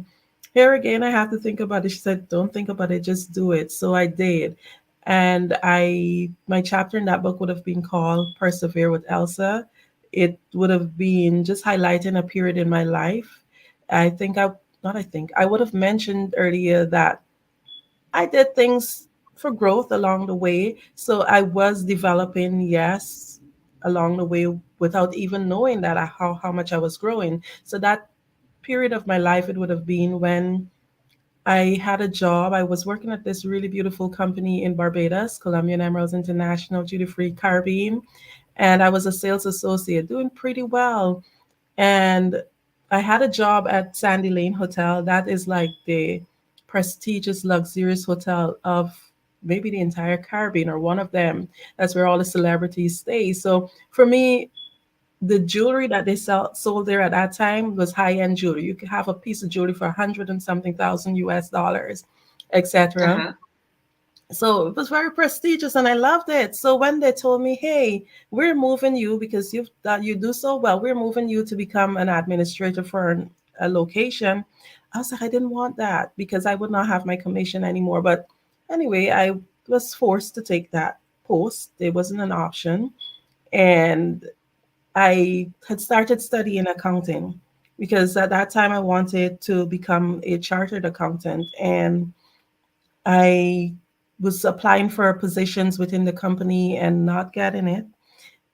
here again, I have to think about it. She said, don't think about it, just do it. So I did. And my chapter in that book would have been called Persevere with Elsa. It would have been just highlighting a period in my life. I would have mentioned earlier that I did things for growth along the way. So I was developing, yes, along the way without even knowing that how much I was growing. So that period of my life, it would have been when I had a job. I was working at this really beautiful company in Barbados, Colombian Emeralds International, duty free Caribbean. And I was a sales associate doing pretty well. And I had a job at Sandy Lane Hotel. That is like the prestigious, luxurious hotel of maybe the entire Caribbean or one of them. That's where all the celebrities stay. So for me, the jewelry that they sold there at that time was high-end jewelry. You could have a piece of jewelry for 100 and something thousand US dollars, etc. Uh-huh. So it was very prestigious and I loved it. So when they told me, hey, we're moving you because you do so well, we're moving you to become an administrator for a location. I was like, I didn't want that because I would not have my commission anymore. But anyway, I was forced to take that post. It wasn't an option. And I had started studying accounting because at that time I wanted to become a chartered accountant. And I was applying for positions within the company and not getting it.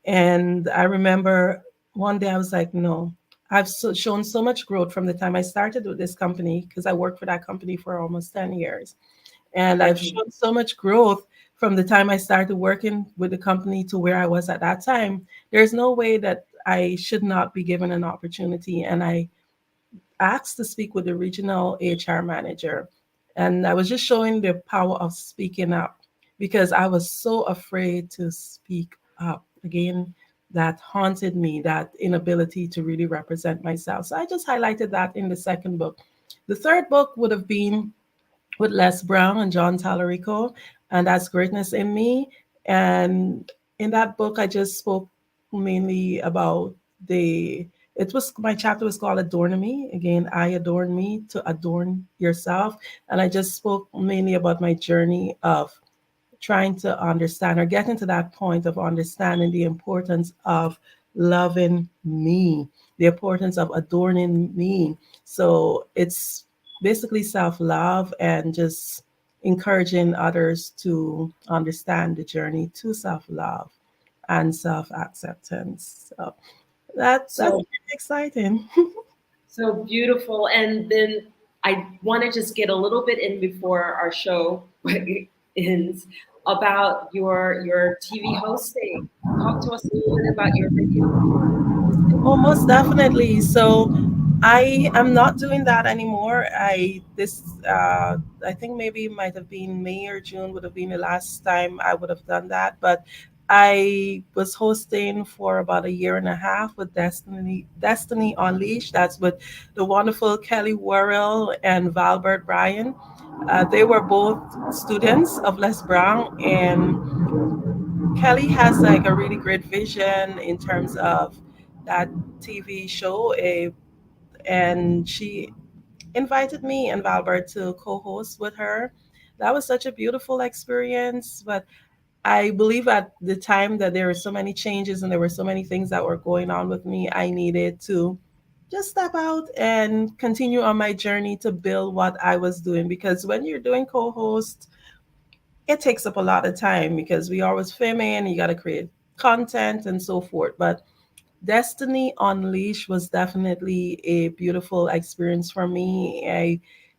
And I remember one day I was like, no, I've shown so much growth from the time I started with this company because I worked for that company for almost 10 years. And I've shown so much growth from the time I started working with the company to where I was at that time. There's no way that I should not be given an opportunity. And I asked to speak with the regional HR manager. And I was just showing the power of speaking up because I was so afraid to speak up. Again, that haunted me, that inability to really represent myself. So I just highlighted that in the second book. The third book would have been with Les Brown and John Tallarico, and that's Greatness in Me. And in that book, I just spoke mainly about my chapter was called Adorn Me. Again, I adorn me to adorn yourself. And I just spoke mainly about my journey of trying to understand or getting to that point of understanding the importance of loving me, the importance of adorning me. So it's basically self-love and just encouraging others to understand the journey to self-love and self-acceptance. So that's pretty exciting. So beautiful. And then I want to just get a little bit in before our show ends about your TV hosting. Talk to us a little bit about your radio. Oh, most definitely. So I am not doing that anymore. I think maybe it might have been May or June would have been the last time I would have done that. But I was hosting for about a year and a half with Destiny Unleashed. That's with the wonderful Kelly Worrell and Valbert Bryan. They were both students of Les Brown, and Kelly has like a really great vision in terms of that TV show, and she invited me and Valbert to co-host with her. That was such a beautiful experience, but I believe at the time that there were so many changes and there were so many things that were going on with me, I needed to just step out and continue on my journey to build what I was doing. Because when you're doing co-host, it takes up a lot of time because we always filming, you got to create content and so forth. But Destiny Unleashed was definitely a beautiful experience for me.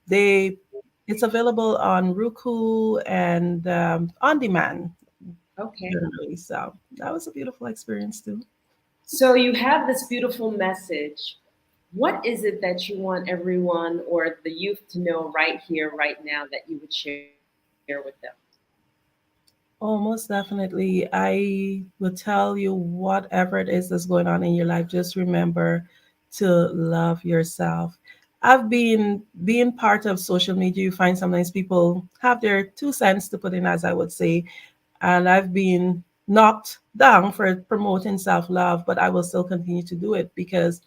It's available on Roku and on demand. Okay. Generally, so that was a beautiful experience too. So you have this beautiful message. What is it that you want everyone or the youth to know right here, right now, that you would share with them? Oh, most definitely. I will tell you whatever it is that's going on in your life, just remember to love yourself. I've been being part of social media, you find sometimes people have their 2 cents to put in, as I would say, and I've been knocked down for promoting self-love, but I will still continue to do it because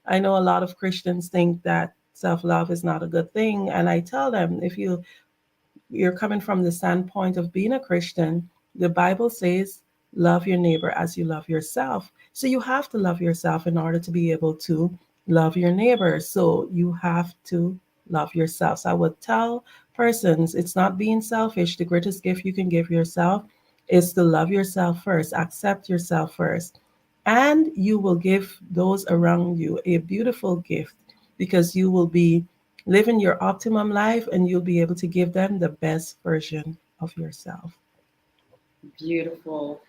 I know a lot of Christians think that self-love is not a good thing. And I tell them, if you're coming from the standpoint of being a Christian, the Bible says, love your neighbor as you love yourself. So you have to love yourself in order to be able to love your neighbor. So you have to love yourself. So I would tell persons, it's not being selfish. The greatest gift you can give yourself is to love yourself first, accept yourself first. And you will give those around you a beautiful gift because you will be living your optimum life and you'll be able to give them the best version of yourself. Beautiful.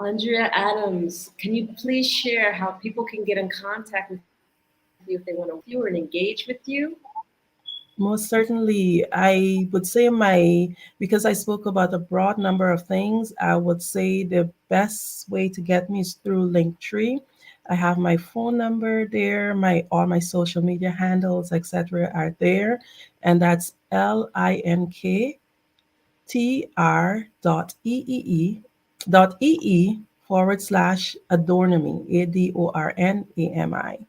Andrea Adams, can you please share how people can get in contact with you if they want to view and engage with you? Most certainly, I would say because I spoke about a broad number of things, I would say the best way to get me is through Linktree. I have my phone number there, all my social media handles, etc. are there, and that's linktr.ee.ee/adornami, ADORNAMI.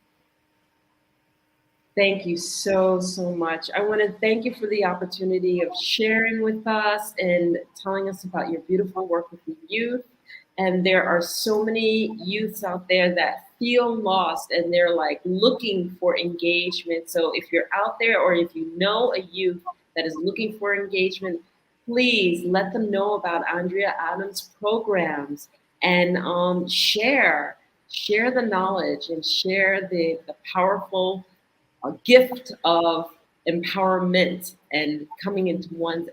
Thank you so, so much. I want to thank you for the opportunity of sharing with us and telling us about your beautiful work with the youth. And there are so many youths out there that feel lost and they're like looking for engagement. So if you're out there or if you know a youth that is looking for engagement, please let them know about Andrea Adams' programs and share the knowledge and share the powerful a gift of empowerment and coming into one's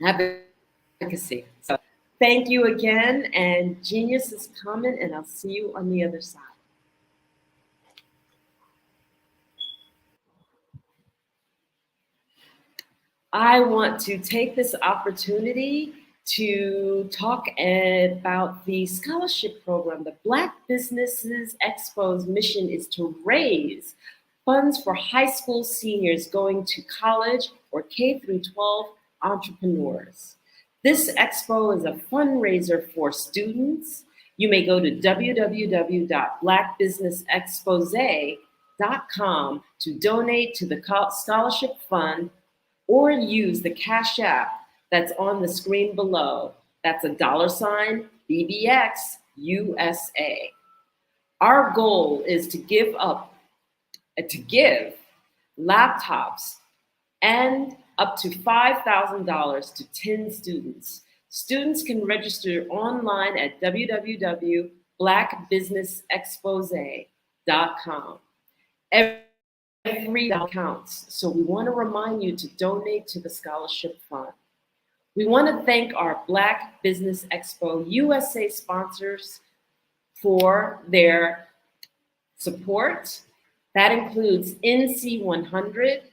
advocacy. So thank you again, and genius is coming, and I'll see you on the other side. I want to take this opportunity to talk about the scholarship program. The Black Businesses Expo's mission is to raise funds for high school seniors going to college or K through 12 entrepreneurs. This expo is a fundraiser for students. You may go to www.blackbusinessexpose.com to donate to the scholarship fund or use the Cash App that's on the screen below. That's $BBX USA. Our goal is to give laptops and up to $5,000 to 10 students. Students can register online at www.blackbusinessexpose.com. Every dollar counts, so we want to remind you to donate to the scholarship fund. We want to thank our Black Business Expo USA sponsors for their support. That includes NC100,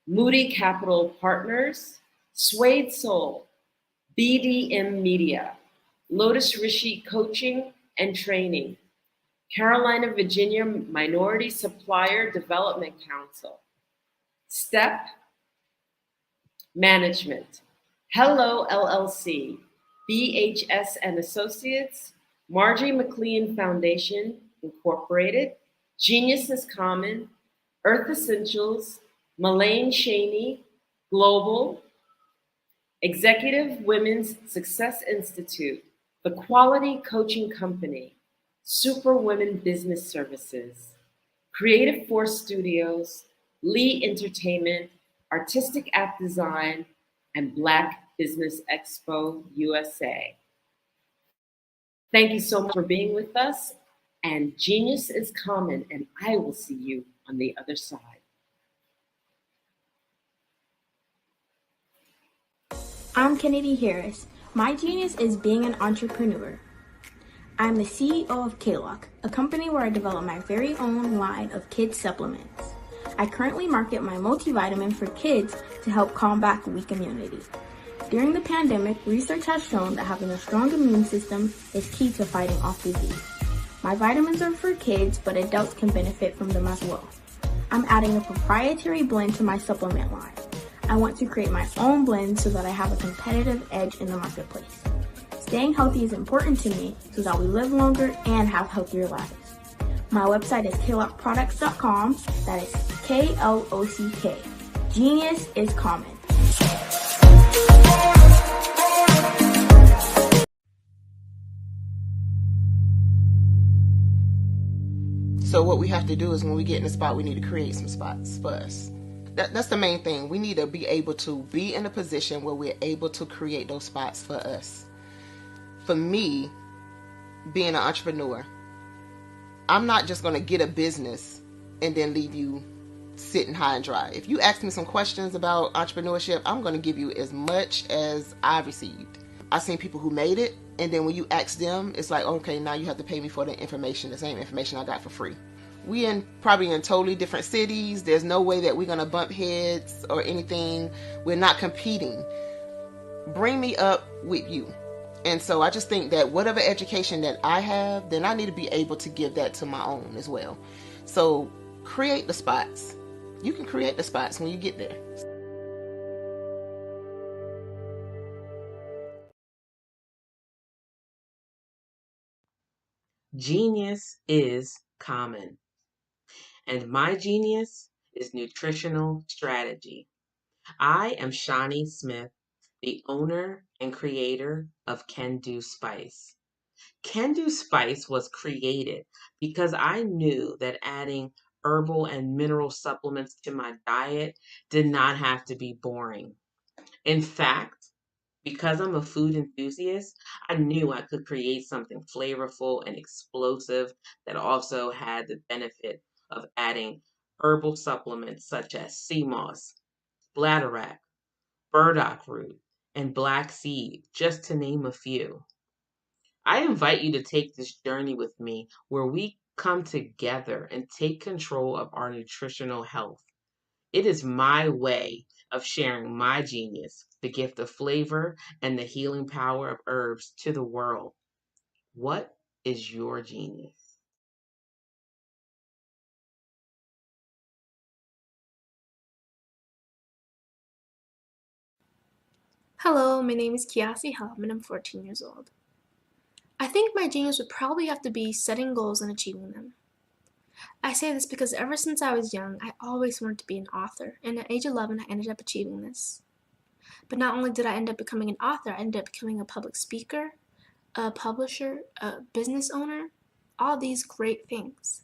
Moody Capital Partners, Suede Soul, BDM Media, Lotus Rishi Coaching and Training, Carolina, Virginia Minority Supplier Development Council, STEP Management, Hello LLC, BHS and Associates, Margie McLean Foundation Incorporated, Genius is Common, Earth Essentials, Malaine Cheney Global, Executive Women's Success Institute, The Quality Coaching Company, Super Women Business Services, Creative Force Studios, Lee Entertainment, Artistic App Design, and Black Business Expo USA. Thank you so much for being with us, and genius is common, and I will see you on the other side. I'm Kennedy Harris. My genius is being an entrepreneur. I'm the CEO of K-Lock, a company where I develop my very own line of kids supplements. I currently market my multivitamin for kids to help combat weak immunity. During the pandemic, research has shown that having a strong immune system is key to fighting off disease. My vitamins are for kids, but adults can benefit from them as well. I'm adding a proprietary blend to my supplement line. I want to create my own blend so that I have a competitive edge in the marketplace. Staying healthy is important to me so that we live longer and have healthier lives. My website is klockproducts.com. That is KLOCK. Genius is common. So what we have to do is when we get in a spot, we need to create some spots for us. That's the main thing. We need to be able to be in a position where we're able to create those spots for us. For me, being an entrepreneur, I'm not just going to get a business and then leave you sitting high and dry. If you ask me some questions about entrepreneurship, I'm going to give you as much as I've received. I've seen people who made it, and then when you ask them, it's like, okay, now you have to pay me for the information, the same information I got for free. We probably in totally different cities. There's no way that we're going to bump heads or anything. We're not competing. Bring me up with you. And so I just think that whatever education that I have, then I need to be able to give that to my own as well. So create the spots. You can create the spots when you get there. Genius is common. And my genius is nutritional strategy. I am Shawnee Smith, the owner and creator of Can Do Spice. Can Do Spice was created because I knew that adding herbal and mineral supplements to my diet did not have to be boring. In fact, because I'm a food enthusiast, I knew I could create something flavorful and explosive that also had the benefit of adding herbal supplements such as sea moss, bladderwrack, burdock root, and black seed, just to name a few. I invite you to take this journey with me where we come together and take control of our nutritional health. It is my way of sharing my genius, the gift of flavor and the healing power of herbs to the world. What is your genius? Hello, my name is Kiasi Helm and I'm 14 years old. I think my genius would probably have to be setting goals and achieving them. I say this because ever since I was young, I always wanted to be an author, and at age 11, I ended up achieving this. But not only did I end up becoming an author, I ended up becoming a public speaker, a publisher, a business owner, all these great things.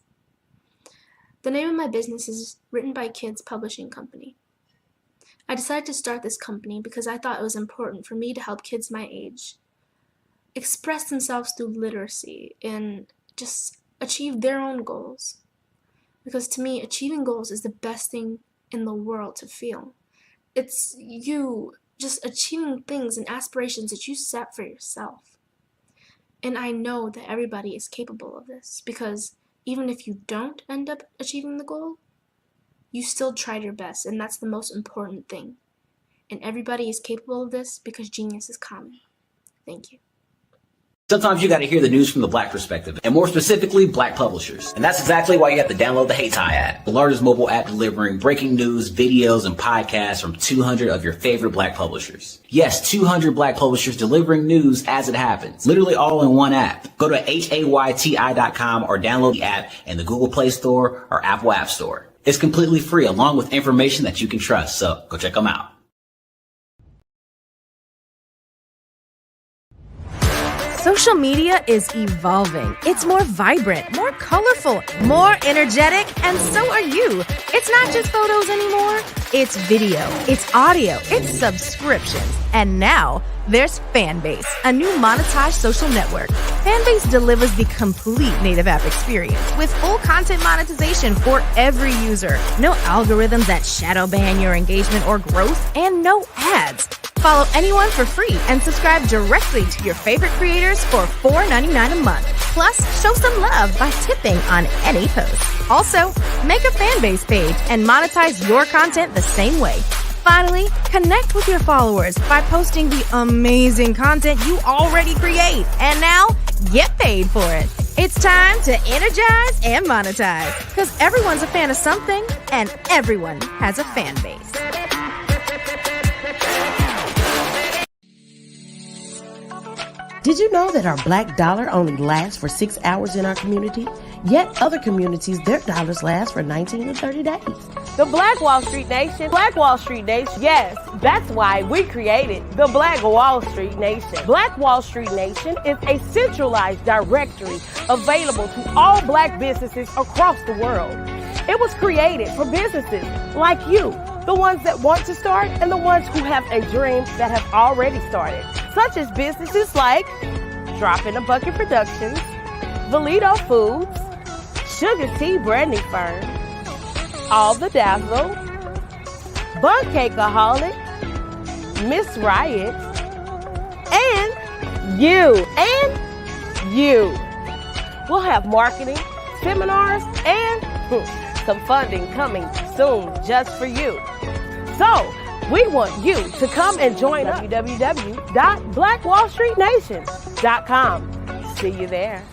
The name of my business is Written by Kids Publishing Company. I decided to start this company because I thought it was important for me to help kids my age express themselves through literacy and just achieve their own goals. Because to me, achieving goals is the best thing in the world to feel. It's you just achieving things and aspirations that you set for yourself. And I know that everybody is capable of this because even if you don't end up achieving the goal, you still tried your best, and that's the most important thing. And everybody is capable of this because genius is common. Thank you. Sometimes you got to hear the news from the Black perspective, and more specifically, Black publishers. And that's exactly why you have to download the Hey Tie app, the largest mobile app delivering breaking news, videos, and podcasts from 200 of your favorite Black publishers. Yes, 200 Black publishers delivering news as it happens, literally all in one app. Go to HAYTI.com or download the app in the Google Play Store or Apple App Store. It's completely free, along with information that you can trust, so go check them out. Social media is evolving. It's more vibrant, more colorful, more energetic, and so are you. It's not just photos anymore. It's video, it's audio, it's subscriptions. And now there's Fanbase, a new monetized social network. Fanbase delivers the complete native app experience with full content monetization for every user. No algorithms that shadow ban your engagement or growth, and no ads. Follow anyone for free and subscribe directly to your favorite creators for $4.99 a month. Plus, show some love by tipping on any post. Also, make a Fanbase page and monetize your content the same way. Finally, connect with your followers by posting the amazing content you already create. And now, get paid for it. It's time to energize and monetize. Because everyone's a fan of something, and everyone has a fan base. Did you know that our black dollar only lasts for 6 hours in our community? Yet other communities, their dollars last for 19 to 30 days. The Black Wall Street Nation. Black Wall Street Nation. Yes, that's why we created the Black Wall Street Nation. Black Wall Street Nation is a centralized directory available to all black businesses across the world. It was created for businesses like you, the ones that want to start and the ones who have a dream that have already started, such as businesses like Drop in a Bucket Productions, Valito Foods, Sugar Tea Branding Firm, All the Dazzle, Buncakeaholic, Miss Riot, and you. We'll have marketing, seminars, and some funding coming soon just for you. So, we want you to come and join us. www.blackwallstreetnation.com. See you there.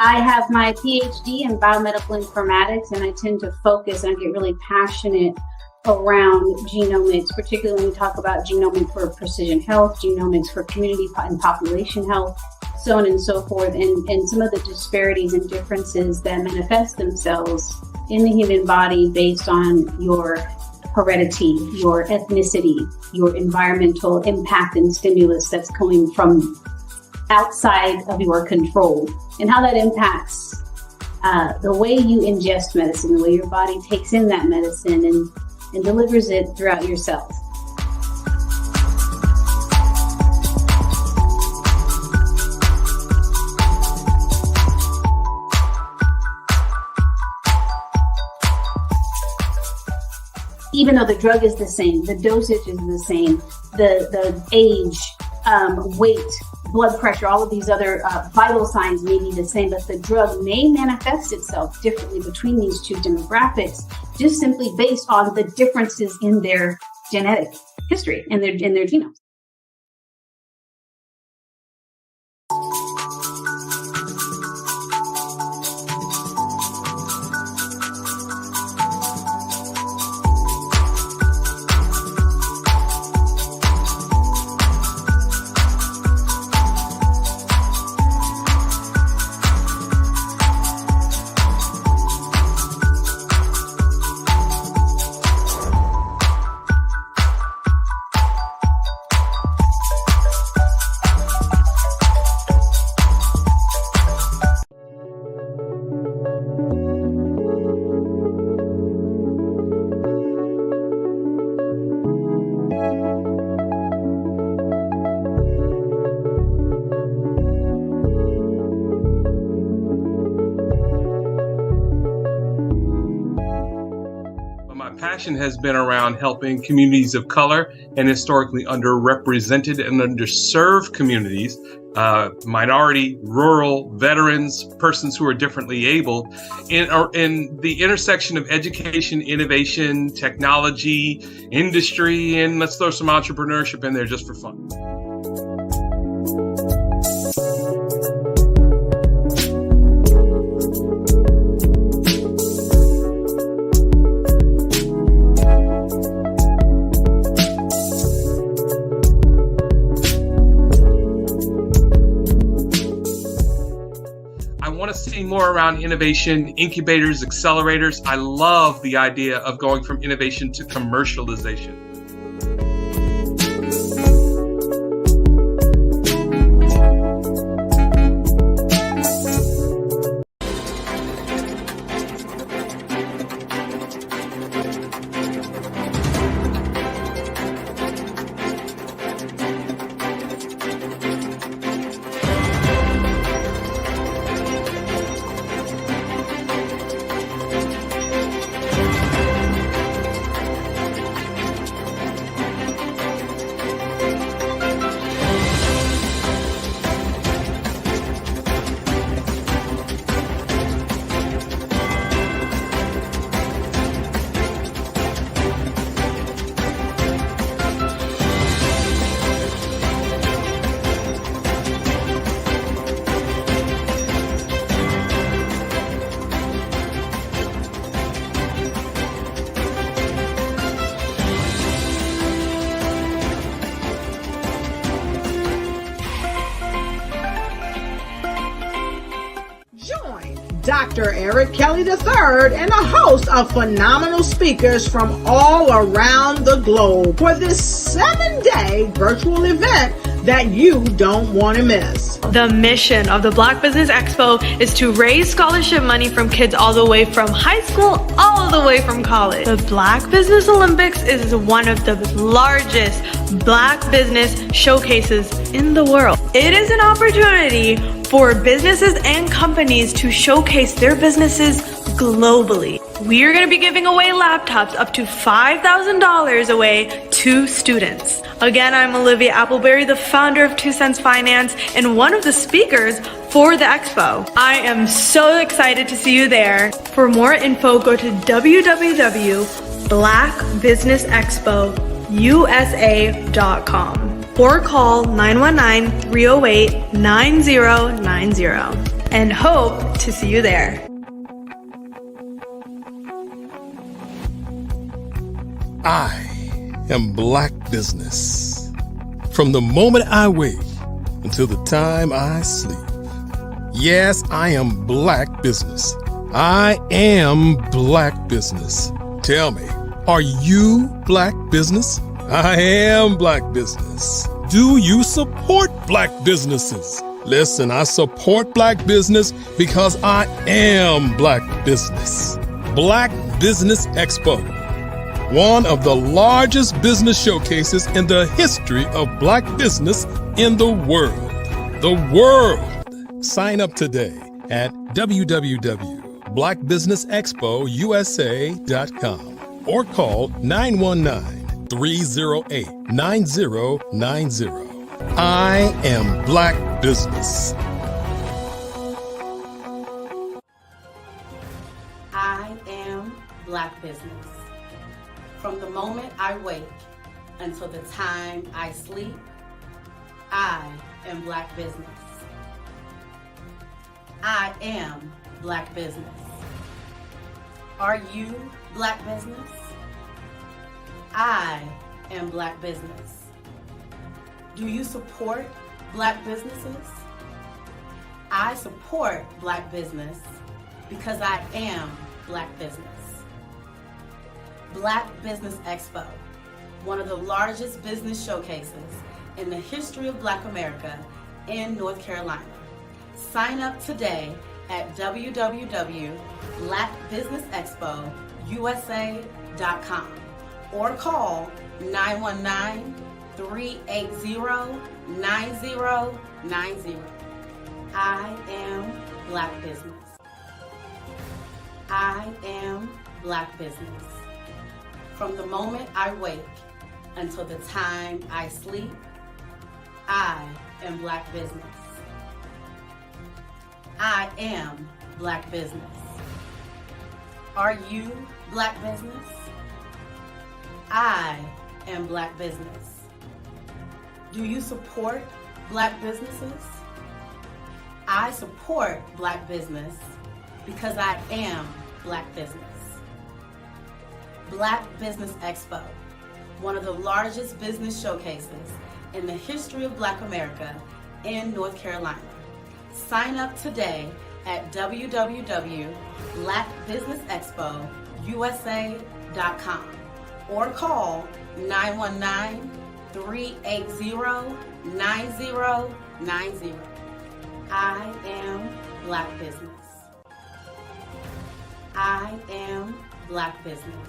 I have my PhD in biomedical informatics, and I tend to focus and get really passionate around genomics, particularly when we talk about genomics for precision health, genomics for community and population health, so on and so forth, and some of the disparities and differences that manifest themselves in the human body based on your heredity, your ethnicity, your environmental impact and stimulus that's coming from outside of your control, and how that impacts the way you ingest medicine, the way your body takes in that medicine and delivers it throughout your cells. Even though the drug is the same, the dosage is the same, the age, weight, blood pressure, all of these other vital signs may be the same, but the drug may manifest itself differently between these two demographics, just simply based on the differences in their genetic history and their genomes. Passion has been around helping communities of color and historically underrepresented and underserved communities, minority, rural, veterans, persons who are differently able, in the intersection of education, innovation, technology, industry, and let's throw some entrepreneurship in there just for fun. See more around innovation, incubators, accelerators. I love the idea of going from innovation to commercialization. Dr. Eric Kelly III and a host of phenomenal speakers from all around the globe for this 7-day virtual event that you don't want to miss. The mission of the Black Business Expo is to raise scholarship money from kids all the way from high school, all the way from college. The Black Business Olympics is one of the largest Black business showcases in the world. It is an opportunity for businesses and companies to showcase their businesses globally. We are going to be giving away laptops up to $5,000 away to students. Again, I'm Olivia Appleberry, the founder of 2 Cents Finance and one of the speakers for the expo. I am so excited to see you there. For more info, go to www.blackbusinessexpousa.com or call 919-308-9090 and hope to see you there. I am Black Business. From the moment I wake until the time I sleep. Yes, I am Black Business. I am Black Business. Tell me, are you Black Business? I am Black Business. Do you support Black businesses? Listen, I support Black business because I am Black Business. Black Business Expo, one of the largest business showcases in the history of Black business in the world. The world! Sign up today at www.blackbusinessexpousa.com or call 919-308-9090. I am Black Business. I am Black Business. From the moment I wake until the time I sleep, I am Black Business. I am Black Business. Are you Black Business? I am Black Business. Do you support Black businesses? I support Black business because I am Black Business. Black Business Expo, one of the largest business showcases in the history of Black America in North Carolina. Sign up today at www.blackbusinessexpousa.com or call 919-380-9090. I am Black Business. I am Black Business. From the moment I wake until the time I sleep, I am Black Business. I am Black Business. Are you Black Business? I am Black Business. Do you support Black businesses? I support Black business because I am Black Business. Black Business Expo, one of the largest business showcases in the history of Black America in North Carolina. Sign up today at www.blackbusinessexpousa.com or call 919-380-9090. I am Black Business. I am Black Business.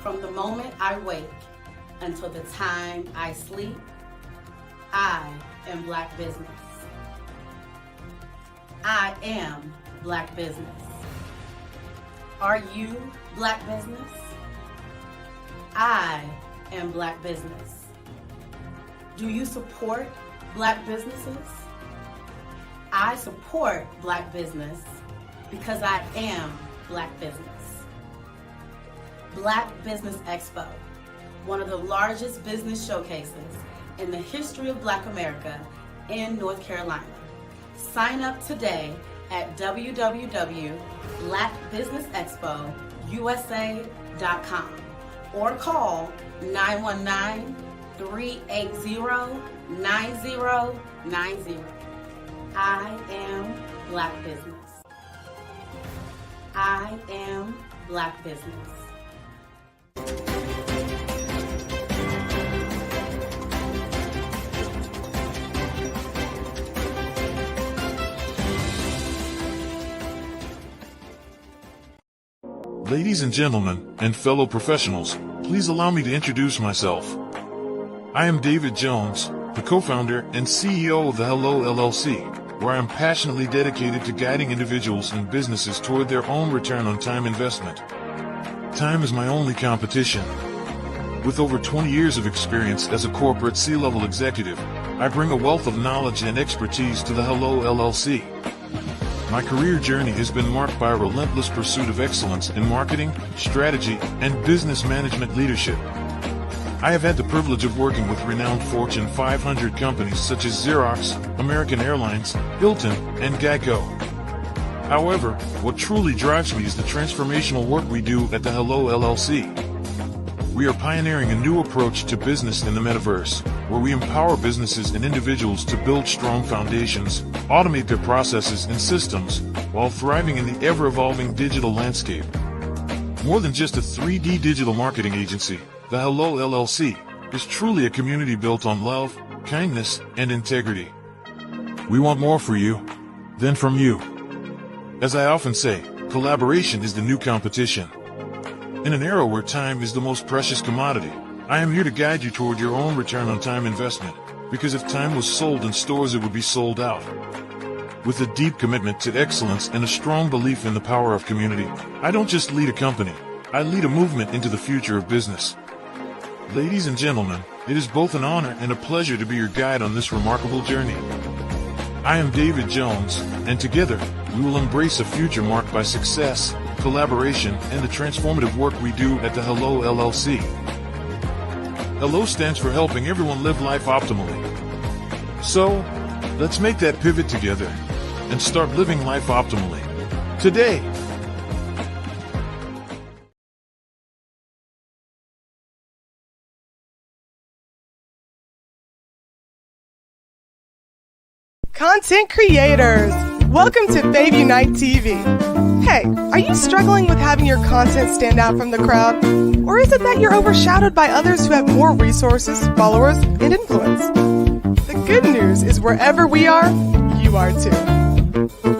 From the moment I wake until the time I sleep, I am Black Business. I am Black Business. Are you Black Business? I am Black Business. Do you support Black businesses? I support Black business because I am Black Business. Black Business Expo, one of the largest business showcases in the history of Black America in North Carolina. Sign up today at www.blackbusinessexpousa.com or call 919-380-9090. I am Black Business. I am Black Business. Ladies and gentlemen, and fellow professionals, please allow me to introduce myself. I am David Jones, the co-founder and CEO of the Hello LLC, where I am passionately dedicated to guiding individuals and businesses toward their own return on time investment. Time is my only competition. With over 20 years of experience as a corporate C-level executive, I bring a wealth of knowledge and expertise to the Hello LLC. My career journey has been marked by a relentless pursuit of excellence in marketing, strategy, and business management leadership. I have had the privilege of working with renowned Fortune 500 companies such as Xerox, American Airlines, Hilton, and Geico. However, what truly drives me is the transformational work we do at the Hello LLC. We are pioneering a new approach to business in the metaverse, where we empower businesses and individuals to build strong foundations, automate their processes and systems, while thriving in the ever-evolving digital landscape. More than just a 3D digital marketing agency, the Hello LLC is truly a community built on love, kindness, and integrity. We want more for you than from you. As I often say, collaboration is the new competition. In an era where time is the most precious commodity, I am here to guide you toward your own return on time investment, because if time was sold in stores, it would be sold out. With a deep commitment to excellence and a strong belief in the power of community, I don't just lead a company, I lead a movement into the future of business. Ladies and gentlemen, it is both an honor and a pleasure to be your guide on this remarkable journey. I am David Jones, and together, we will embrace a future marked by success, collaboration, and the transformative work we do at the Hello LLC. Hello stands for helping everyone live life optimally. So, let's make that pivot together and start living life optimally today. Content creators, welcome to Fave Unite TV. Hey, are you struggling with having your content stand out from the crowd? Or is it that you're overshadowed by others who have more resources, followers, and influence? The good news is wherever we are, you are too.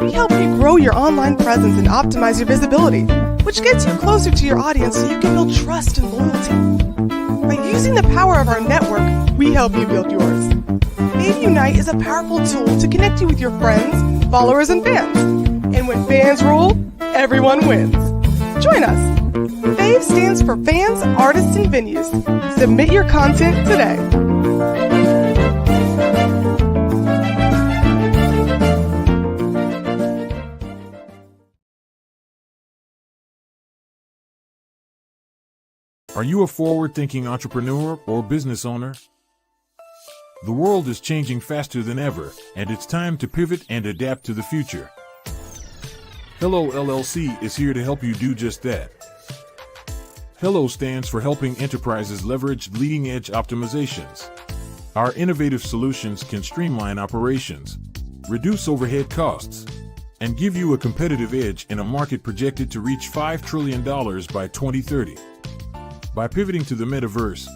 We help you grow your online presence and optimize your visibility, which gets you closer to your audience so you can build trust and loyalty. By using the power of our network, we help you build yours. Fave Unite is a powerful tool to connect you with your friends, followers, and fans. And when fans rule, everyone wins. Join us. Fave stands for fans, artists, and venues. Submit your content today. Are you a forward-thinking entrepreneur or business owner? The world is changing faster than ever, and it's time to pivot and adapt to the future. Hello LLC is here to help you do just that. Hello stands for helping enterprises leverage leading-edge optimizations. Our innovative solutions can streamline operations, reduce overhead costs, and give you a competitive edge in a market projected to reach $5 trillion by 2030. By pivoting to the metaverse,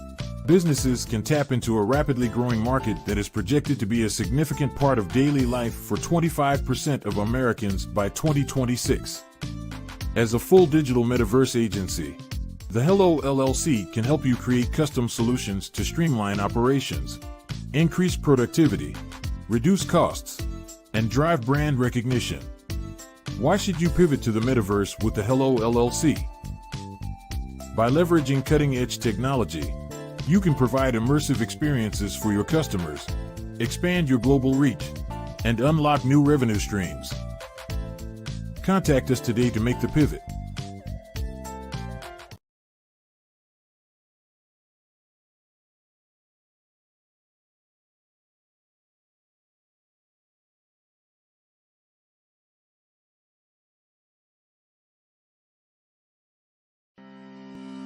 businesses can tap into a rapidly growing market that is projected to be a significant part of daily life for 25% of Americans by 2026. As a full digital metaverse agency, the Hello LLC can help you create custom solutions to streamline operations, increase productivity, reduce costs, and drive brand recognition. Why should you pivot to the metaverse with the Hello LLC? By leveraging cutting-edge technology, you can provide immersive experiences for your customers, expand your global reach, and unlock new revenue streams. Contact us today to make the pivot.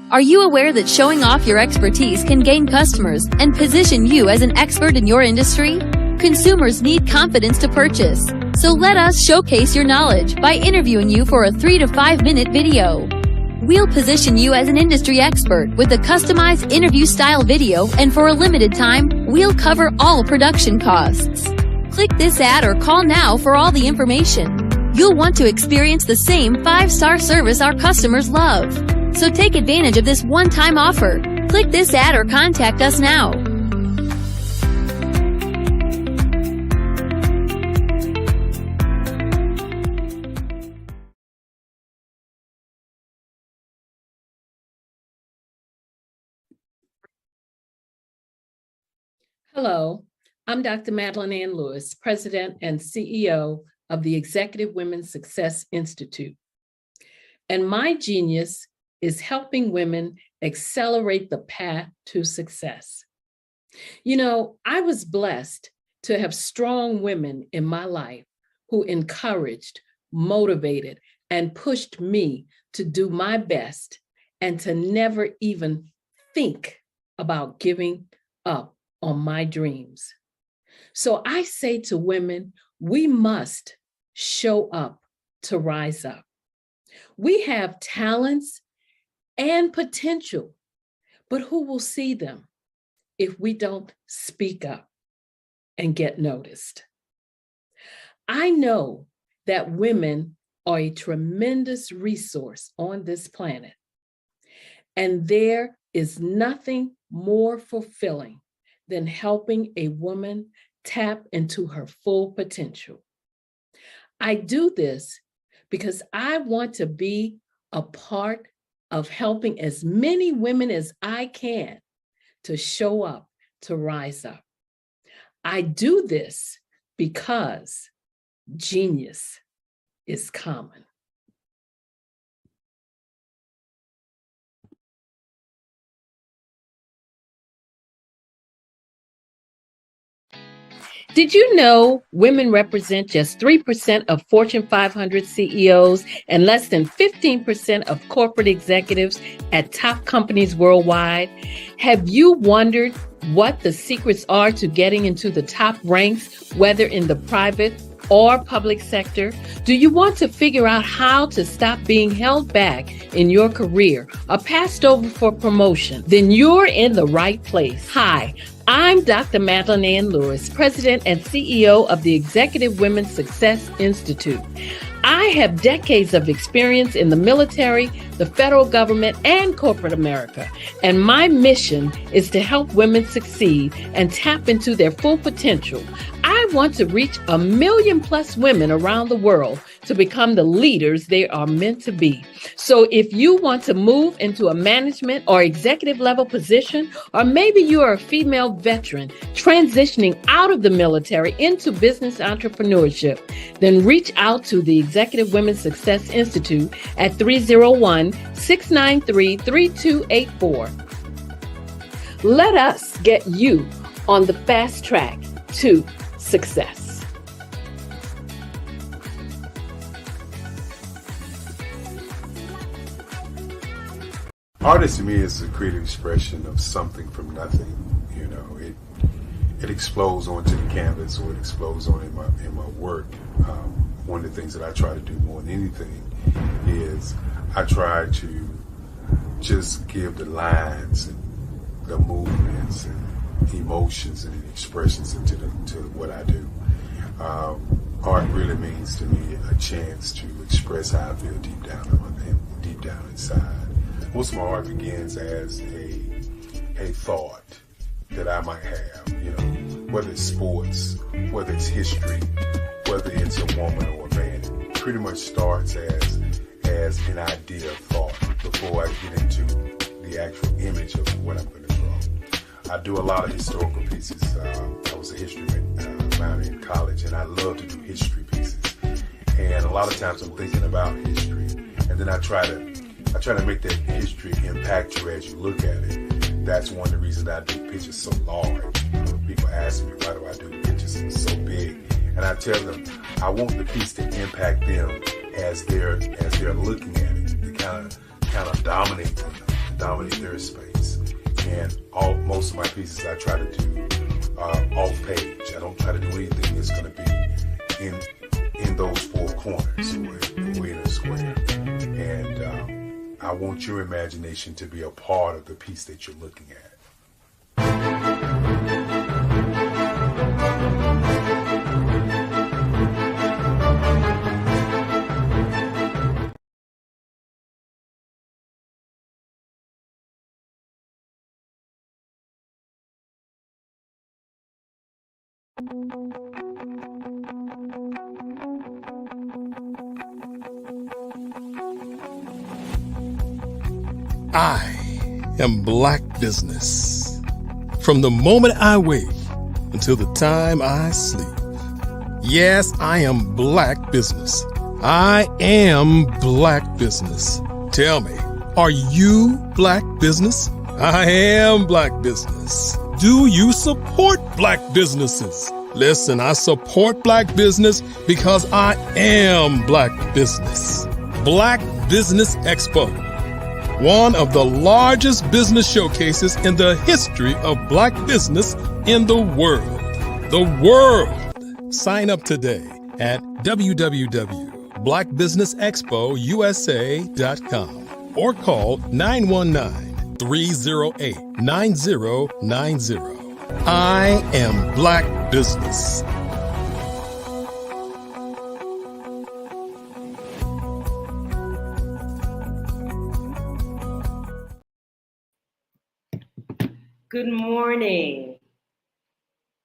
Are you aware that showing off your expertise can gain customers and position you as an expert in your industry? Consumers need confidence to purchase, so let us showcase your knowledge by interviewing you for a 3 to 5 minute video. We'll position you as an industry expert with a customized interview-style video, and for a limited time, we'll cover all production costs. Click this ad or call now for all the information. you'll want to experience the same 5-star service our customers love. So take advantage of this one-time offer. Click this ad or contact us now. Hello, I'm Dr. Madeline Ann Lewis, President and CEO of the Executive Women's Success Institute. And my genius is helping women accelerate the path to success. You know, I was blessed to have strong women in my life who encouraged, motivated, and pushed me to do my best and to never even think about giving up on my dreams. So I say to women, we must show up to rise up. We have talents and potential, but who will see them if we don't speak up and get noticed? I know that women are a tremendous resource on this planet, and there is nothing more fulfilling than helping a woman tap into her full potential. I do this because I want to be a part of helping as many women as I can to show up, to rise up. I do this because genius is common. Did you know women represent just 3% of Fortune 500 CEOs and less than 15% of corporate executives at top companies worldwide? Have you wondered what the secrets are to getting into the top ranks, whether in the private or public sector? Do you want to figure out how to stop being held back in your career or passed over for promotion? Then you're in the right place. Hi, I'm Dr. Madeline Ann Lewis, President and CEO of the Executive Women's Success Institute. I have decades of experience in the military, the federal government, and corporate America, and my mission is to help women succeed and tap into their full potential. I want to reach 1 million+ women around the world to become the leaders they are meant to be. So if you want to move into a management or executive level position, or maybe you are a female veteran transitioning out of the military into business entrepreneurship, then reach out to the Executive Women's Success Institute at 301-693-3284. Let us get you on the fast track to success. Artist to me is a creative expression of something from nothing. You know, it explodes onto the canvas, or it explodes on in my work. One of the things that I try to do more than anything is I try to just give the lines and the movements and emotions and expressions into what I do. Art really means to me a chance to express how I feel deep down inside. Most of my art begins as a thought that I might have, you know, whether it's sports, whether it's history, whether it's a woman or a man. It pretty much starts as an idea of thought before I get into the actual image of what I'm going to draw. I do a lot of historical pieces. I was a history minor in college, and I love to do history pieces. And a lot of times I'm thinking about history, and then I try to make that history impact you as you look at it. That's one of the reasons I do pictures so large. People ask me, why do I do pictures so big? And I tell them, I want the piece to impact them as they're looking at it. To kind of dominate them, dominate their space. And most of my pieces I try to do off page. I don't try to do anything that's going to be in those four corners or in a square. And I want your imagination to be a part of the piece that you're looking at. I am Black Business. From the moment I wake until the time I sleep. Yes, I am Black Business. I am Black Business. Tell me, are you Black Business? I am Black Business. Do you support Black businesses? Listen, I support Black business because I am Black Business. Black Business Expo, one of the largest business showcases in the history of Black business in the world. The world! Sign up today at www.blackbusinessexpousa.com or call 919-308-9090. I am Black Business. Good morning.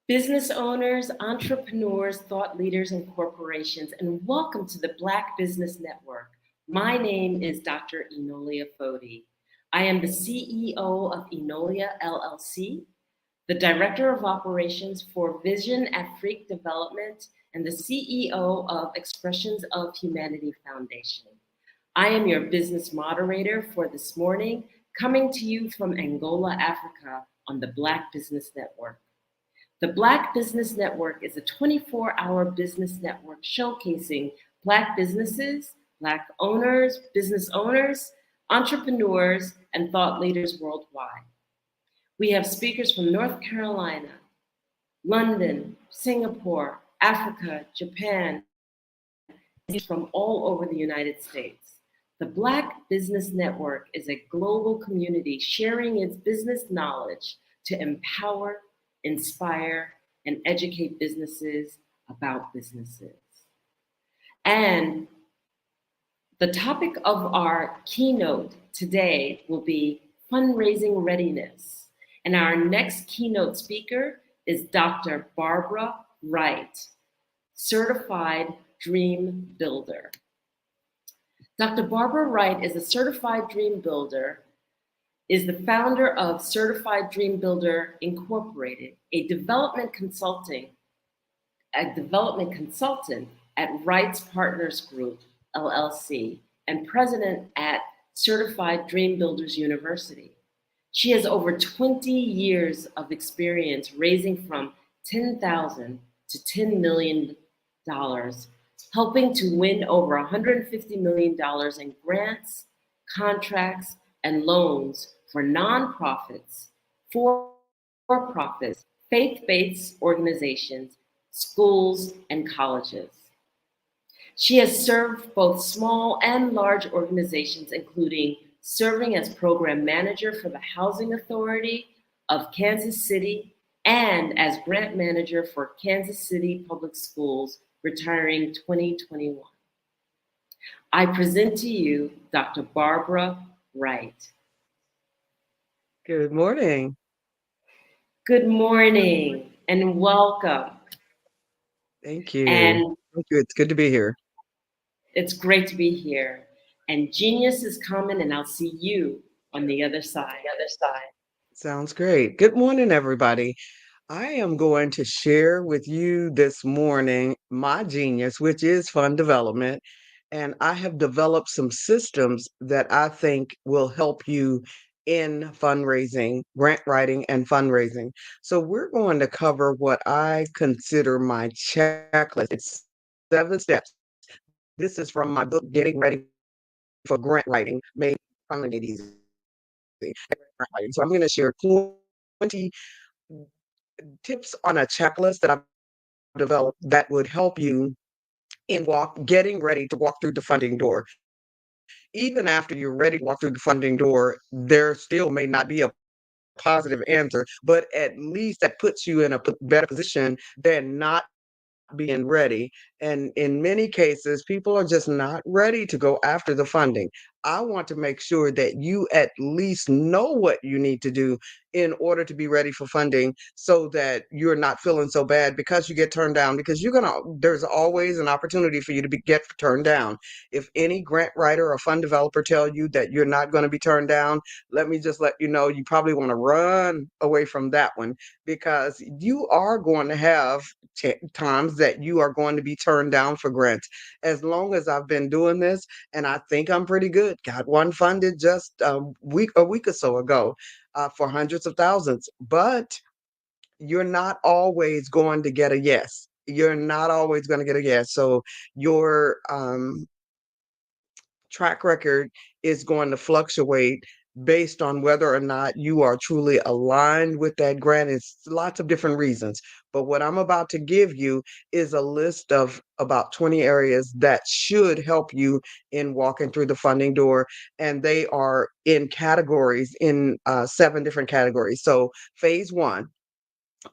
Business owners, entrepreneurs, thought leaders, and corporations, and welcome to the Black Business Network. My name is Dr. Enolia Foti. I am the CEO of Enolia LLC, the Director of Operations for Vision at Freak Development, and the CEO of Expressions of Humanity Foundation. I am your business moderator for this morning, coming to you from Angola, Africa, on the Black Business Network. The Black Business Network is a 24-hour business network showcasing Black businesses, Black owners, business owners, entrepreneurs, and thought leaders worldwide. We have speakers from North Carolina, London, Singapore, Africa, Japan, from all over the United States. The Black Business Network is a global community sharing its business knowledge to empower, inspire, and educate businesses about businesses. And the topic of our keynote today will be fundraising readiness. And our next keynote speaker is Dr. Barbara Wright, Certified Dream Builder. Dr. Barbara Wright is a Certified Dream Builder, is the founder of Certified Dream Builder Incorporated, a development consultant at Wright's Partners Group, LLC, and president at Certified Dream Builders University. She has over 20 years of experience raising from $10,000 to $10 million, helping to win over $150 million in grants, contracts, and loans for nonprofits, for-profits, faith-based organizations, schools, and colleges. She has served both small and large organizations, including serving as program manager for the Housing Authority of Kansas City and as grant manager for Kansas City Public Schools, retiring 2021. I present to you Dr. Barbara Wright. Good morning. Good morning and welcome. Thank you. And Thank you. It's good to be here. it's great to be here. And genius is coming, and I'll see you on the other side. Sounds great. Good morning, everybody. I am going to share with you this morning my genius, which is fund development. And I have developed some systems that I think will help you in fundraising, grant writing, and fundraising. So we're going to cover what I consider my checklist. It's 7 steps. This is from my book, Getting Ready for Grant Writing, made finding it easy. So I'm going to share 20 tips on a checklist that I've developed that would help you in getting ready to walk through the funding door. Even after you're ready to walk through the funding door, there still may not be a positive answer, but at least that puts you in a better position than not being ready. And in many cases, people are just not ready to go after the funding. I want to make sure that you at least know what you need to do in order to be ready for funding so that you're not feeling so bad because you get turned down, because there's always an opportunity for you to get turned down. If any grant writer or fund developer tell you that you're not going to be turned down, let me just let you know, you probably want to run away from that one, because you are going to have times that you are going to be turned down for grants. As long as I've been doing this, and I think I'm pretty good, got one funded just a week or so ago for hundreds of thousands. But you're not always going to get a yes. You're not always going to get a yes. So your track record is going to fluctuate based on whether or not you are truly aligned with that grant. It's lots of different reasons. But what I'm about to give you is a list of about 20 areas that should help you in walking through the funding door. And they are in categories, in 7 different categories. So phase 1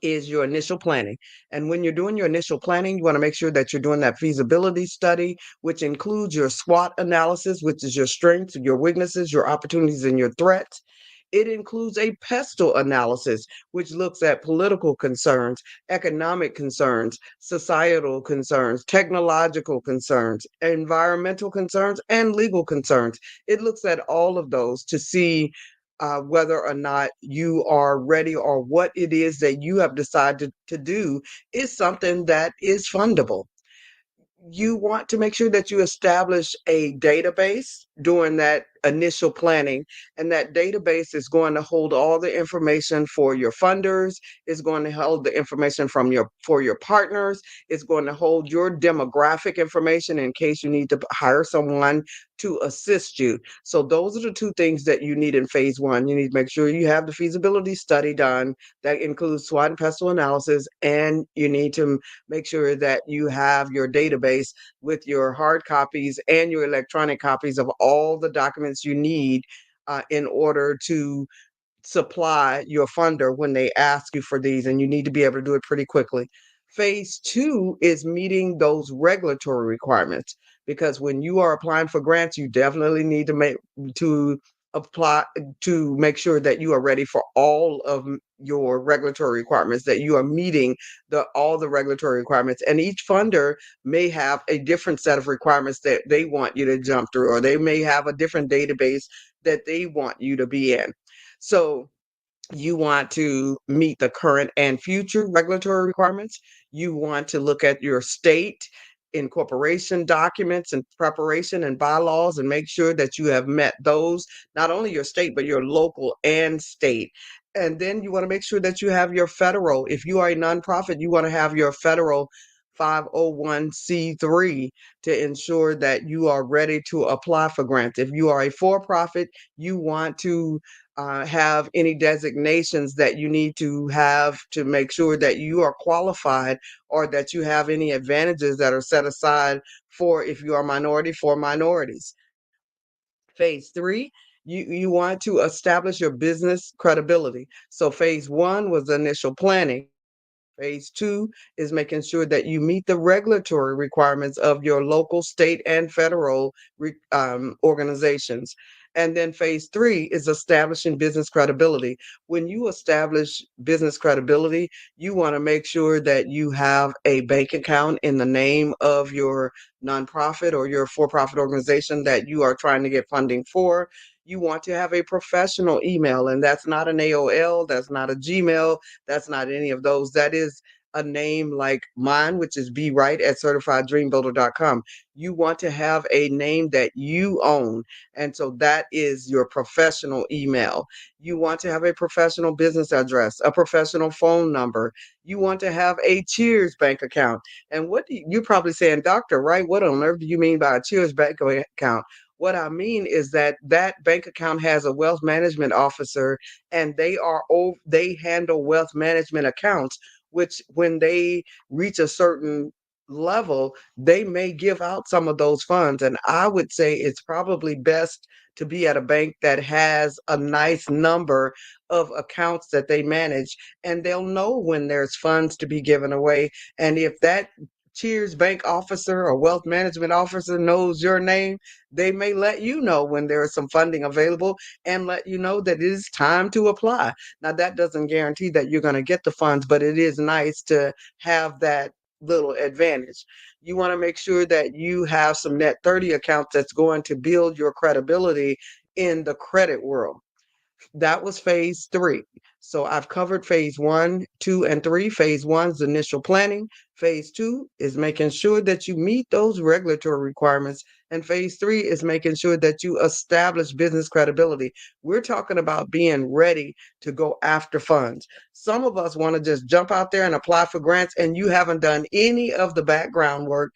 is your initial planning. And when you're doing your initial planning, you want to make sure that you're doing that feasibility study, which includes your SWOT analysis, which is your strengths, your weaknesses, your opportunities, and your threats. It includes a pestle analysis, which looks at political concerns, economic concerns, societal concerns, technological concerns, environmental concerns, and legal concerns. It looks at all of those to see whether or not you are ready, or what it is that you have decided to do is something that is fundable. You want to make sure that you establish a database during that initial planning, and that database is going to hold all the information for your funders, it's going to hold the information for your partners, it's going to hold your demographic information in case you need to hire someone to assist you. So those are the 2 things that you need in phase 1. You need to make sure you have the feasibility study done that includes SWOT and pestle analysis, and you need to make sure that you have your database with your hard copies and your electronic copies of all the documents you need in order to supply your funder when they ask you for these, and you need to be able to do it pretty quickly. Phase 2 is meeting those regulatory requirements, because when you are applying for grants, you definitely need to apply to make sure that you are ready for all of your regulatory requirements, that you are meeting all the regulatory requirements. And each funder may have a different set of requirements that they want you to jump through, or they may have a different database that they want you to be in. So you want to meet the current and future regulatory requirements. You want to look at your state incorporation documents and preparation and bylaws, and make sure that you have met those, not only your state, but your local and state. And then you want to make sure that you have your federal. If you are a nonprofit, you want to have your federal 501c3 to ensure that you are ready to apply for grants. If you are a for-profit, you want to have any designations that you need to have to make sure that you are qualified, or that you have any advantages that are set aside for, if you are minority, for minorities. Phase 3, you want to establish your business credibility. So phase 1 was the initial planning. Phase 2 is making sure that you meet the regulatory requirements of your local, state, and federal organizations. And then phase 3 is establishing business credibility. When you establish business credibility, you want to make sure that you have a bank account in the name of your nonprofit or your for-profit organization that you are trying to get funding for. You want to have a professional email, and that's not an AOL, that's not a Gmail, that's not any of those. That is a name like mine, which is bwright@certifieddreambuilder.com. You want to have a name that you own. And so that is your professional email. You want to have a professional business address, a professional phone number. You want to have a Cheers bank account. And you're probably saying, Dr. Wright, what on earth do you mean by a Cheers bank account? What I mean is that bank account has a wealth management officer, and they handle wealth management accounts, which when they reach a certain level, they may give out some of those funds. And I would say it's probably best to be at a bank that has a nice number of accounts that they manage, and they'll know when there's funds to be given away. And if that Cheers bank officer or wealth management officer knows your name, they may let you know when there is some funding available and let you know that it is time to apply. Now, that doesn't guarantee that you're going to get the funds, but it is nice to have that little advantage. You want to make sure that you have some net 30 accounts that's going to build your credibility in the credit world. That was phase three. So I've covered phase one, two, and three. Phase one is initial planning. Phase two is making sure that you meet those regulatory requirements. And phase three is making sure that you establish business credibility. We're talking about being ready to go after funds. Some of us want to just jump out there and apply for grants, and you haven't done any of the background work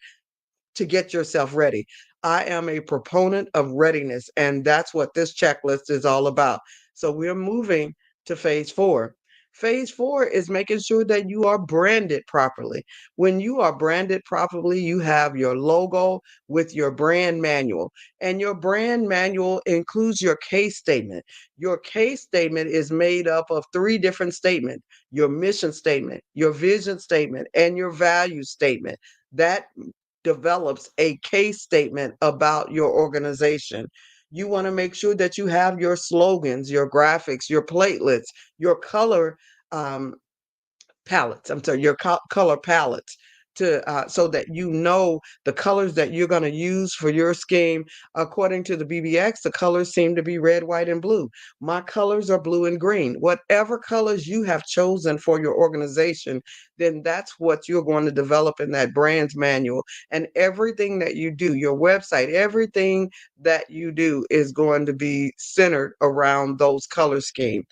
to get yourself ready. I am a proponent of readiness, and that's what this checklist is all about. So we're moving to phase four. Phase four is making sure that you are branded properly. When you are branded properly, you have your logo with your brand manual, and your brand manual includes your case statement. Your case statement is made up of three different statements: your mission statement, your vision statement, and your value statement. That develops a case statement about your organization. You want to make sure that you have your slogans, your graphics, your platelets, your color um, palettes. I'm sorry, your color palettes to so that you know the colors that you're going to use for your scheme. According to the BBX, the colors seem to be red, white, and blue. My colors are blue and green. Whatever colors you have chosen for your organization, then that's what you're going to develop in that brand's manual. And everything that you do, your website, everything that you do is going to be centered around those color scheme.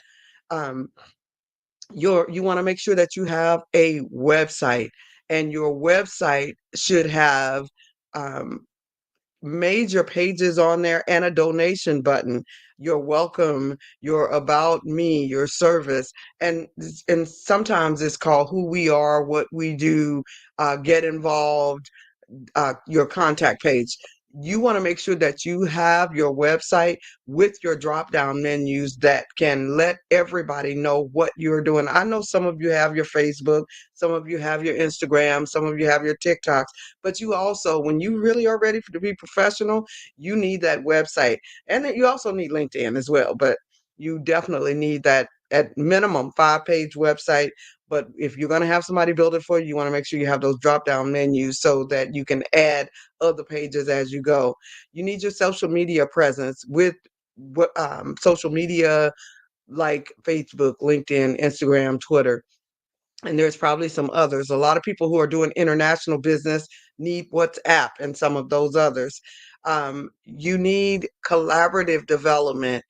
Um, you want to make sure that you have a website, and your website should have um, major pages on there and a donation button, your welcome, your about me, your service, and sometimes it's called who we are, what we do, get involved, your contact page. You want to make sure that you have your website with your drop down menus that can let everybody know what you're doing. I know some of you have your Facebook, some of you have your Instagram, some of you have your TikToks, but you also, when you really are ready to be professional, you need that website. And then you also need LinkedIn as well, but you definitely need that at minimum 5-page website. But if you're going to have somebody build it for you, you want to make sure you have those drop down menus so that you can add other pages as you go. You need your social media presence with social media like Facebook, LinkedIn, Instagram, Twitter. And there's probably some others. A lot of people who are doing international business need WhatsApp and some of those others. You need collaborative development.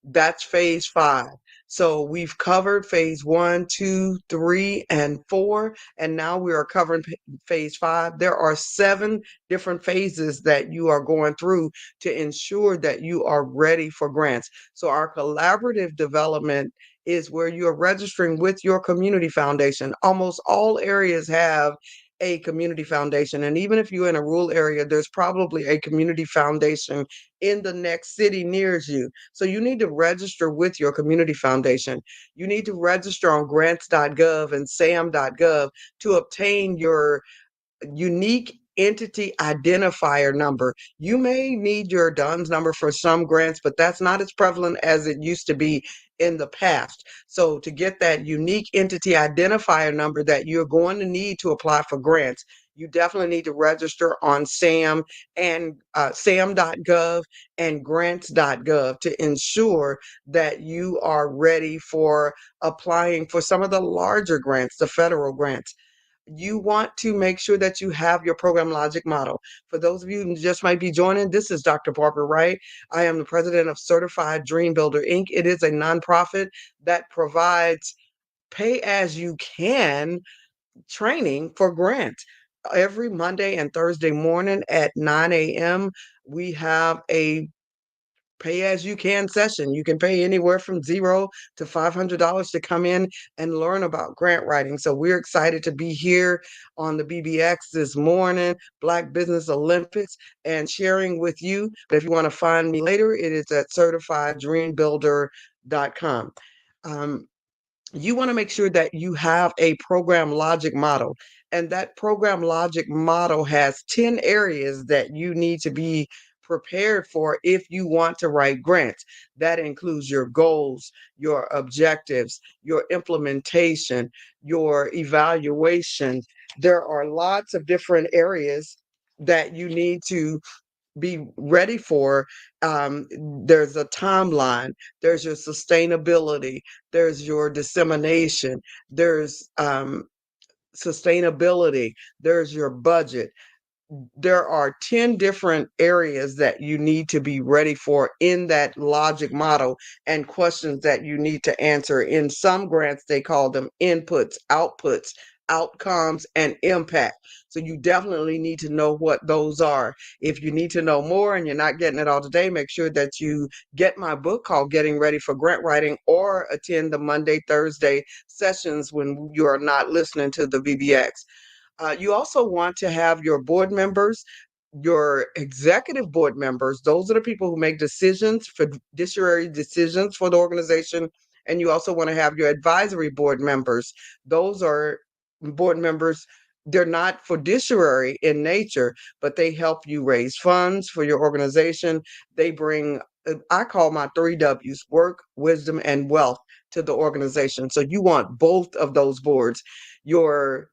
That's phase five. So we've covered phase one, two, three, and four, and now we are covering phase five. There are 7 different phases that you are going through to ensure that you are ready for grants. So our collaborative development is where you're registering with your community foundation. Almost all areas have a community foundation. And even if you're in a rural area, there's probably a community foundation in the next city near you. So you need to register with your community foundation. You need to register on grants.gov and sam.gov to obtain your unique entity identifier number. You may need your DUNS number for some grants, but that's not as prevalent as it used to be in the past. So to get that unique entity identifier number that you're going to need to apply for grants, you definitely need to register on SAM and sam.gov and grants.gov to ensure that you are ready for applying for some of the larger grants, the federal grants. You want to make sure that you have your program logic model. For those of you who just might be joining, this is Dr. Barbara Wright. I am the president of Certified Dream Builder, Inc. It is a nonprofit that provides pay as you can training for grants. Every Monday and Thursday morning at 9 a.m., we have a pay as you can session. You can pay anywhere from $0 to $500 to come in and learn about grant writing. So we're excited to be here on the BBX this morning, Black Business Olympics, and sharing with you. But if you want to find me later, it is at certifieddreambuilder.com. You want to make sure that you have a program logic model. And that program logic model has 10 areas that you need to be prepared for if you want to write grants. That includes your goals, your objectives, your implementation, your evaluation. There are lots of different areas that you need to be ready for. There's a timeline, there's your sustainability, there's your dissemination, there's sustainability, there's your budget. There are 10 different areas that you need to be ready for in that logic model and questions that you need to answer. In some grants, they call them inputs, outputs, outcomes, and impact. So you definitely need to know what those are. If you need to know more and you're not getting it all today, make sure that you get my book called Getting Ready for Grant Writing, or attend the Monday, Thursday sessions when you are not listening to the VBX. You also want to have your board members, your executive board members. Those are the people who make decisions, fiduciary decisions for the organization. And you also want to have your advisory board members. Those are board members. They're not fiduciary in nature, but they help you raise funds for your organization. They bring, I call my 3 W's: work, wisdom, and wealth to the organization. So you want both of those boards. Your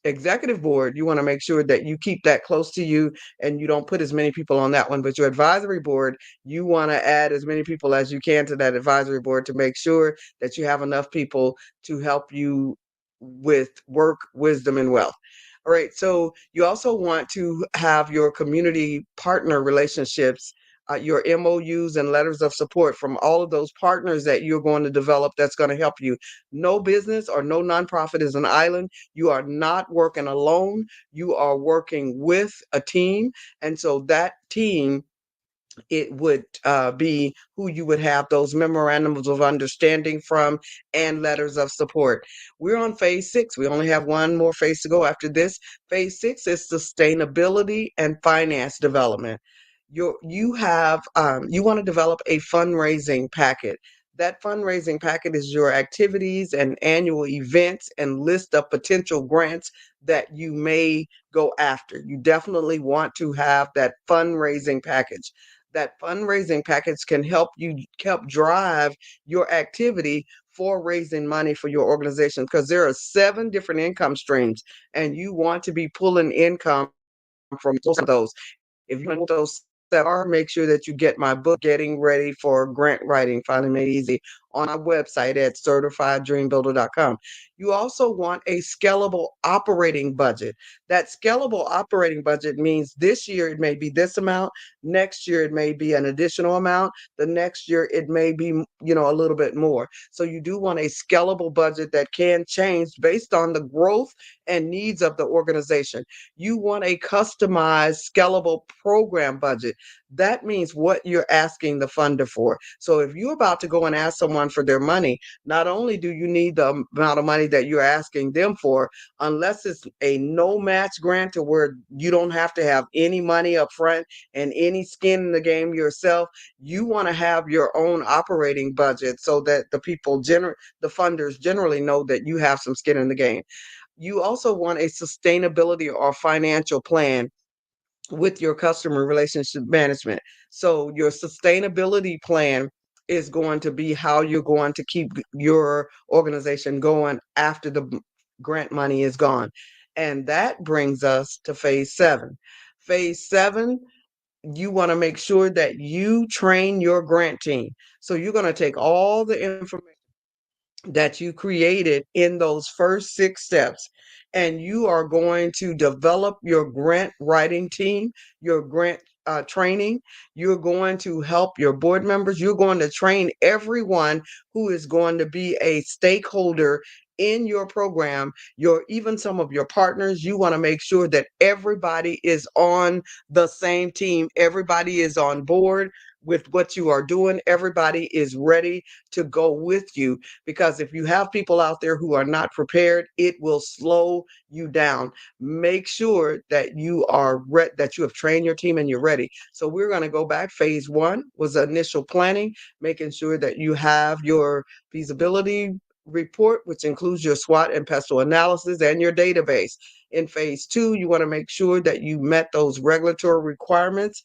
executive board, you want to make sure that you keep that close to you and you don't put as many people on that one. But your advisory board, you want to add as many people as you can to that advisory board to make sure that you have enough people to help you with work, wisdom, and wealth. All right. So you also want to have your community partner relationships, your MOUs and letters of support from all of those partners that you're going to develop that's going to help you. No business or no nonprofit is an island. You are not working alone. You are working with a team. And so that team, it would be who you would have those memorandums of understanding from and letters of support. We're on phase 6. We only have one more phase to go after this. Phase 6 is sustainability and finance development. You want to develop a fundraising packet. That fundraising packet is your activities and annual events and list of potential grants that you may go after. You definitely want to have that fundraising package. That fundraising package can help drive your activity for raising money for your organization, because there are 7 different income streams and you want to be pulling income from those. If you want those that are, make sure that you get my book, Getting Ready for Grant Writing, Finally Made Easy, on our website at certifieddreambuilder.com. You also want a scalable operating budget. That scalable operating budget means this year it may be this amount, next year it may be an additional amount, the next year it may be, a little bit more. So you do want a scalable budget that can change based on the growth and needs of the organization. You want a customized, scalable program budget. That means what you're asking the funder for. So if you're about to go and ask someone for their money, not only do you need the amount of money that you're asking them for, unless it's a no match grant to where you don't have to have any money up front and any skin in the game yourself, you want to have your own operating budget so that the funders generally know that you have some skin in the game. You also want a sustainability or financial plan with your customer relationship management. So your sustainability plan is going to be how you're going to keep your organization going after the grant money is gone. And that brings us to phase 7. Phase 7, you want to make sure that you train your grant team. So you're going to take all the information that you created in those first 6 steps, and you are going to develop your grant writing team, your grant training. You're going to help your board members. You're going to train everyone who is going to be a stakeholder in your program, even some of your partners. You want to make sure that everybody is on the same team. Everybody is on board with what you are doing. Everybody is ready to go with you, because if you have people out there who are not prepared, it will slow you down. Make sure that you are that you have trained your team and you're ready. So we're going to go back. Phase 1 was initial planning, making sure that you have your feasibility report, which includes your SWOT and pestle analysis and your database. In phase 2, you want to make sure that you met those regulatory requirements.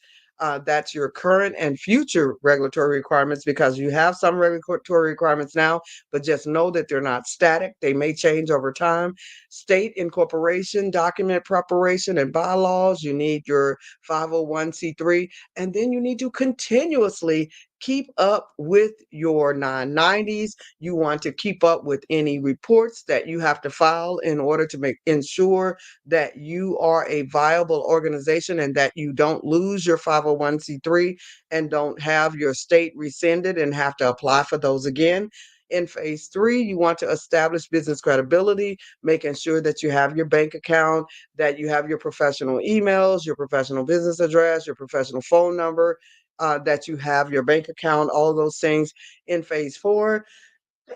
That's your current and future regulatory requirements, because you have some regulatory requirements now, but just know that they're not static. They may change over time. State incorporation, document preparation, and bylaws. You need your 501c3, and then you need to continuously keep up with your 990s. You want to keep up with any reports that you have to file in order to ensure that you are a viable organization and that you don't lose your 501c3 and don't have your state rescinded and have to apply for those again. In phase 3, you want to establish business credibility, making sure that you have your bank account, that you have your professional emails, your professional business address, your professional phone number, that you have your bank account, all of those things. In phase 4,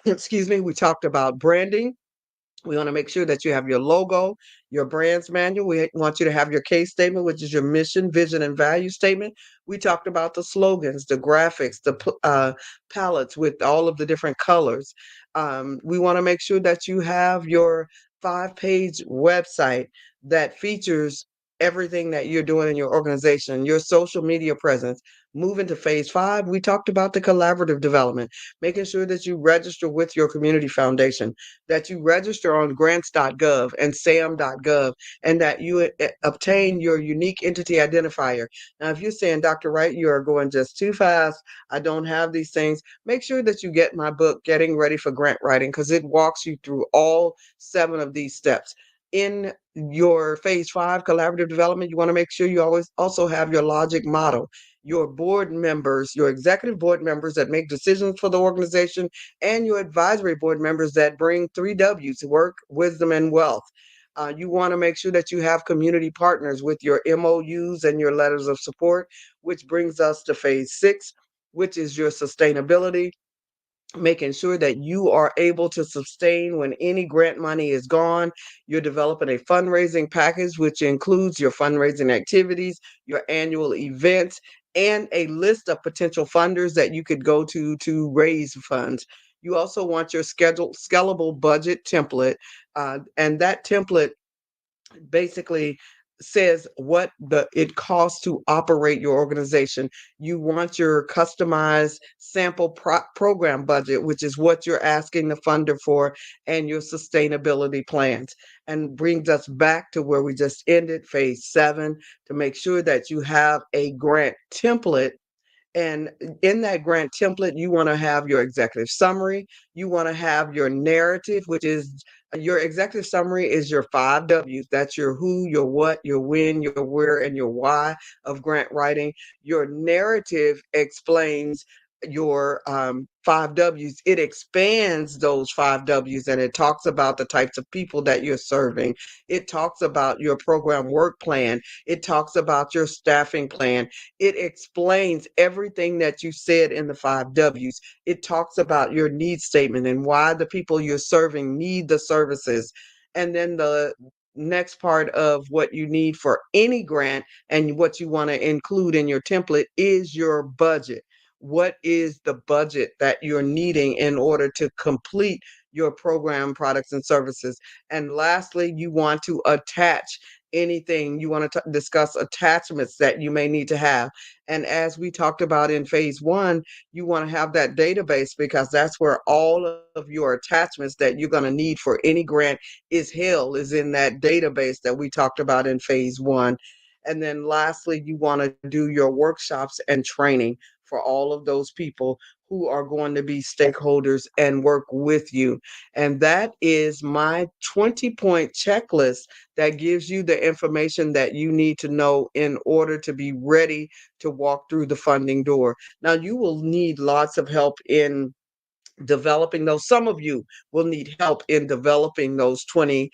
we talked about branding. We want to make sure that you have your logo, your brand's manual. We want you to have your case statement, which is your mission, vision, and value statement. We talked about the slogans, the graphics, the palettes with all of the different colors. We want to make sure that you have your 5-page website that features everything that you're doing in your organization, your social media presence. Moving to phase 5, we talked about the collaborative development, making sure that you register with your community foundation, that you register on grants.gov and sam.gov, and that you obtain your unique entity identifier. Now, if you're saying, Dr. Wright, you are going just too fast, I don't have these things, make sure that you get my book, Getting Ready for Grant Writing, because it walks you through all 7 of these steps. In your phase 5 collaborative development, you want to make sure you always also have your logic model, your board members, your executive board members that make decisions for the organization, and your advisory board members that bring 3 W's: work, wisdom, and wealth. You want to make sure that you have community partners with your MOUs and your letters of support, which brings us to phase 6, which is your sustainability, making sure that you are able to sustain when any grant money is gone. You're developing a fundraising package, which includes your fundraising activities, your annual events, and a list of potential funders that you could go to raise funds. You also want your scalable budget template, and that template basically says what it costs to operate your organization. You want your customized sample program budget, which is what you're asking the funder for, and your sustainability plans. And brings us back to where we just ended, phase 7, to make sure that you have a grant template. And in that grant template, you want to have your executive summary. You want to have your narrative, which is your executive summary is your 5 W's. That's your who, your what, your when, your where, and your why of grant writing. Your narrative explains your 5 W's. It expands those 5 W's, and it talks about the types of people that you're serving. It talks about your program work plan. It talks about your staffing plan. It explains everything that you said in the 5 W's. It talks about your need statement and why the people you're serving need the services. And then the next part of what you need for any grant and what you want to include in your template is your budget. What is the budget that you're needing in order to complete your program, products, and services? And lastly, you want to attach anything. You want to discuss attachments that you may need to have. And as we talked about in phase 1, you want to have that database, because that's where all of your attachments that you're going to need for any grant is in that database that we talked about in phase 1. And then lastly, you want to do your workshops and training for all of those people who are going to be stakeholders and work with you. And that is my 20-point checklist that gives you the information that you need to know in order to be ready to walk through the funding door. Now, you will need lots of help in developing those. Some of you will need help in developing those 20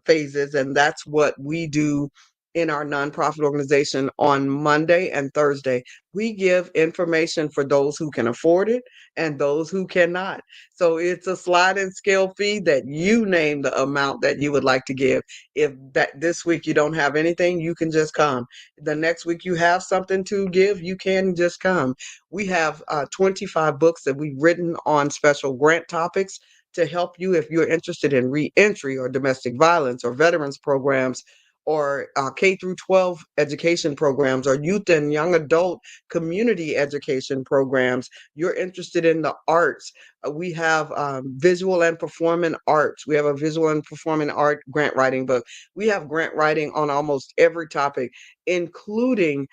phases, and that's what we do in our nonprofit organization on Monday and Thursday. We give information for those who can afford it and those who cannot. So it's a sliding scale fee that you name the amount that you would like to give. If that this week you don't have anything, you can just come. The next week you have something to give, you can just come. We have 25 books that we've written on special grant topics to help you if you're interested in reentry or domestic violence or veterans programs or K through 12 education programs or youth and young adult community education programs. You're interested in the arts. We have visual and performing arts. We have a visual and performing art grant writing book. We have grant writing on almost every topic, including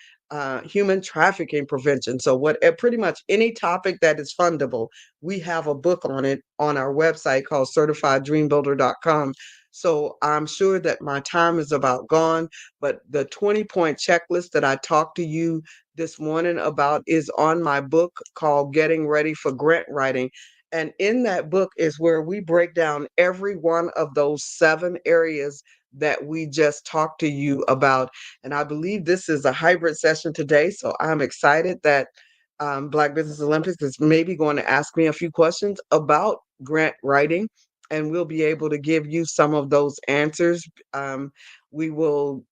human trafficking prevention. So pretty much any topic that is fundable, we have a book on it on our website called certifieddreambuilder.com. So I'm sure that my time is about gone, but the 20-point checklist that I talked to you this morning about is on my book called Getting Ready for Grant Writing. And in that book is where we break down every one of those 7 areas that we just talked to you about. And I believe this is a hybrid session today. So I'm excited that Black Business Olympics is maybe going to ask me a few questions about grant writing, and we'll be able to give you some of those answers. We will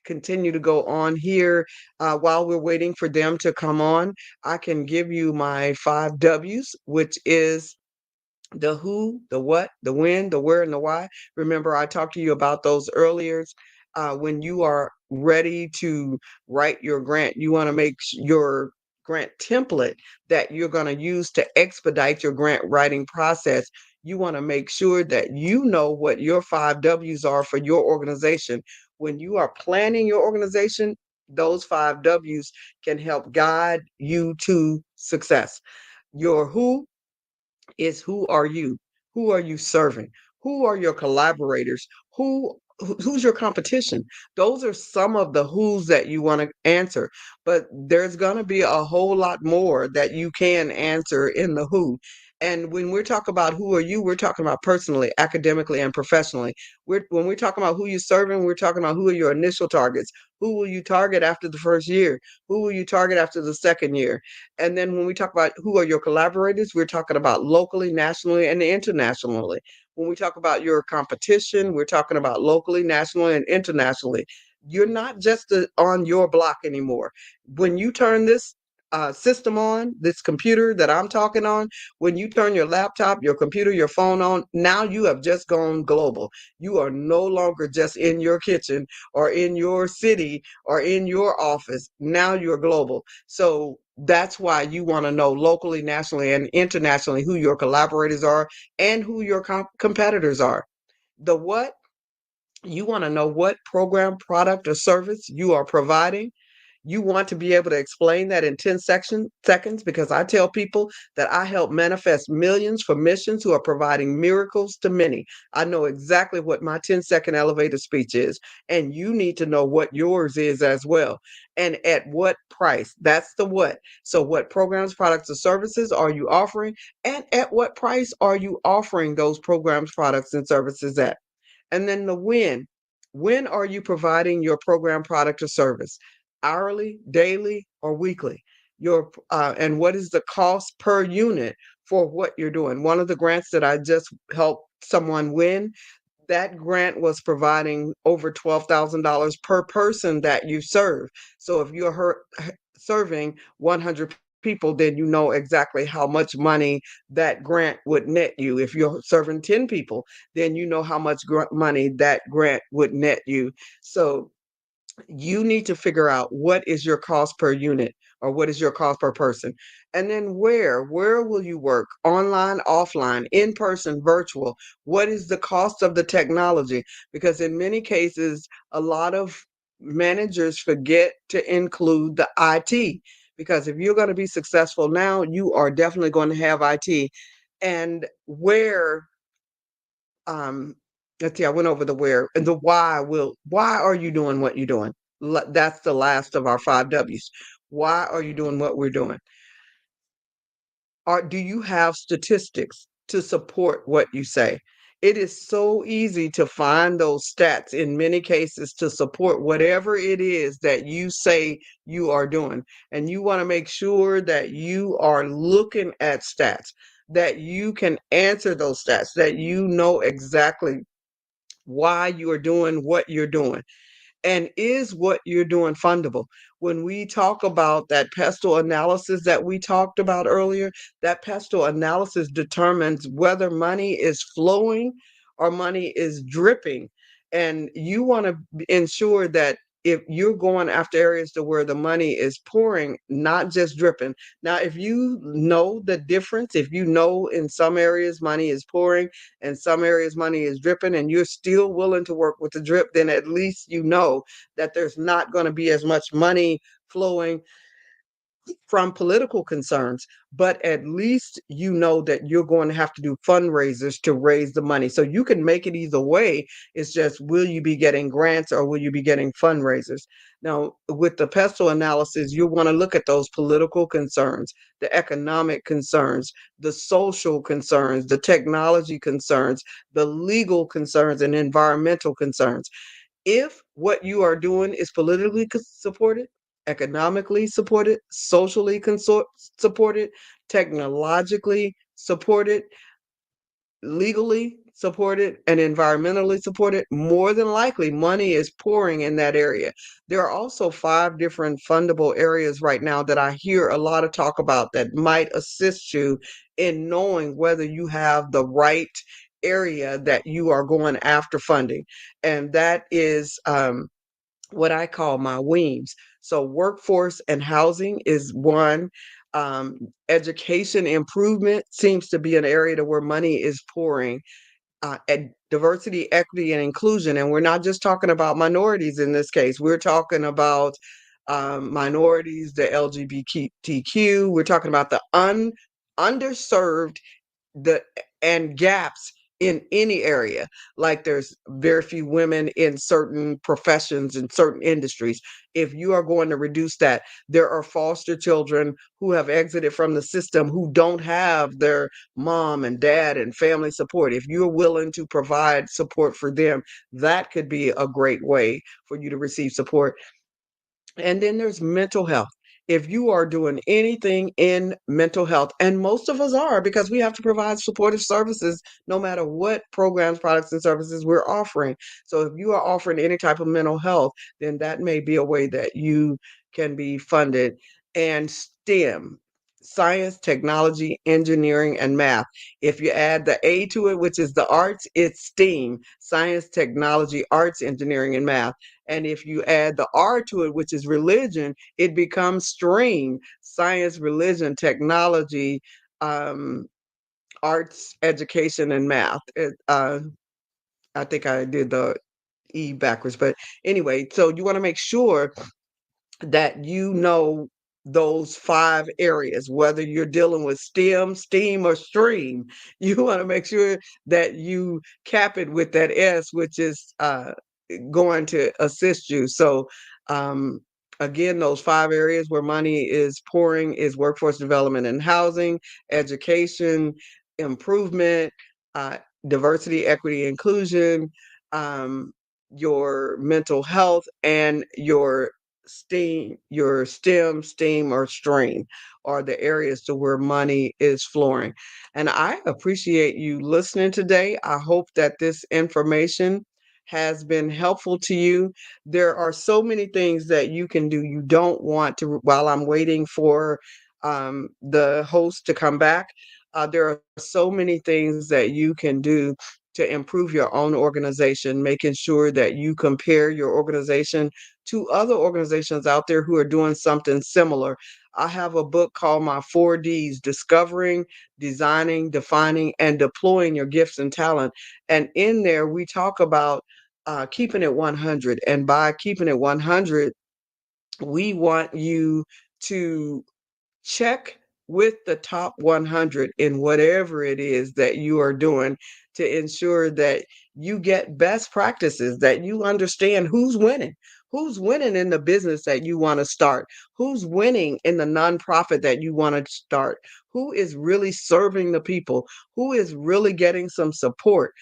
continue to go on here while we're waiting for them to come on. I can give you my 5 W's, which is the who, the what, the when, the where, and the why. Remember, I talked to you about those earlier. When you are ready to write your grant, you want to make your grant template that you're going to use to expedite your grant writing process. You want to make sure that you know what your 5 W's are for your organization. When you are planning your organization, those 5 W's can help guide you to success. Your who is who are you? Who are you serving? Who are your collaborators? Who's your competition? Those are some of the who's that you want to answer, but there's going to be a whole lot more that you can answer in the who. And when we're talking about who are you, we're talking about personally, academically, and professionally. When we're talking about who you're serving, we're talking about who are your initial targets. Who will you target after the first year? Who will you target after the second year? And then when we talk about who are your collaborators, we're talking about locally, nationally, and internationally. When we talk about your competition, we're talking about locally, nationally, and internationally. You're not just on your block anymore. When you turn this system on, this computer that I'm talking on, when you turn your laptop, your computer, your phone on, now you have just gone global. You are no longer just in your kitchen or in your city or in your office. Now you're global. So that's why you want to know locally, nationally, and internationally who your collaborators are and who your competitors are. The what? You want to know what program, product, or service you are providing. You want to be able to explain that in 10 seconds because I tell people that I help manifest millions for missions who are providing miracles to many. I know exactly what my 10-second elevator speech is, and you need to know what yours is as well. And at what price? That's the what. So what programs, products, or services are you offering? And at what price are you offering those programs, products, and services at? And then the when. When are you providing your program, product, or service? Hourly, daily, or weekly? And what is the cost per unit for what you're doing? One of the grants that I just helped someone win, that grant was providing over $12,000 per person that you serve. So if you're serving 100 people, then you know exactly how much money that grant would net you. If you're serving 10 people, then you know how much money that grant would net you. So you need to figure out what is your cost per unit or what is your cost per person. And then where will you work? Online, offline, in person, virtual? What is the cost of the technology? Because in many cases, a lot of managers forget to include the IT. Because if you're going to be successful now, you are definitely going to have IT. And where let's see, I went over the where and the why are you doing what you're doing? That's the last of our 5 W's. Why are you doing what we're doing? Or do you have statistics to support what you say? It is so easy to find those stats in many cases to support whatever it is that you say you are doing. And you want to make sure that you are looking at stats, that you can answer those stats, that you know exactly why you are doing what you're doing. And is what you're doing fundable? When we talk about that pestle analysis that we talked about earlier, that pestle analysis determines whether money is flowing or money is dripping. And you want to ensure that if you're going after areas to where the money is pouring, not just dripping. Now, if you know the difference, if you know in some areas money is pouring and some areas money is dripping, and you're still willing to work with the drip, then at least you know that there's not going to be as much money flowing from political concerns, but at least you know that you're going to have to do fundraisers to raise the money. So you can make it either way. It's just, will you be getting grants or will you be getting fundraisers? Now, with the pestle analysis, you want to look at those political concerns, the economic concerns, the social concerns, the technology concerns, the legal concerns, and environmental concerns. If what you are doing is politically supported, economically supported, socially supported, technologically supported, legally supported, and environmentally supported, more than likely money is pouring in that area. There are also 5 different fundable areas right now that I hear a lot of talk about that might assist you in knowing whether you have the right area that you are going after funding. And that is what I call my WEAMs. So workforce and housing is one. Education improvement seems to be an area to where money is pouring. Diversity, equity, and inclusion. And we're not just talking about minorities in this case. We're talking about minorities, the LGBTQ. We're talking about the underserved, the and gaps in any area. Like there's very few women in certain professions in certain industries. If you are going to reduce that, there are foster children who have exited from the system who don't have their mom and dad and family support. If you're willing to provide support for them, that could be a great way for you to receive support. And then there's mental health. If you are doing anything in mental health, and most of us are, because we have to provide supportive services no matter what programs, products, and services we're offering. So if you are offering any type of mental health, then that may be a way that you can be funded. And STEM, science, technology, engineering, and math. If you add the A to it, which is the arts, it's STEAM, science, technology, arts, engineering, and math. And if you add the R to it, which is religion, it becomes STREAM, science, religion, technology, arts, education, and math. I think I did the E backwards, but anyway, so you want to make sure that you know those 5 areas, whether you're dealing with STEM, STEAM, or STREAM. You want to make sure that you cap it with that S, which is going to assist you. So, again, those 5 areas where money is pouring is workforce development and housing, education, improvement, uh, diversity, equity, inclusion, your mental health, and your STEM, STEAM, or STREAM are the areas to where money is flowing. And I appreciate you listening today. I hope that this information has been helpful to you. There are so many things that you can do. You don't want to, while I'm waiting for the host to come back, there are so many things that you can do to improve your own organization, making sure that you compare your organization to other organizations out there who are doing something similar. I have a book called My 4Ds: Discovering, Designing, Defining, and Deploying Your Gifts and Talent. And in there, we talk about keeping it 100. And by keeping it 100, we want you to check with the top 100 in whatever it is that you are doing to ensure that you get best practices, that you understand who's winning in the business that you want to start, who's winning in the nonprofit that you want to start, who is really serving the people, who is really getting some support,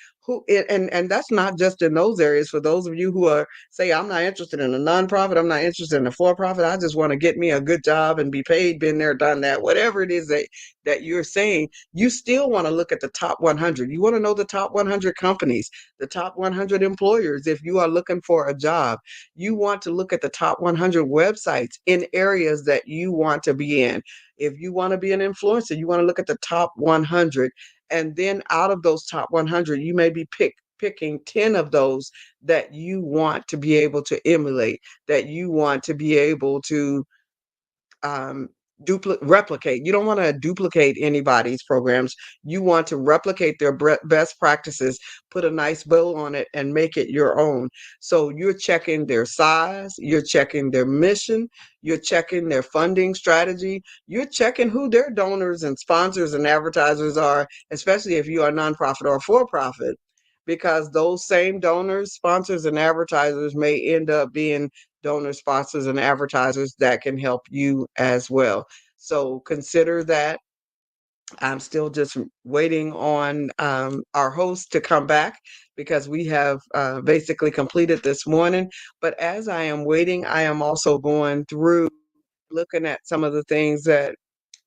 and that's not just in those areas. For those of you who are say, I'm not interested in a nonprofit, I'm not interested in a for-profit, I just want to get me a good job and be paid, been there, done that, whatever it is that you're saying, you still want to look at the top 100. You want to know the top 100 companies, the top 100 employers. If you are looking for a job, you want to look at the top 100 websites in areas that you want to be in. If you want to be an influencer, you want to look at the top 100. And then out of those top 100, you may be picking 10 of those that you want to be able to emulate, that you want to be able to um, replicate. You don't want to duplicate anybody's programs. You want to replicate their best practices, put a nice bow on it, and make it your own. So you're checking their size, you're checking their mission, you're checking their funding strategy, you're checking who their donors and sponsors and advertisers are, especially if you are a nonprofit or for-profit, because those same donors, sponsors, and advertisers may end up being donors, sponsors, and advertisers that can help you as well. So consider that. I'm still just waiting on our host to come back because we have basically completed this morning. But as I am waiting, I am also going through looking at some of the things that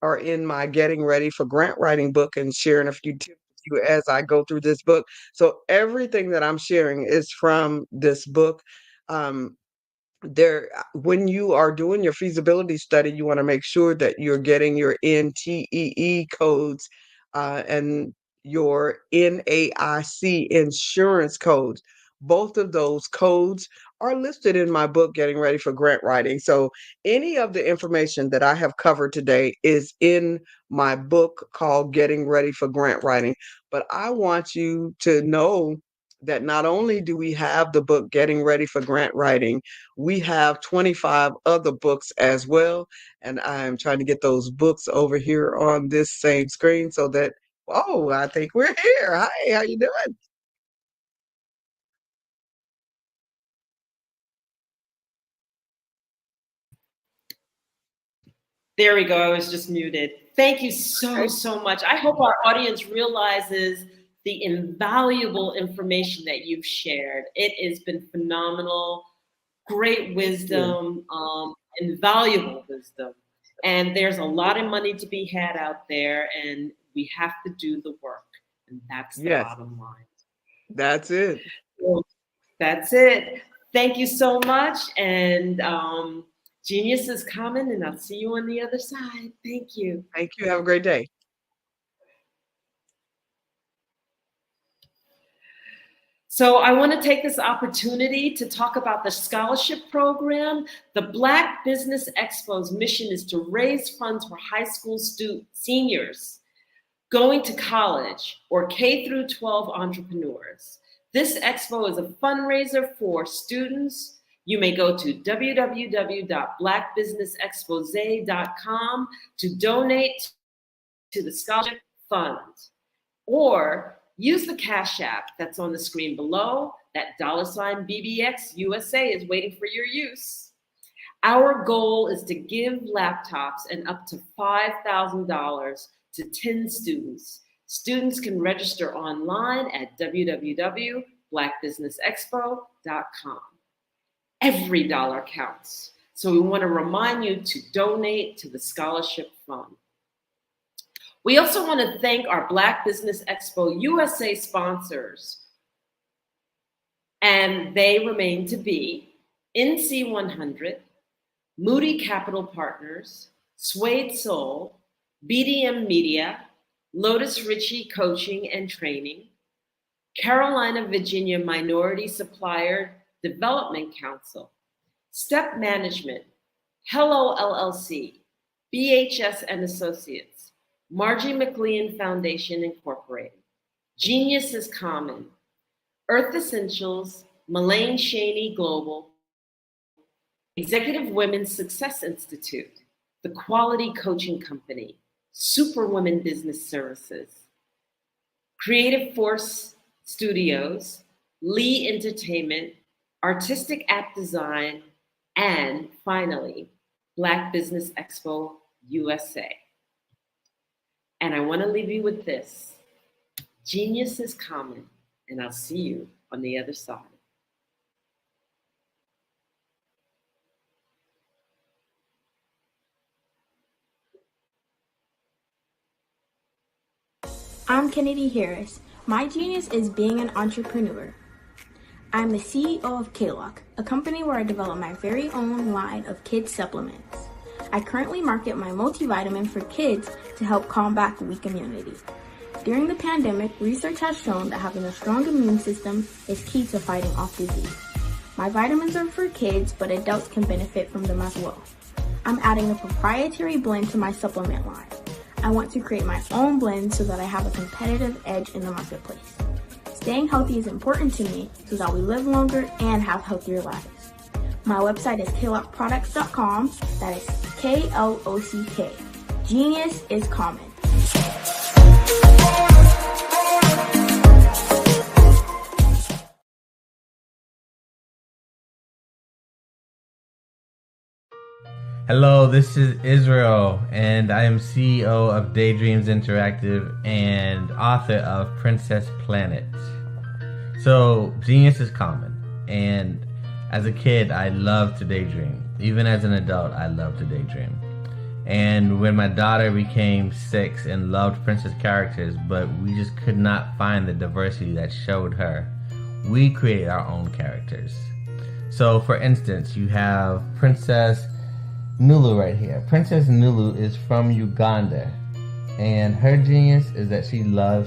are in my Getting Ready for Grant Writing book and sharing a few tips with you as I go through this book. So everything that I'm sharing is from this book. Um, when you are doing your feasibility study, you want to make sure that you're getting your NTEE codes and your NAIC insurance codes. Both of those codes are listed in my book, Getting Ready for Grant Writing. So any of the information that I have covered today is in my book called Getting Ready for Grant Writing. But I want you to know that not only do we have the book Getting Ready for Grant Writing, we have 25 other books as well. And I'm trying to get those books over here on this same screen so that, oh, I think we're here. Hi, how you doing? There we go. I was just muted. Thank you so much. I hope our audience realizes the invaluable information that you've shared. It has been phenomenal, great wisdom, invaluable wisdom. And there's a lot of money to be had out there, and we have to do the work. And that's the bottom line. That's it. So that's it. Thank you so much. And Genius is coming, and I'll see you on the other side. Thank you. Thank you. Have a great day. So I want to take this opportunity to talk about the scholarship program. The Black Business Expo's mission is to raise funds for high school seniors going to college or K through 12 entrepreneurs. This expo is a fundraiser for students. You may go to www.blackbusinessexpose.com to donate to the scholarship fund, or use the Cash App that's on the screen below. That $BBX USA is waiting for your use. Our goal is to give laptops and up to $5,000 to 10 students. Students can register online at www.blackbusinessexpo.com. Every dollar counts. So we want to remind you to donate to the scholarship fund. We also want to thank our Black Business Expo USA sponsors, and they remain to be NC100, Moody Capital Partners, Suede Soul, BDM Media, Lotus Ritchie Coaching and Training, Carolina, Virginia Minority Supplier Development Council, Step Management, Hello LLC, BHS and Associates, Margie McLean Foundation Incorporated, Genius is Common, Earth Essentials, Mullane Shaney Global, Executive Women's Success Institute, The Quality Coaching Company, Superwoman Business Services, Creative Force Studios, Lee Entertainment, Artistic App Design, and finally, Black Business Expo USA. And I want to leave you with this. Genius is common, and I'll see you on the other side. I'm Kennedy Harris. My genius is being an entrepreneur. I'm the CEO of K-Lock, a company where I develop my very own line of kids supplements. I currently market my multivitamin for kids to help combat weak immunity. During the pandemic, research has shown that having a strong immune system is key to fighting off disease. My vitamins are for kids, but adults can benefit from them as well. I'm adding a proprietary blend to my supplement line. I want to create my own blend so that I have a competitive edge in the marketplace. Staying healthy is important to me so that we live longer and have healthier lives. My website is klockproducts.com. That is K-L-O-C-K. Genius is common. Hello, this is Israel, and I am CEO of Daydreams Interactive and author of Princess Planet. So, genius is common, and as a kid, I loved to daydream. Even as an adult, I love to daydream. And when my daughter became 6 and loved princess characters, but we just could not find the diversity that showed her, we created our own characters. So, for instance, you have Princess Nulu right here. Princess Nulu is from Uganda, and her genius is that she loves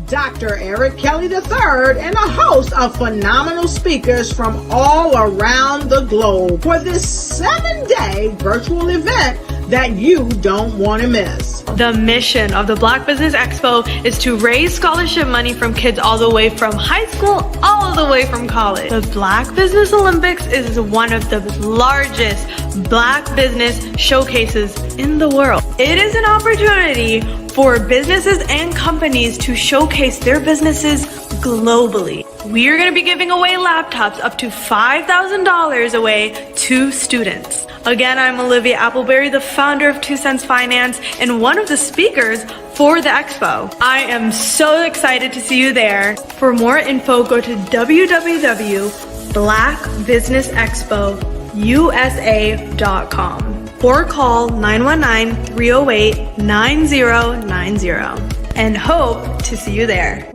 Dr. Eric Kelly III and a host of phenomenal speakers from all around the globe for this 7-day virtual event that you don't want to miss. The mission of the Black Business Expo is to raise scholarship money from kids all the way from high school, all the way from college. The Black Business Olympics is one of the largest Black business showcases in the world. It is an opportunity for businesses and companies to showcase their businesses globally. We are going to be giving away laptops up to $5,000 away to students. Again, I'm Olivia Appleberry, the founder of 2 Cents Finance and one of the speakers for the expo. I am so excited to see you there. For more info, go to www.blackbusinessexpousa.com or call 919-308-9090 and hope to see you there.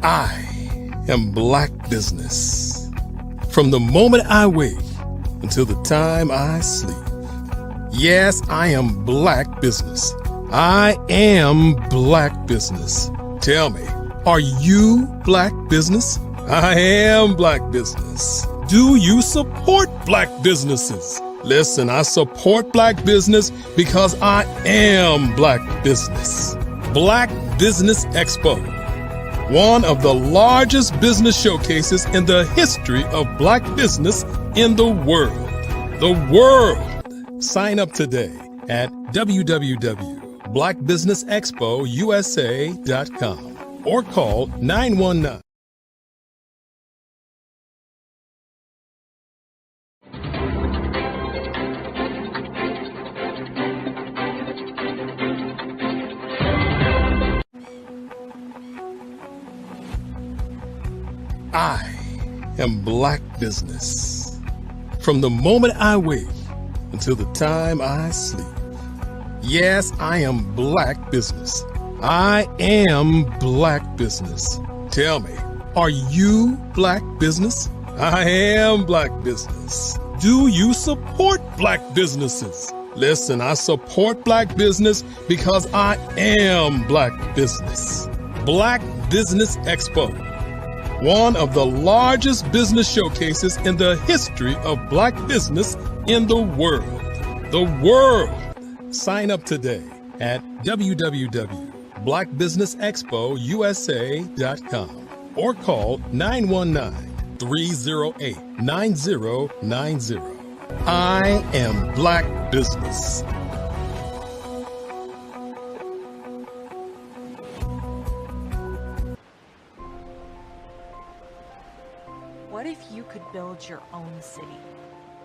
I am Black Business. From the moment I wake until the time I sleep. Yes, I am Black Business. I am Black Business. Tell me, are you Black Business? I am Black Business. Do you support Black businesses? Listen, I support Black business because I am Black Business. Black Business Expo, one of the largest business showcases in the history of Black business in the world. The world! Sign up today at www.blackbusinessexpousa.com or call 919. I am Black Business. From the moment I wake until the time I sleep. Yes, I am Black business. I am Black business. Tell me, are you Black business? I am Black business. Do you support Black businesses? Listen, I support Black business because I am Black business. Black Business Expo, one of the largest business showcases in the history of Black business in the world. The world! Sign up today at www.blackbusinessexpousa.com or call 919-308-9090. I am Black business. What if you could build your own city?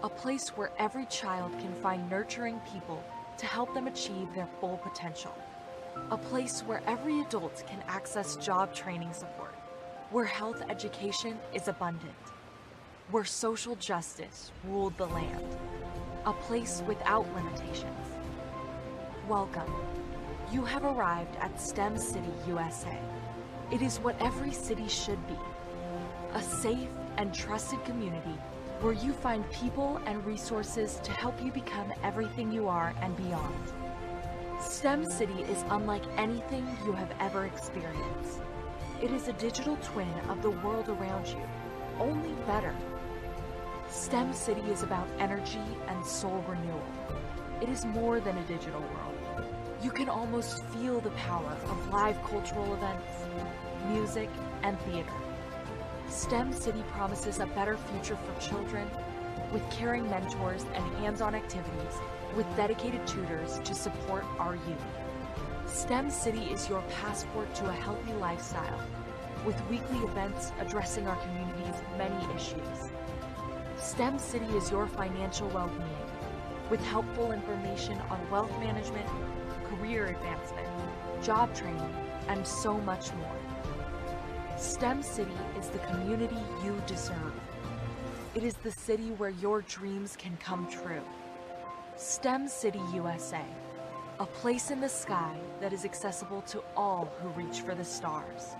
A place where every child can find nurturing people to help them achieve their full potential. A place where every adult can access job training support, where health education is abundant, where social justice ruled the land. A place without limitations. Welcome. You have arrived at STEM City USA. It is what every city should be. A safe and trusted community where you find people and resources to help you become everything you are and beyond. STEM City is unlike anything you have ever experienced. It is a digital twin of the world around you, only better. STEM City is about energy and soul renewal. It is more than a digital world. You can almost feel the power of live cultural events, music, and theater. STEM City promises a better future for children with caring mentors and hands-on activities with dedicated tutors to support our youth. STEM City is your passport to a healthy lifestyle with weekly events addressing our community's many issues. STEM City is your financial well-being with helpful information on wealth management, career advancement, job training, and so much more. STEM City is the community you deserve. It is the city where your dreams can come true. STEM City USA, a place in the sky that is accessible to all who reach for the stars.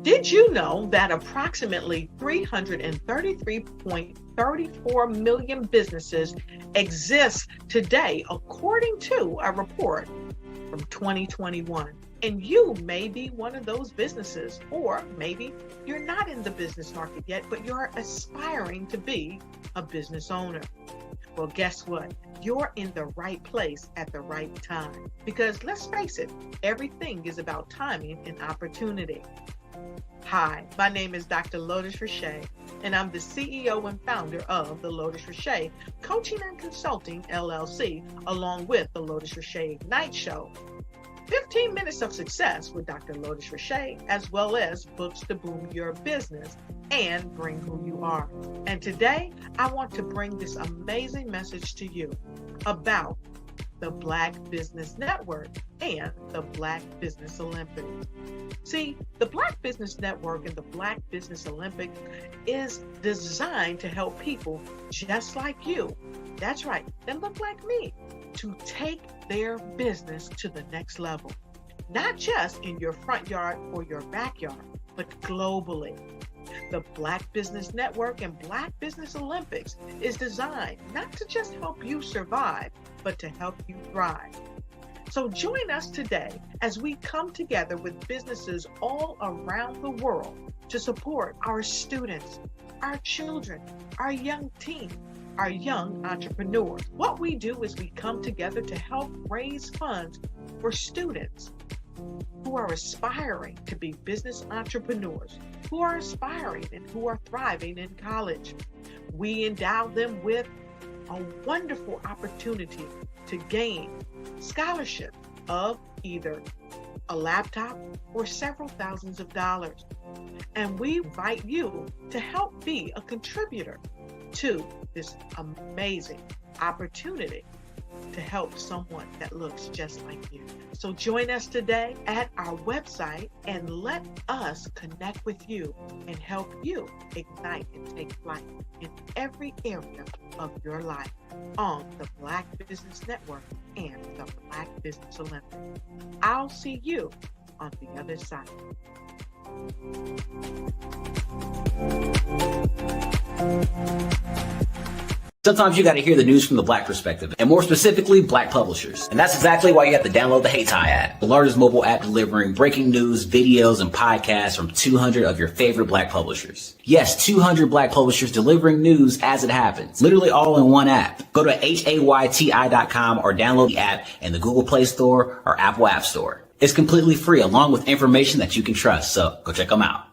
Did you know that approximately 333.34 million businesses exist today, according to a report from 2021? And you may be one of those businesses, or maybe you're not in the business market yet, but you're aspiring to be a business owner. Well, guess what? You're in the right place at the right time. Because let's face it, everything is about timing and opportunity. Hi, my name is Dr. Lotus Richey, and I'm the CEO and founder of the Lotus Richey Coaching and Consulting LLC, along with the Lotus Richey Ignite Show. 15 minutes of success with Dr. Lotus Richey, as well as books to boom your business and bring who you are. And today, I want to bring this amazing message to you about the Black Business Network and the Black Business Olympics. See, the Black Business Network and the Black Business Olympics is designed to help people just like you, that's right, that look like me, to take their business to the next level. Not just in your front yard or your backyard, but globally. The Black Business Network and Black Business Olympics is designed not to just help you survive, but to help you thrive. So join us today as we come together with businesses all around the world to support our students, our children, our young teens, our young entrepreneurs. What we do is we come together to help raise funds for students who are aspiring to be business entrepreneurs, who are aspiring and who are thriving in college. We endow them with a wonderful opportunity to gain scholarship of either a laptop or several thousands of dollars. And we invite you to help be a contributor to this amazing opportunity. to help someone that looks just like you. So join us today at our website and let us connect with you and help you ignite and take flight in every area of your life on the Black Business Network and the Black Business Olympics. I'll see you on the other side. Sometimes you got to hear the news from the Black perspective, and more specifically, Black publishers. And that's exactly why you have to download the HeyTie app, the largest mobile app delivering breaking news, videos, and podcasts from 200 of your favorite Black publishers. Yes, 200 Black publishers delivering news as it happens, literally all in one app. Go to HAYTI.com or download the app in the Google Play Store or Apple App Store. It's completely free, along with information that you can trust, so go check them out.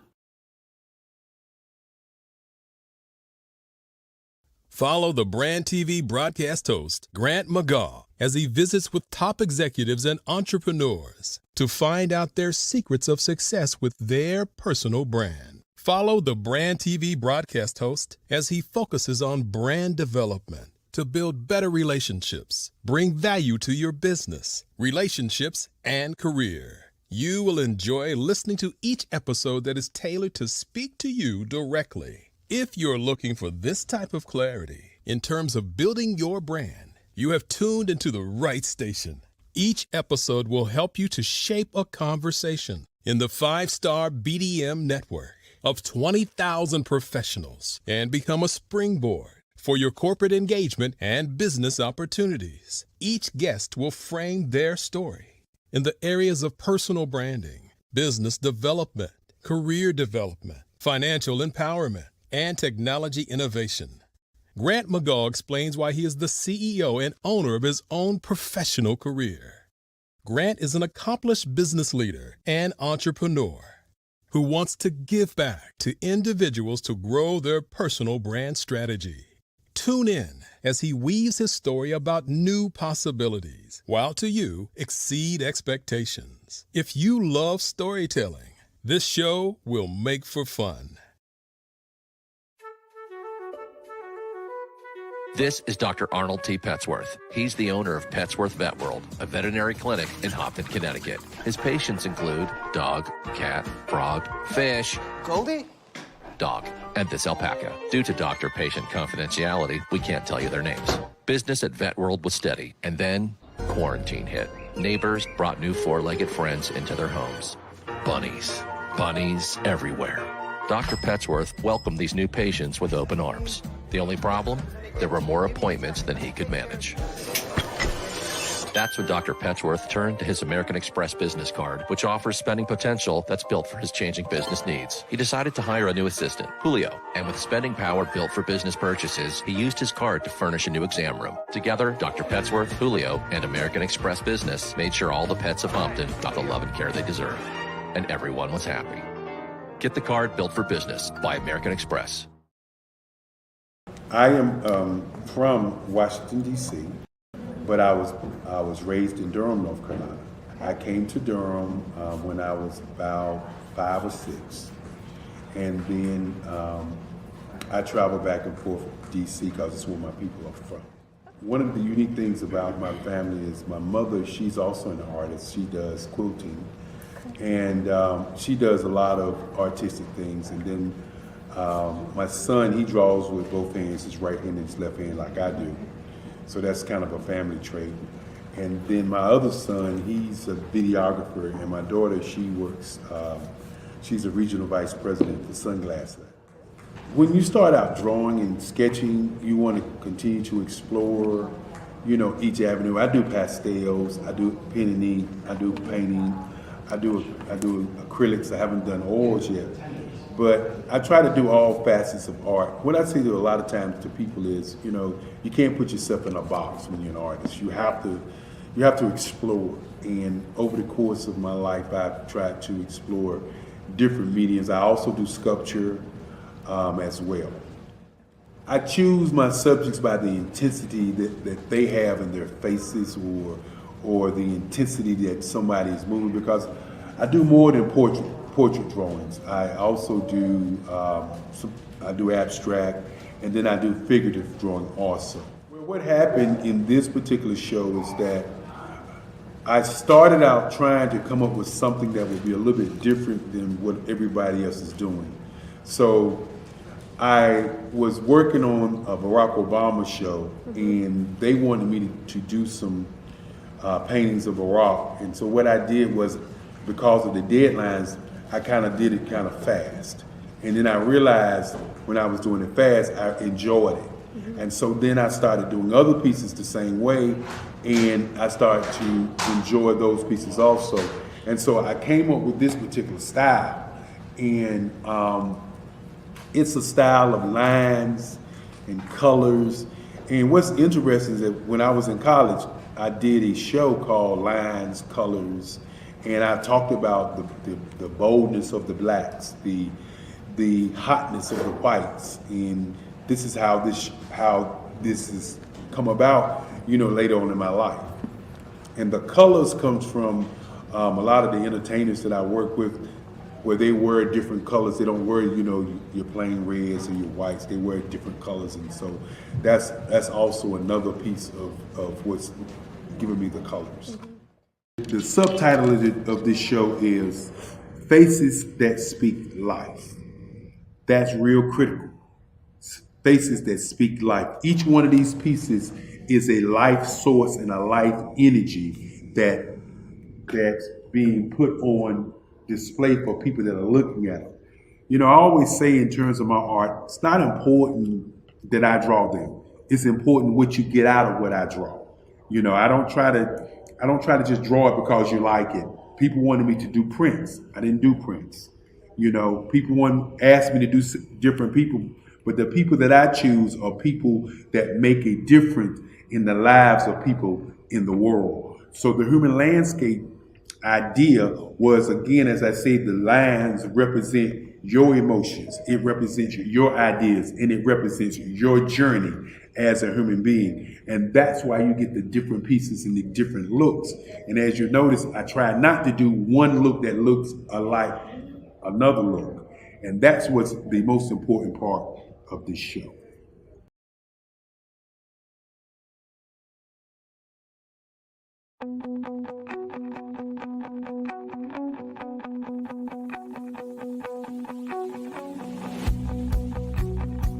Follow the Brand TV broadcast host, Grant McGaw, as he visits with top executives and entrepreneurs to find out their secrets of success with their personal brand. Follow the Brand TV broadcast host as he focuses on brand development to build better relationships, bring value to your business, relationships, and career. You will enjoy listening to each episode that is tailored to speak to you directly. If you're looking for this type of clarity in terms of building your brand, you have tuned into the right station. Each episode will help you to shape a conversation in the 5-star BDM network of 20,000 professionals and become a springboard for your corporate engagement and business opportunities. Each guest will frame their story in the areas of personal branding, business development, career development, financial empowerment, and technology innovation. Grant McGaw explains why he is the CEO and owner of his own professional career. Grant is an accomplished business leader and entrepreneur who wants to give back to individuals to grow their personal brand strategy. Tune in as he weaves his story about new possibilities, while to you exceed expectations. If you love storytelling, this show will make for fun. This is Dr. Arnold T. Petsworth. He's the owner of Petsworth Vet World, a veterinary clinic in Hopton, Connecticut. His patients include dog, cat, frog, fish, Goldie, dog, and this alpaca. Due to doctor-patient confidentiality, we can't tell you their names. Business at Vet World was steady, and then quarantine hit. Neighbors brought new four-legged friends into their homes. Bunnies. Bunnies everywhere. Dr. Petsworth welcomed these new patients with open arms. The only problem? There were more appointments than he could manage. That's when Dr. Petsworth turned to his American Express business card, which offers spending potential that's built for his changing business needs. He decided to hire a new assistant, Julio, and with spending power built for business purchases, he used his card to furnish a new exam room. Together, Dr. Petsworth, Julio, and American Express Business made sure all the pets of Hopton got the love and care they deserve. And everyone was happy. Get the card built for business by American Express. I am from Washington, D.C., but I was raised in Durham, North Carolina. I came to Durham when I was about 5 or 6, and then I traveled back and forth to D.C. because it's where my people are from. One of the unique things about my family is my mother, she's also an artist. She does quilting, and she does a lot of artistic things, and then my son, he draws with both hands, his right hand and his left hand like I do. So that's kind of a family trait. And then my other son, he's a videographer, and my daughter, she works, she's a regional vice president for Sunglass Lab. When you start out drawing and sketching, you want to continue to explore, each avenue. I do pastels, I do pen and ink, I do painting, I do acrylics. I haven't done oils yet. But I try to do all facets of art. What I say to a lot of times to people is, you can't put yourself in a box when you're an artist. You have to explore. And over the course of my life, I've tried to explore different mediums. I also do sculpture as well. I choose my subjects by the intensity that they have in their faces, or the intensity that somebody is moving, because I do more than portrait drawings. I also do I do abstract, and then I do figurative drawing also. what happened in this particular show is that I started out trying to come up with something that would be a little bit different than what everybody else is doing. So I was working on a Barack Obama show, and they wanted me to do some paintings of Barack. And so what I did was, because of the deadlines, I kind of did it kind of fast. And then I realized when I was doing it fast, I enjoyed it. And so then I started doing other pieces the same way, and I started to enjoy those pieces also. And so I came up with this particular style, and it's a style of lines and colors. And what's interesting is that when I was in college, I did a show called Lines, Colors, and I talked about the boldness of the blacks, the hotness of the whites, and this is how this has come about, later on in my life. And the colors comes from a lot of the entertainers that I work with, where they wear different colors. They don't wear, your plain reds or your whites. They wear different colors, and so that's also another piece of what's giving me the colors. The subtitle of this show is Faces That Speak Life. That's real critical. Faces that speak life. Each one of these pieces is a life source and a life energy that's being put on display for people that are looking at them. I always say in terms of my art, it's not important that I draw them. It's important what you get out of what I draw. I don't try to just draw it because you like it. People wanted me to do prints. I didn't do prints. People asked me to do different people, but the people that I choose are people that make a difference in the lives of people in the world. So the human landscape idea was, again, as I say, the lines represent your emotions, it represents your ideas, and it represents your journey as a human being. And that's why you get the different pieces and the different looks. And as you notice, I try not to do one look that looks alike another look. And that's what's the most important part of this show.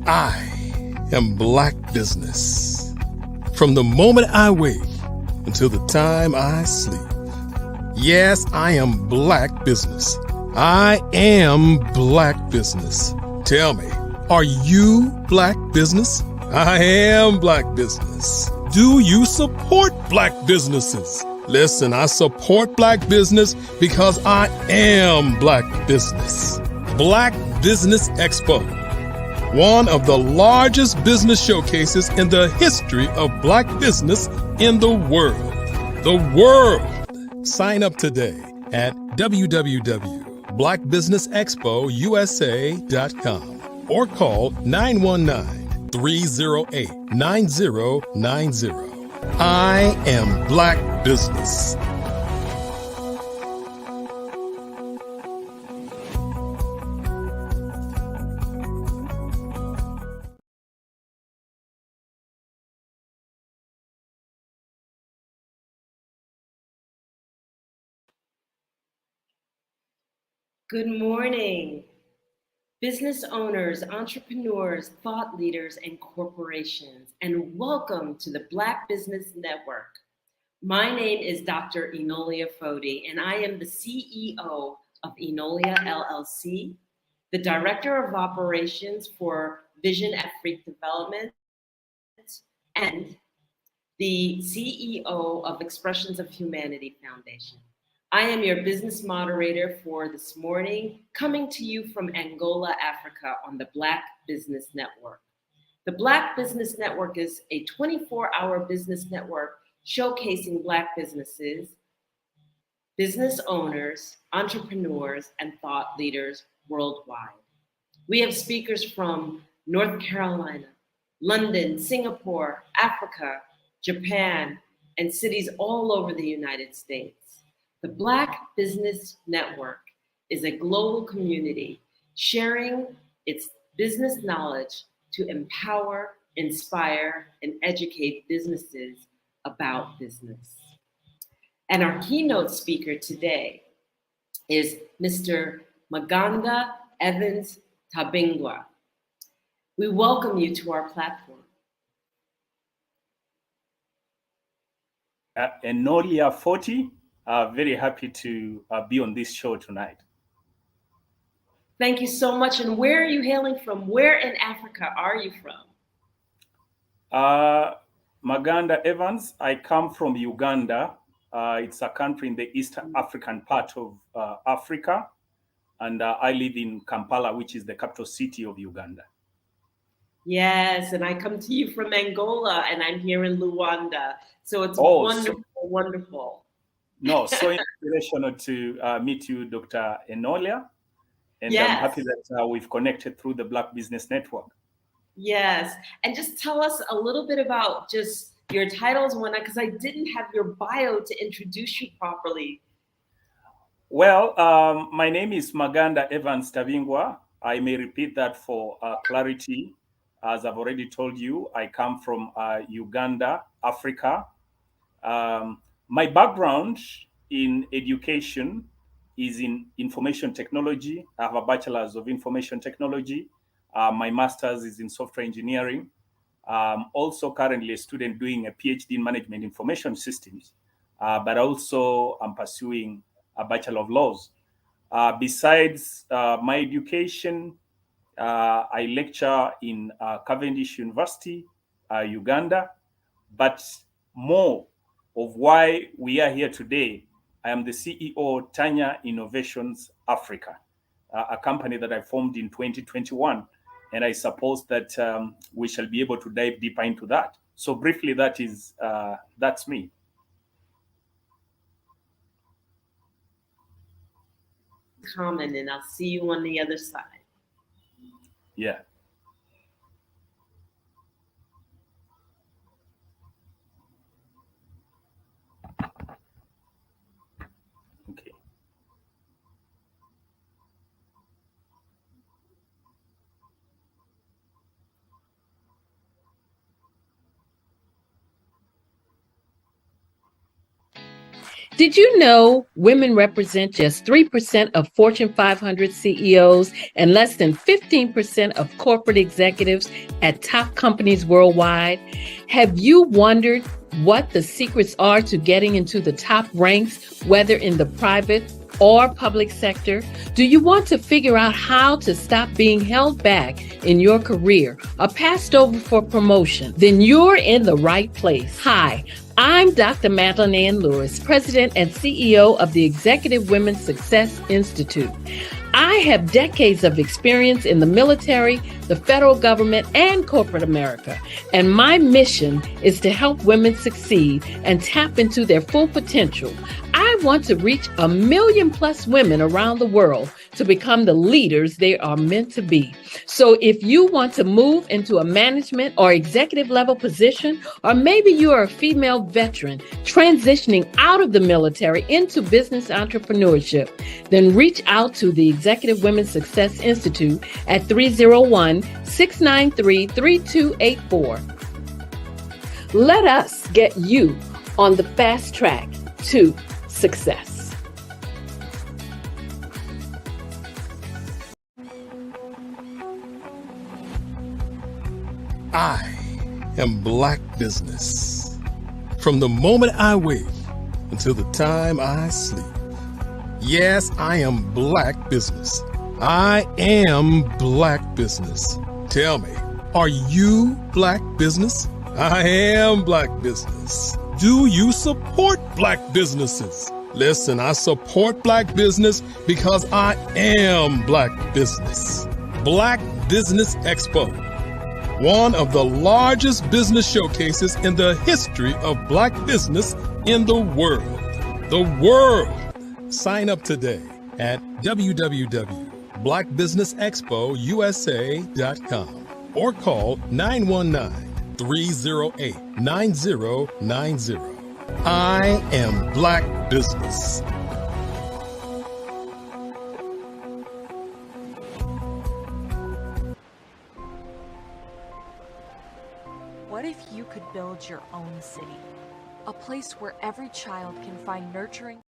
I am Black Business. From the moment I wake until the time I sleep. Yes, I am Black Business. I am Black Business. Tell me, are you Black Business? I am Black Business. Do you support Black businesses? Listen, I support Black business because I am Black Business. Black Business Expo, one of the largest business showcases in the history of Black business in the world. The world! Sign up today at www.blackbusinessexpousa.com or call 919-308-9090. I am Black Business. Good morning, business owners, entrepreneurs, thought leaders, and corporations, and welcome to the Black Business Network. My name is Dr. Enolia Fodi, and I am the CEO of Enolia LLC, the Director of Operations for Vision at Freak Development, and the CEO of Expressions of Humanity Foundation. I am your business moderator for this morning, coming to you from Angola, Africa on the Black Business Network. The Black Business Network is a 24-hour business network showcasing Black businesses, business owners, entrepreneurs, and thought leaders worldwide. We have speakers from North Carolina, London, Singapore, Africa, Japan, and cities all over the United States. The Black Business Network is a global community sharing its business knowledge to empower, inspire, and educate businesses about business. And our keynote speaker today is Mr. Maganda Evans Tabingwa. We welcome you to our platform. Enolia 40, very happy to be on this show tonight. Thank you so much. And where are you hailing from? Where in Africa are you from? Maganda Evans, I come from Uganda. It's a country in the East African part of Africa. And I live in Kampala, which is the capital city of Uganda. Yes, and I come to you from Angola, and I'm here in Luanda. So it's wonderful, wonderful. No, so inspirational to meet you, Dr. Enolia. And Yes. I'm happy that we've connected through the Black Business Network. Yes, and just tell us a little bit about just your titles and whatnot, because I didn't have your bio to introduce you properly. Well, my name is Maganda Evans Tabingwa. I may repeat that for clarity. As I've already told you, I come from Uganda, Africa. My background in education is in information technology. I have a bachelor's of information technology. My master's is in software engineering. Also currently a student doing a PhD in management information systems, but also I'm pursuing a Bachelor of Laws. Besides my education, I lecture in Cavendish University, Uganda, but more of why we are here today, I am the CEO of Tanya Innovations Africa, a company that I formed in 2021, and I suppose that we shall be able to dive deeper into that. So briefly, that's me. Common, and I'll see you on the other side. Yeah. Okay. Did you know women represent just 3% of Fortune 500 CEOs and less than 15% of corporate executives at top companies worldwide? Have you wondered what the secrets are to getting into the top ranks, whether in the private or public sector? Do you want to figure out how to stop being held back in your career or passed over for promotion? Then you're in the right place. Hi, I'm Dr. Madeline Ann Lewis, President and CEO of the Executive Women's Success Institute. I have decades of experience in the military, the federal government, and corporate America, and my mission is to help women succeed and tap into their full potential. I want to reach 1 million+ women around the world to become the leaders they are meant to be. So if you want to move into a management or executive level position, or maybe you are a female veteran transitioning out of the military into business entrepreneurship, then reach out to the Executive Women's Success Institute at 301-693-3284. Let us get you on the fast track to success. I am Black Business. From the moment I wake until the time I sleep. Yes, I am Black Business. I am Black Business. Tell me, are you Black Business? I am Black Business. Do you support Black businesses? Listen, I support Black business because I am Black Business. Black Business Expo, one of the largest business showcases in the history of Black business in the world. The world. Sign up today at www.blackbusinessexpousa.com or call 919-308-9090. I am Black Business. What if you could build your own city? A place where every child can find nurturing.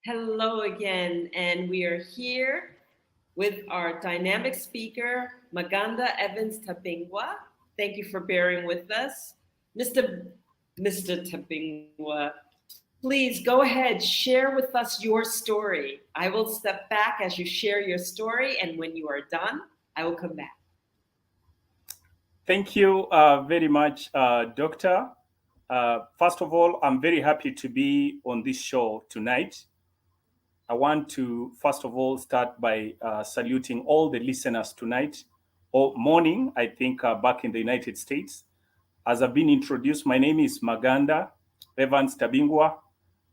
Hello again, and we are here with our dynamic speaker, Maganda Evans Tabingwa. Thank you for bearing with us. Mr. Tabingwa, please go ahead, share with us your story. I will step back as you share your story, and when you are done, I will come back. Thank you very much, Doctor. First of all, I'm very happy to be on this show tonight. I want to, first of all, start by saluting all the listeners tonight, or morning, I think, back in the United States. As I've been introduced, my name is Maganda Evans Tabingwa.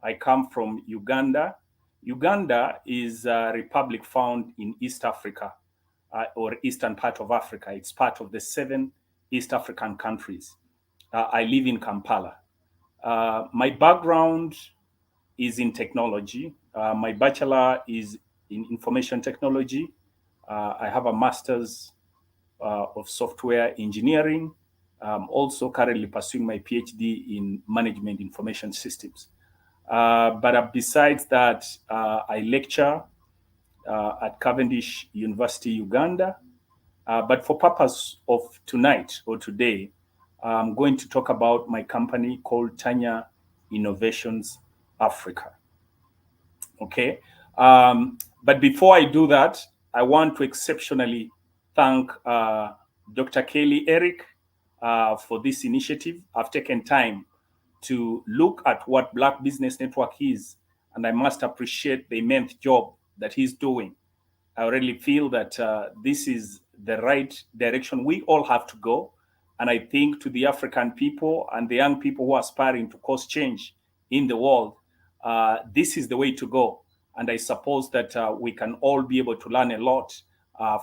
I come from Uganda. Uganda is a republic found in East Africa, or eastern part of Africa. It's part of the 7 East African countries. I live in Kampala. My background is in technology. My bachelor is in information technology. I have a master's of software engineering. I'm also currently pursuing my PhD in management information systems. But besides that, I lecture at Cavendish University, Uganda. But for purpose of tonight or today, I'm going to talk about my company called Tanya Innovations Africa. Okay. But before I do that, I want to exceptionally thank Dr. Kelly Eric for this initiative. I've taken time to look at what Black Business Network is, and I must appreciate the immense job that he's doing. I really feel that this is the right direction we all have to go. And I think to the African people and the young people who are aspiring to cause change in the world, this is the way to go. And I suppose that we can all be able to learn a lot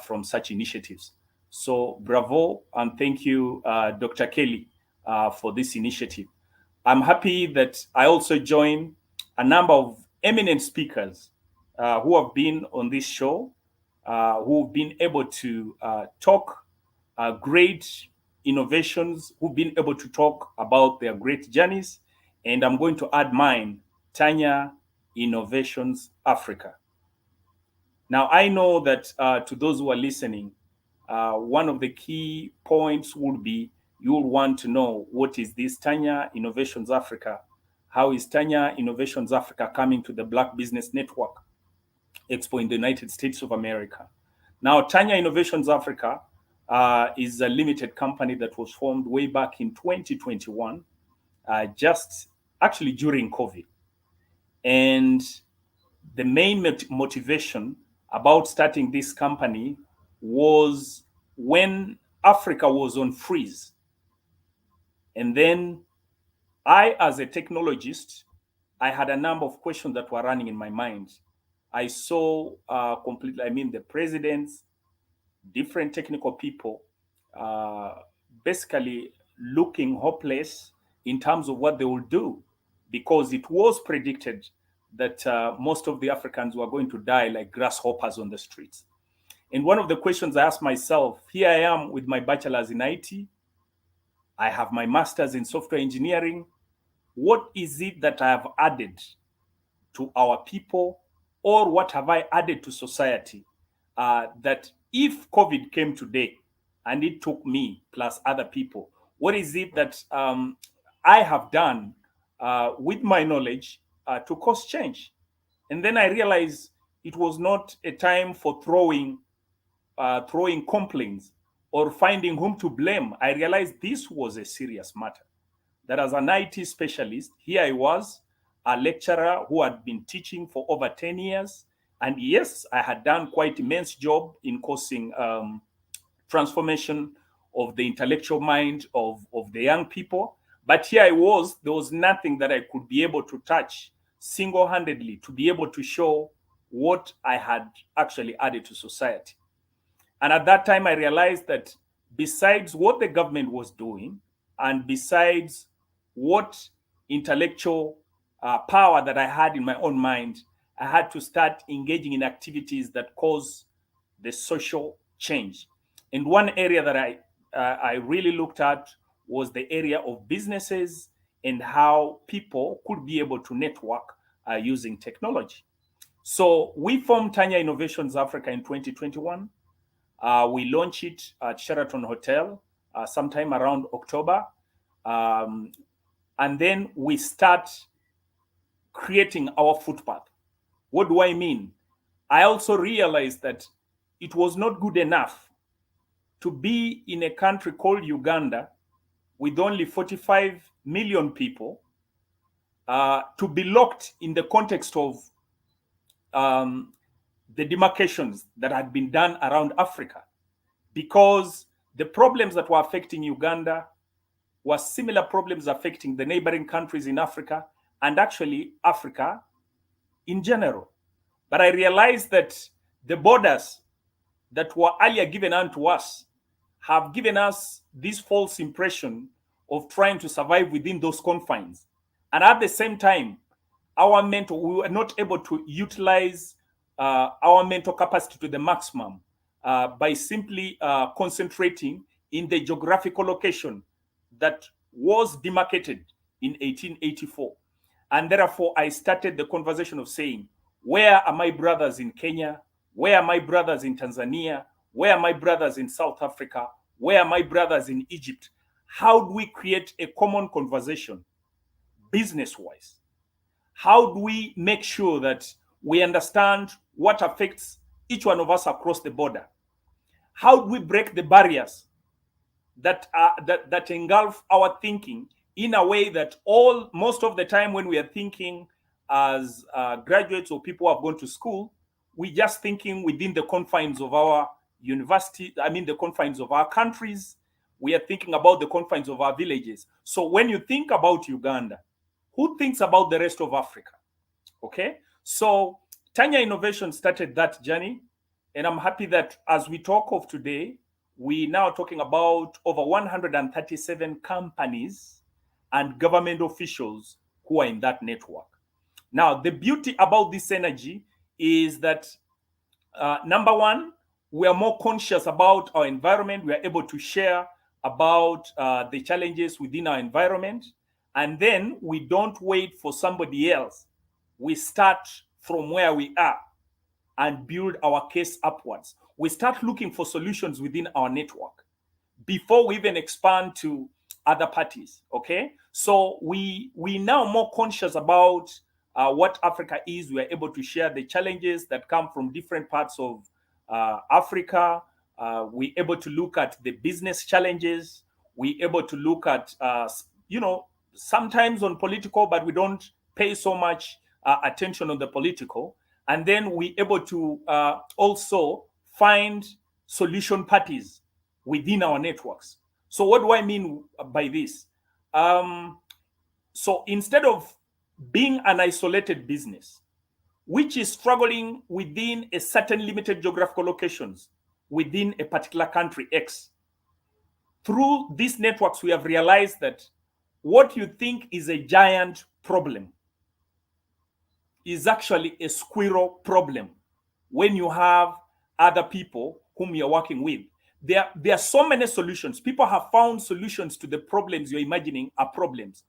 from such initiatives. So bravo, and thank you, Dr. Kelly, for this initiative. I'm happy that I also join a number of eminent speakers who have been on this show, who've been able to talk great innovations, who've been able to talk about their great journeys. And I'm going to add mine, Tanya Innovations Africa. Now, I know that to those who are listening, one of the key points would be you'll want to know, what is this Tanya Innovations Africa? How is Tanya Innovations Africa coming to the Black Business Network Expo in the United States of America? Now, Tanya Innovations Africa is a limited company that was formed way back in 2021, just actually during COVID. And the main motivation about starting this company was when Africa was on freeze. And then I, as a technologist, I had a number of questions that were running in my mind. I saw the presidents, different technical people, basically looking hopeless in terms of what they will do, because it was predicted that most of the Africans were going to die like grasshoppers on the streets. And one of the questions I asked myself, here I am with my bachelor's in IT, I have my master's in software engineering. What is it that I have added to our people, or what have I added to society that if COVID came today and it took me plus other people, what is it that I have done with my knowledge to cause change? And then I realized it was not a time for throwing complaints or finding whom to blame. I realized this was a serious matter. That as an IT specialist, here I was, a lecturer who had been teaching for over 10 years. And yes, I had done quite immense job in causing transformation of the intellectual mind of the young people. But here I was, there was nothing that I could be able to touch single-handedly to be able to show what I had actually added to society. And at that time, I realized that besides what the government was doing, and besides what intellectual power that I had in my own mind, I had to start engaging in activities that cause the social change. And one area that I I really looked at was the area of businesses and how people could be able to network using technology. So we formed Tanya Innovations Africa in 2021. We launched it at Sheraton Hotel sometime around October. And then we start creating our footpath. What do I mean? I also realized that it was not good enough to be in a country called Uganda with only 45 million people, to be locked in the context of the demarcations that had been done around Africa, because the problems that were affecting Uganda were similar problems affecting the neighboring countries in Africa and actually Africa in general. But I realized that the borders that were earlier given unto us have given us this false impression of trying to survive within those confines. And at the same time, we were not able to utilize our mental capacity to the maximum by simply concentrating in the geographical location that was demarcated in 1884. And therefore, I started the conversation of saying, where are my brothers in Kenya? Where are my brothers in Tanzania? Where are my brothers in South Africa? Where are my brothers in Egypt? How do we create a common conversation business-wise? How do we make sure that we understand what affects each one of us across the border? How do we break the barriers that engulf our thinking in a way that most of the time when we are thinking as graduates or people who have gone to school, we're just thinking within the confines of our university, the confines of our countries. We are thinking about the confines of our villages. So when you think about Uganda, who thinks about the rest of Africa? Okay, so Tanya Innovation started that journey, and I'm happy that as we talk of today, we now talking about over 137 companies and government officials who are in that network. Now, the beauty about this energy is that, number one, we are more conscious about our environment. We are able to share about the challenges within our environment. And then we don't wait for somebody else. We start from where we are and build our case upwards. We start looking for solutions within our network before we even expand to other parties, okay? So we now more conscious about what Africa is. We are able to share the challenges that come from different parts of Africa. We're able to look at the business challenges. We're able to look at, sometimes on political, but we don't pay so much attention on the political. And then we're able to also find solution parties within our networks. So what do I mean by this? So instead of being an isolated business, which is struggling within a certain limited geographical locations within a particular country X, through these networks, we have realized that what you think is a giant problem is actually a squirrel problem when you have other people whom you're working with. There are so many solutions. People have found solutions to the problems you're imagining are problems.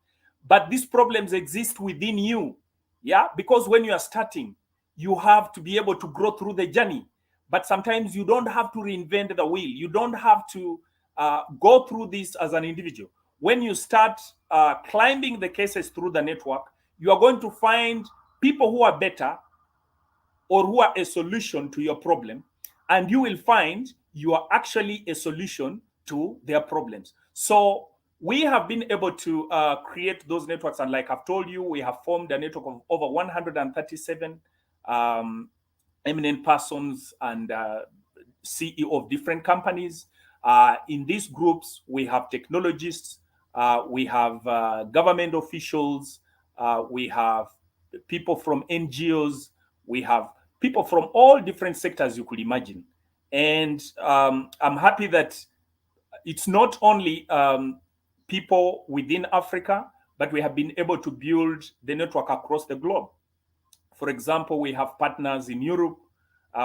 But these problems exist within you. Yeah, because when you are starting, you have to be able to grow through the journey. But sometimes you don't have to reinvent the wheel. You don't have to go through this as an individual. When you start climbing the cases through the network, you are going to find people who are better or who are a solution to your problem, and you will find you are actually a solution to their problems. So we have been able to create those networks, and like I've told you, we have formed a network of over 137 eminent persons and CEO of different companies. In these groups, we have technologists, we have government officials, we have people from NGOs, we have people from all different sectors you could imagine. And I'm happy that it's not only people within Africa, but we have been able to build the network across the globe. For example, we have partners in Europe,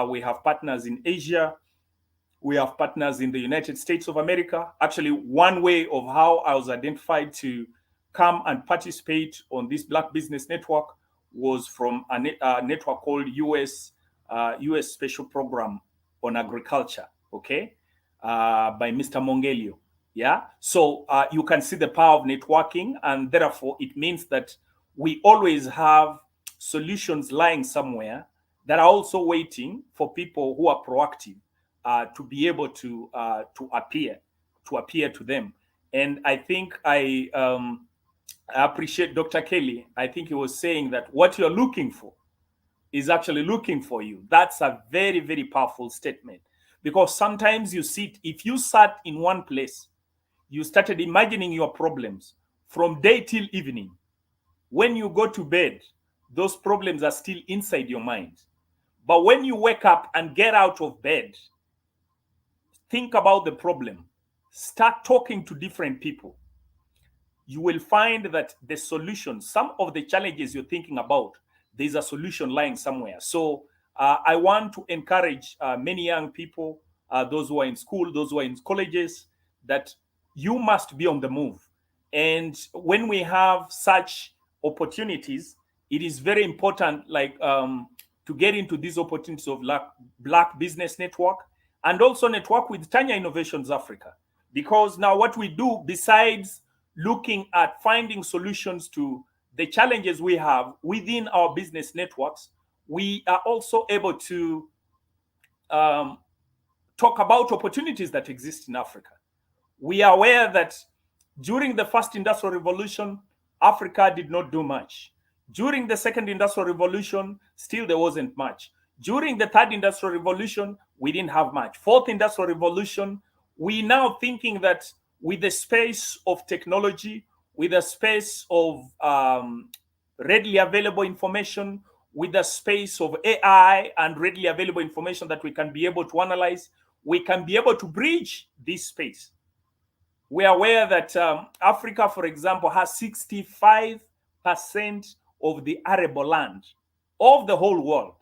we have partners in Asia, We have partners in the United States of America. Actually, one way of how I was identified to come and participate on this Black Business Network was from a network called US Special Program on Agriculture, okay, by Mr. Mongelio. Yeah, so you can see the power of networking, and therefore it means that we always have solutions lying somewhere that are also waiting for people who are proactive to be able to appear to them. And I think I appreciate Dr. Kelly. I think he was saying that what you're looking for is actually looking for you. That's a very, very powerful statement, because sometimes if you sat in one place, you started imagining your problems from day till evening. When you go to bed, those problems are still inside your mind. But when you wake up and get out of bed, think about the problem, start talking to different people, you will find that the solution, some of the challenges you're thinking about, there's a solution lying somewhere. So I want to encourage many young people, those who are in school, those who are in colleges, that you must be on the move. And when we have such opportunities, it is very important, like to get into these opportunities of Black Business Network, and also network with Tanya Innovations Africa. Because now what we do, besides looking at finding solutions to the challenges we have within our business networks, we are also able to talk about opportunities that exist in Africa. We are aware that during the first industrial revolution, Africa did not do much. During the second industrial revolution, still there wasn't much. During the third industrial revolution, we didn't have much. Fourth industrial revolution, we now thinking that with the space of technology, with the space of readily available information, with the space of AI and readily available information that we can be able to analyze, we can be able to bridge this space. We are aware that Africa, for example, has 65% of the arable land of the whole world.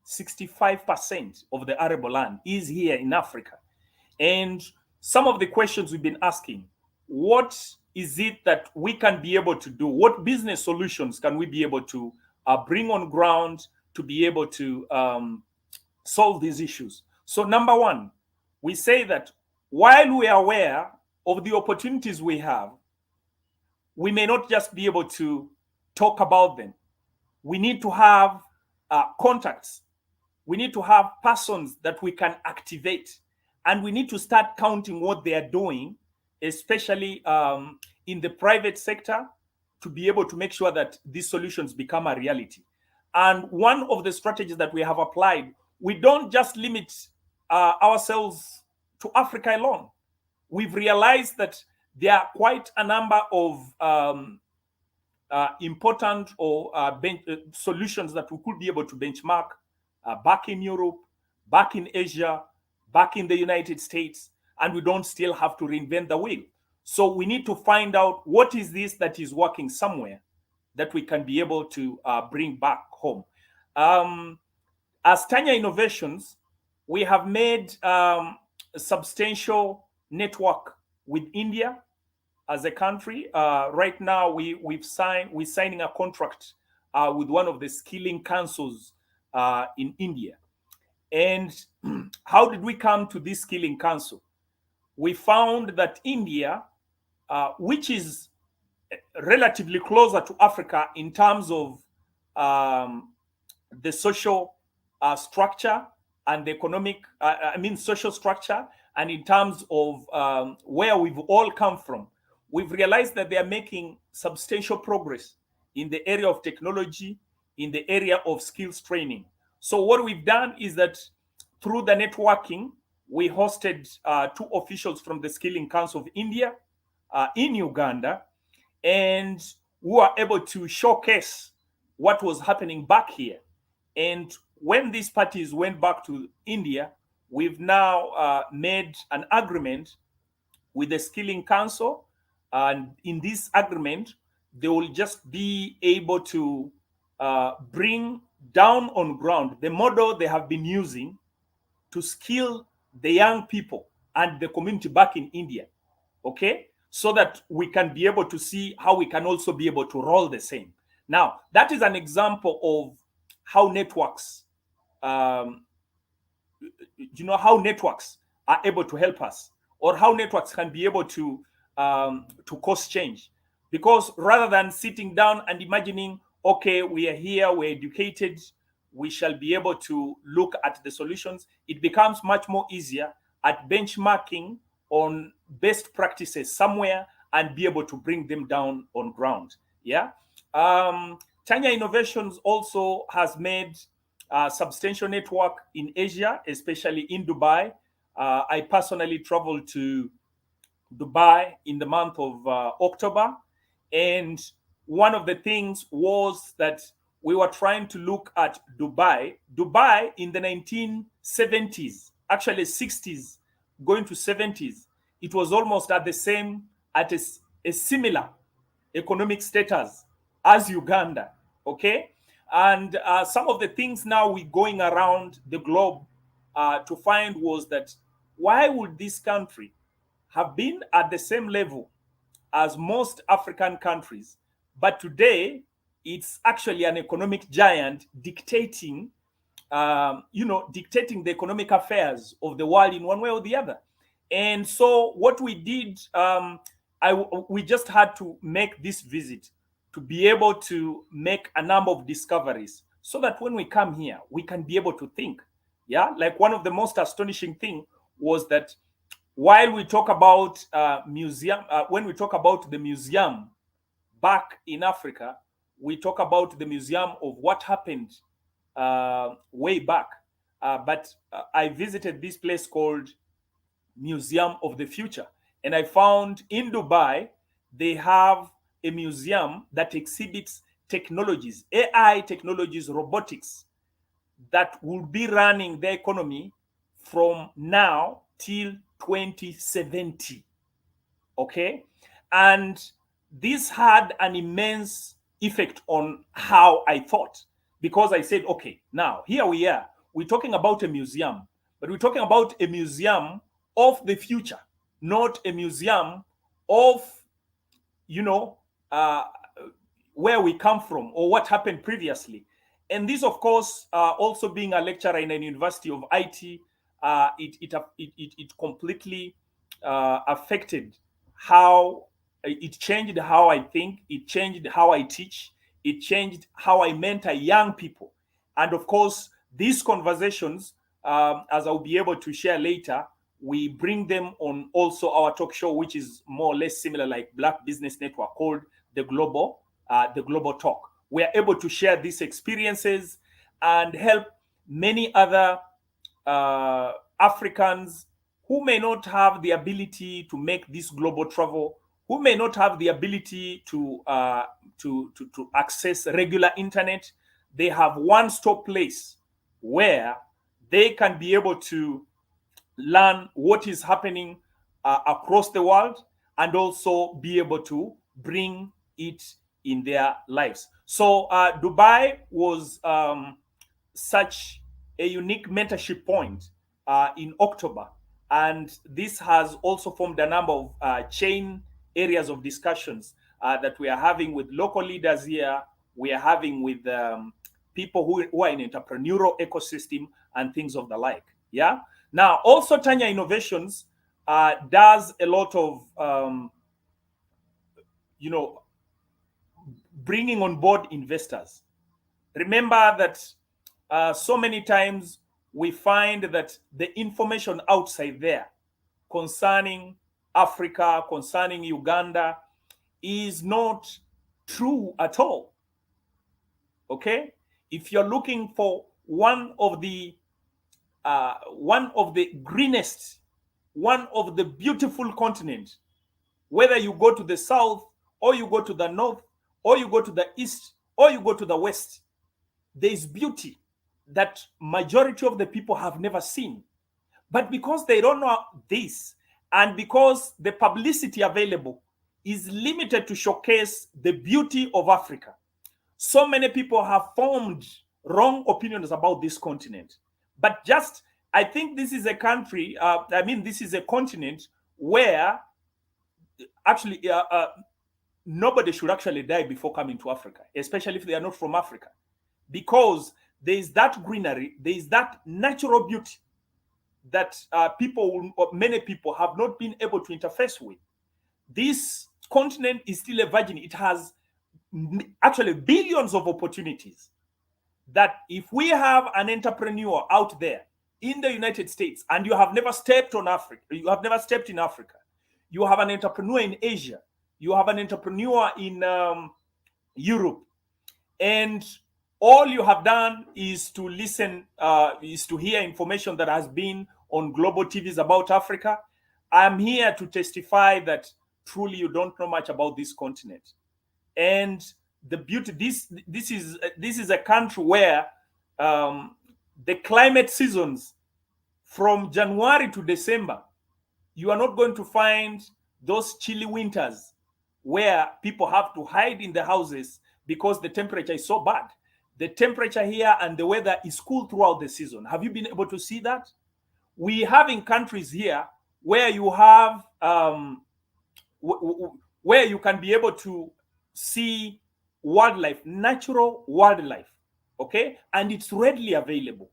65% of the arable land is here in Africa. And some of the questions we've been asking, what is it that we can be able to do? What business solutions can we be able to bring on ground to be able to solve these issues? So number one, we say that while we are aware of the opportunities we have, we may not just be able to talk about them. We need to have contacts. We need to have persons that we can activate. And we need to start counting what they are doing, especially in the private sector, to be able to make sure that these solutions become a reality. And one of the strategies that we have applied, we don't just limit ourselves to Africa alone. We've realized that there are quite a number of important or solutions that we could be able to benchmark back in Europe, back in Asia, back in the United States, and we don't still have to reinvent the wheel. So we need to find out what is this that is working somewhere that we can be able to bring back home. As Tanya Innovations, we have made a substantial network with India as a country. Right now, we're signing a contract with one of the skilling councils in India. And how did we come to this skilling council? We found that India, which is relatively closer to Africa in terms of the social structure and the economic, social structure, and in terms of where we've all come from, we've realized that they are making substantial progress in the area of technology, in the area of skills training. So what we've done is that through the networking, we hosted two officials from the Skilling Council of India in Uganda, and we were able to showcase what was happening back here. And when these parties went back to India, we've now made an agreement with the Skilling Council. And in this agreement, they will just be able to bring down on ground the model they have been using to skill the young people and the community back in India, okay? So that we can be able to see how we can also be able to roll the same. Now, that is an example of how networks, how networks are able to help us, or how networks can be able to cause change. Because rather than sitting down and imagining, okay, we are here, we're educated, we shall be able to look at the solutions, it becomes much more easier at benchmarking on best practices somewhere and be able to bring them down on ground. Yeah. Tanya Innovations also has made a substantial network in Asia, especially in Dubai. I personally traveled to Dubai in the month of October. And one of the things was that we were trying to look at Dubai. Dubai in the 1970s, actually 60s, going to 70s, it was almost at the same, at a similar economic status as Uganda, okay? And some of the things now we're going around the globe to find was that why would this country have been at the same level as most African countries, but today it's actually an economic giant dictating, dictating the economic affairs of the world in one way or the other. And so what we did, we just had to make this visit to be able to make a number of discoveries so that when we come here, we can be able to think. Yeah, like one of the most astonishing thing was that while we talk about when we talk about the museum back in Africa, we talk about the museum of what happened way back. But I visited this place called Museum of the Future. And I found in Dubai, they have a museum that exhibits technologies, AI technologies, robotics, that will be running the economy from now till 2070. Okay? And this had an immense effect on how I thought, because I said, okay, now here we are. We're talking about a museum, but we're talking about a museum of the future, not a museum of, where we come from or what happened previously. And this, of course, also being a lecturer in a university of IT, it completely affected how it changed how I think, it changed how I teach, it changed how I mentor young people. And of course, these conversations, as I'll be able to share later, we bring them on also our talk show, which is more or less similar like Black Business Network, called the Global Talk. We are able to share these experiences and help many other Africans who may not have the ability to make this global travel, who may not have the ability to access regular internet. They have one-stop place where they can be able to learn what is happening across the world and also be able to bring it in their lives. So Dubai was such a unique mentorship point in October. And this has also formed a number of chain areas of discussions that we are having with local leaders here. We are having with people who are in entrepreneurial ecosystem and things of the like. Yeah. Now, also Tanya Innovations does a lot of, bringing on board investors. Remember that so many times we find that the information outside there concerning Africa, concerning Uganda, is not true at all. Okay? If you're looking for one of the greenest, one of the beautiful continents, whether you go to the south or you go to the north or you go to the east or you go to the west, there is beauty that majority of the people have never seen. But because they don't know this, and because the publicity available is limited to showcase the beauty of Africa, so many people have formed wrong opinions about this continent. But just I think this is a country, this is a continent where actually nobody should actually die before coming to Africa, especially if they are not from Africa, because there is that greenery, there is that natural beauty that many people have not been able to interface with. This continent is still a virgin. It has actually billions of opportunities that if we have an entrepreneur out there in the United States and you have never stepped on Africa, you have never stepped in Africa, you have an entrepreneur in Asia, you have an entrepreneur in Europe, and all you have done is to listen, is to hear information that has been on global TVs about Africa, I'm here to testify that truly you don't know much about this continent. And the beauty, this is a country where the climate seasons from January to December, you are not going to find those chilly winters where people have to hide in the houses because the temperature is so bad. The temperature here and the weather is cool throughout the season. Have you been able to see that? We have in countries here where you have where you can be able to see wildlife, natural wildlife, okay, and it's readily available.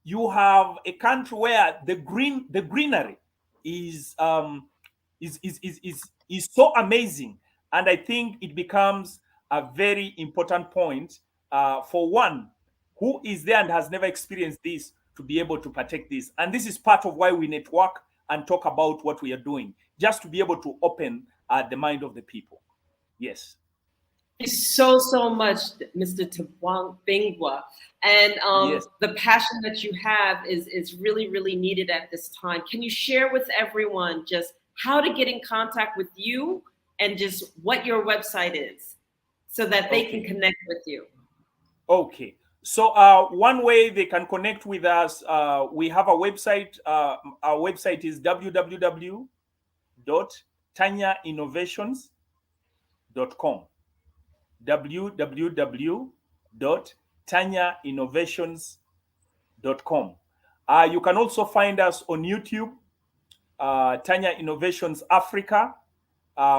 You have a country where the greenery is so amazing, and I think it becomes a very important point for one who is there and has never experienced this to be able to partake this. And this is part of why we network and talk about what we are doing, just to be able to open the mind of the people. Yes. Thank you so much, Mr. Tabingwa. And Yes. the passion that you have is really, really needed at this time. Can you share with everyone just how to get in contact with you and just what your website is so that they can connect with you? Okay. So one way they can connect with us, we have a website. Our website is www.tanyainnovations.com. www.tanyainnovations.com. You can also find us on YouTube, Tanya Innovations Africa.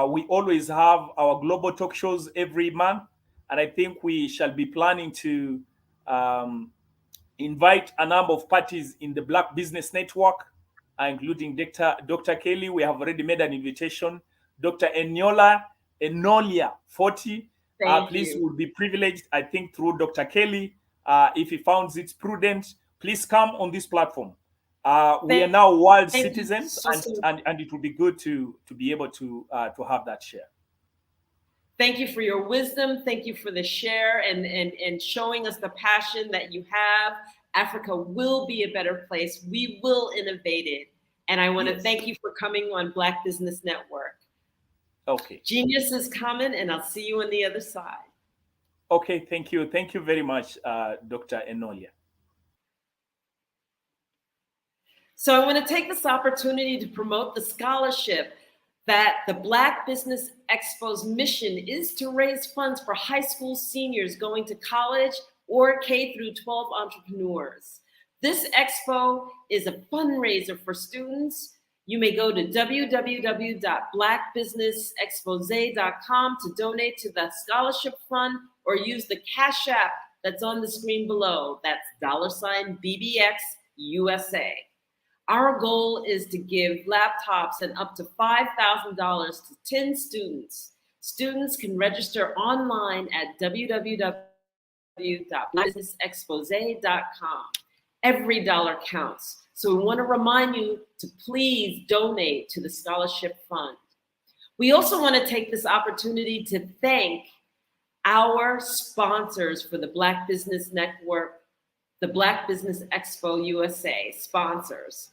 We always have our global talk shows every month, and I think we shall be planning to invite a number of parties in the Black Business Network, including Dr. Kelly. We have already made an invitation. Dr. Enolia 40. Please, you. would be privileged, I think, through Dr. Kelly. If he finds it prudent, please come on this platform. We are now world citizens, and it would be good to be able to have that share. Thank you for your wisdom. Thank you for the share and showing us the passion that you have. Africa will be a better place. We will innovate it. And I want to thank you for coming on Black Business Network. Okay. Genius is coming, and I'll see you on the other side. Okay, thank you. Thank you very much, Dr. Enolia. So I want to take this opportunity to promote the scholarship that the Black Business Expo's mission is to raise funds for high school seniors going to college or K through 12 entrepreneurs. This expo is a fundraiser for students. You may go to www.blackbusinessexpose.com to donate to the scholarship fund or use the Cash App that's on the screen below. That's $BBX USA. Our goal is to give laptops and up to $5,000 to 10 students. Students can register online at www.blackbusinessexpose.com. Every dollar counts. So we want to remind you to please donate to the scholarship fund. We also want to take this opportunity to thank our sponsors for the Black Business Network, the Black Business Expo USA sponsors.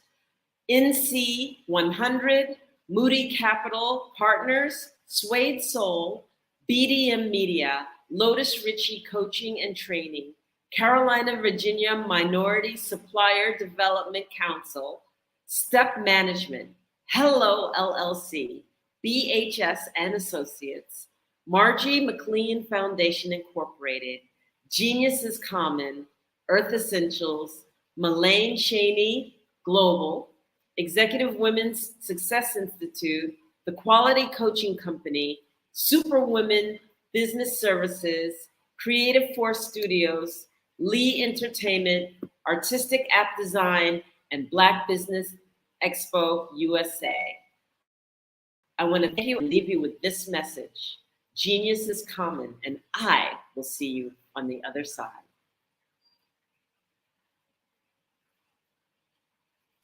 NC 100, Moody Capital Partners, Suede Soul, BDM Media, Lotus Ritchie Coaching and Training, Carolina, Virginia Minority Supplier Development Council, Step Management, Hello LLC, BHS and Associates, Margie McLean Foundation Incorporated, Genius is Common, Earth Essentials, Malaine Cheney, Global, Executive Women's Success Institute, The Quality Coaching Company, Superwomen Business Services, Creative Force Studios, Lee Entertainment, Artistic App Design, and Black Business Expo USA. I want to thank you and leave you with this message. Genius is common, and I will see you on the other side.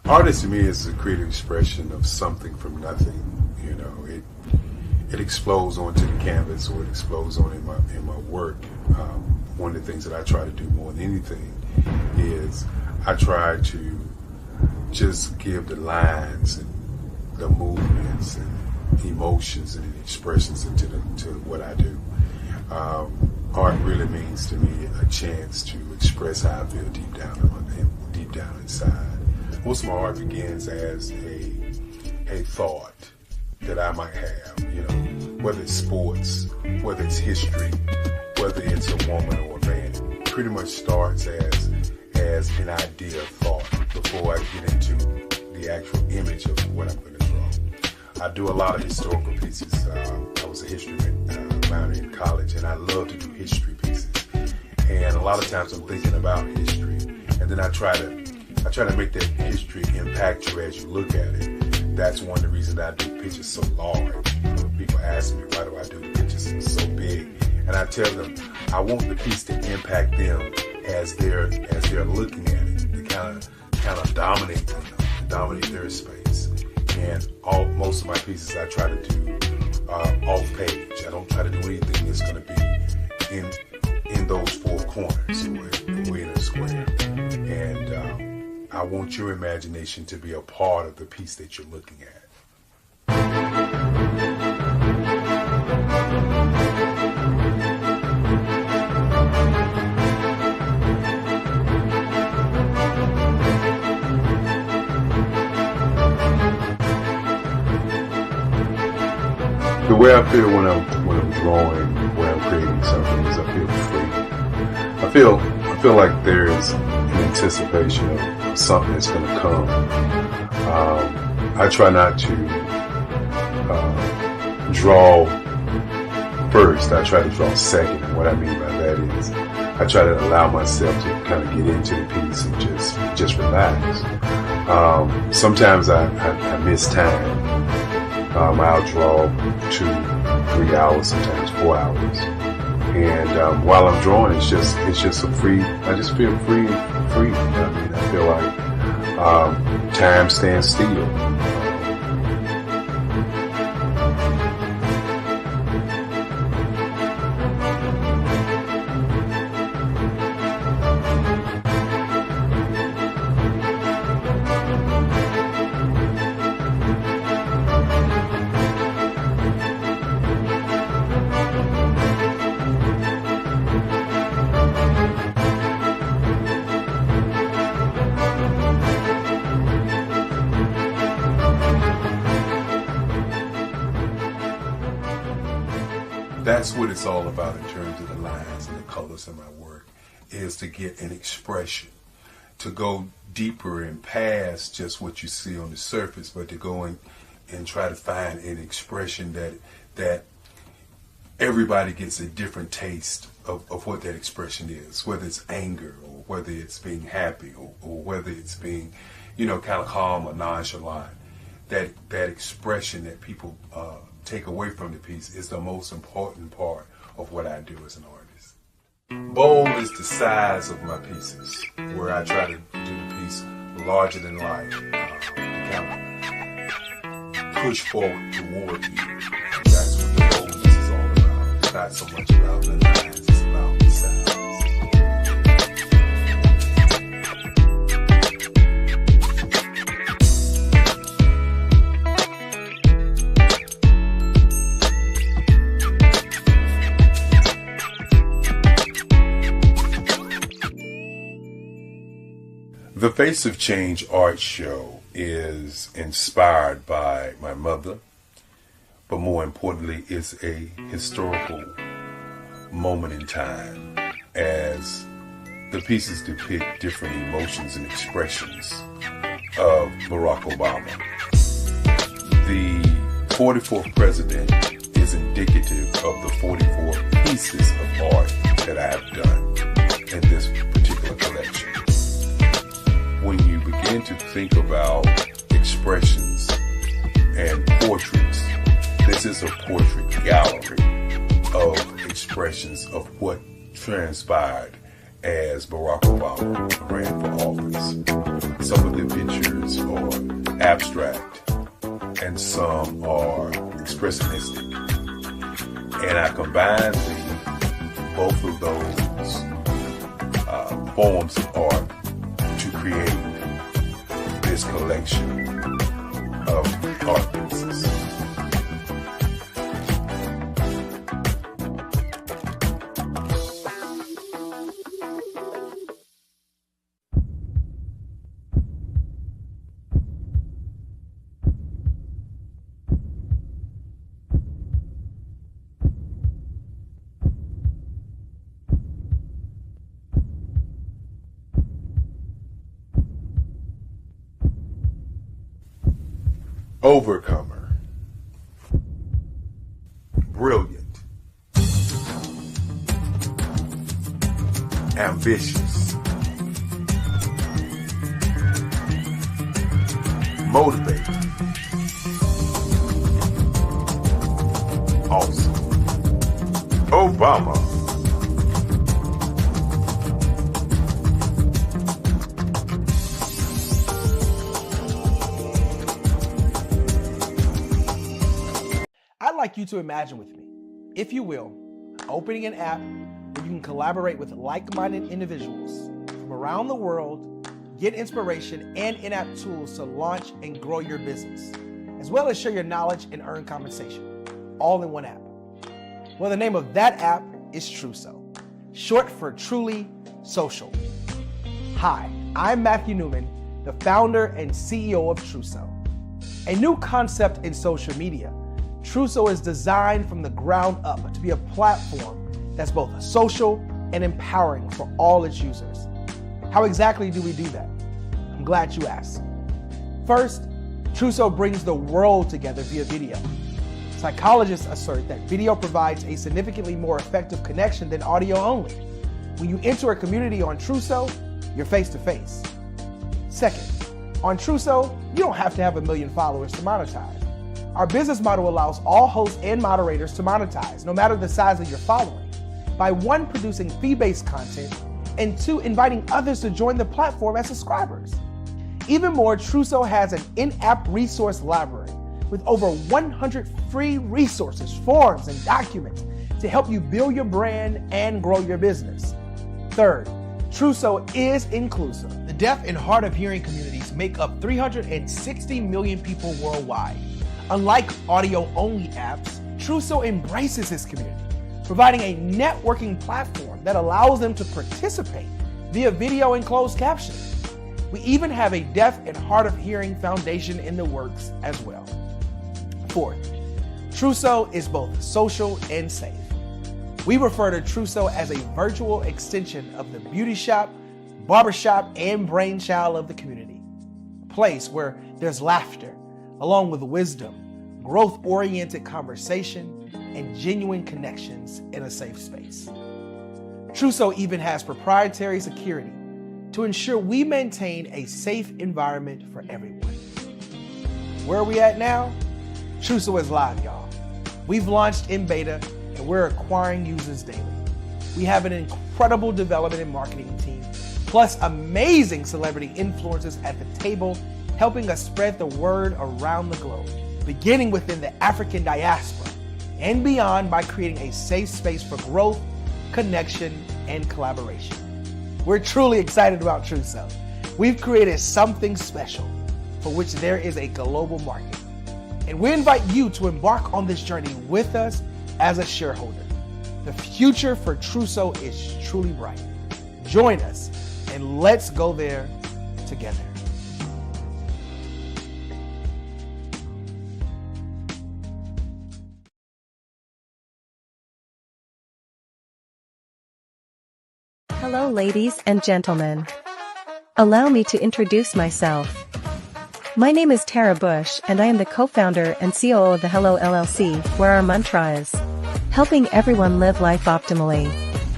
Art to me is a creative expression of something from nothing. You know, it explodes onto the canvas, or it explodes on in my work. One of the things that I try to do more than anything is I try to just give the lines and the movements and emotions and expressions into what I do. Art really means to me a chance to express how I feel deep down inside. Most of my art begins as a thought that I might have, you know, whether it's sports, whether it's history, whether it's a woman or a man. It pretty much starts as an idea of thought before I get into the actual image of what I'm going to draw. I do a lot of historical pieces. I was a history minor in college, and I love to do history pieces. And a lot of times I'm thinking about history, and then I try to make that history impact you as you look at it. That's one of the reasons I do pictures so large. People ask me, why do I do the pictures so big? And I tell them, I want the piece to impact them as they're looking at it, to kind of dominate them, dominate their space. And most of my pieces I try to do off page. I don't try to do anything that's going to be in those four corners, or in a square. And I want your imagination to be a part of the piece that you're looking at. The way I feel when I'm drawing, when I'm creating something, is I feel free. I feel like there's an anticipation of something that's going to come. I try not to draw first. I try to draw second. And what I mean by that is I try to allow myself to kind of get into the piece and just relax. Sometimes I miss time. I'll draw 2-3 hours, sometimes 4 hours. And while I'm drawing, it's just a free. I just feel free. I mean, I feel like time stands still. That's what it's all about in terms of the lines and the colors of my work, is to get an expression, to go deeper and past just what you see on the surface, but to go and try to find an expression that everybody gets a different taste of what that expression is, whether it's anger or whether it's being happy or whether it's being, kind of calm or nonchalant. That expression that people take away from the piece is the most important part of what I do as an artist. Bold is the size of my pieces, where I try to do the piece larger than life, to kind of push forward toward you. That's what the boldness is all about. It's not so much about the lines, it's about the size. The Face of Change art show is inspired by my mother, but more importantly, it's a historical moment in time as the pieces depict different emotions and expressions of Barack Obama. The 44th president is indicative of the 44 pieces of art that I have done in this particular collection. When you begin to think about expressions and portraits, this is a portrait gallery of expressions of what transpired as Barack Obama ran for office. Some of the pictures are abstract and some are expressionistic. And I combined both of those forms of art to create this collection of art pieces. Overcomer, brilliant, ambitious, motivated, awesome. Obama. I'd like you to imagine with me, if you will, opening an app where you can collaborate with like-minded individuals from around the world, get inspiration and in-app tools to launch and grow your business, as well as share your knowledge and earn compensation, all in one app. Well, the name of that app is Truso, short for Truly Social. Hi, I'm Matthew Newman, the founder and CEO of Truso, a new concept in social media. Truso is designed from the ground up to be a platform that's both social and empowering for all its users. How exactly do we do that? I'm glad you asked. First, Truso brings the world together via video. Psychologists assert that video provides a significantly more effective connection than audio only. When you enter a community on Truso, you're face to face. Second, on Truso, you don't have to have 1 million followers to monetize. Our business model allows all hosts and moderators to monetize, no matter the size of your following, by 1, producing fee-based content, and 2, inviting others to join the platform as subscribers. Even more, Truso has an in-app resource library with over 100 free resources, forms, and documents to help you build your brand and grow your business. Third, Truso is inclusive. The deaf and hard of hearing communities make up 360 million people worldwide. Unlike audio-only apps, Truso embraces this community, providing a networking platform that allows them to participate via video and closed captioning. We even have a deaf and hard of hearing foundation in the works as well. Fourth, Truso is both social and safe. We refer to Truso as a virtual extension of the beauty shop, barbershop, and brainchild of the community. A place where there's laughter, along with wisdom, growth-oriented conversation, and genuine connections in a safe space. Truso even has proprietary security to ensure we maintain a safe environment for everyone. Where are we at now? Truso is live, y'all. We've launched in beta, and we're acquiring users daily. We have an incredible development and marketing team, plus amazing celebrity influencers at the table, helping us spread the word around the globe, beginning within the African diaspora and beyond by creating a safe space for growth, connection, and collaboration. We're truly excited about Truso. We've created something special for which there is a global market. And we invite you to embark on this journey with us as a shareholder. The future for Truso is truly bright. Join us and let's go there together. Hello, ladies and gentlemen. Allow me to introduce myself. My name is Tara Bush, and I am the co-founder and COO of the Hello LLC, where our mantra is helping everyone live life optimally.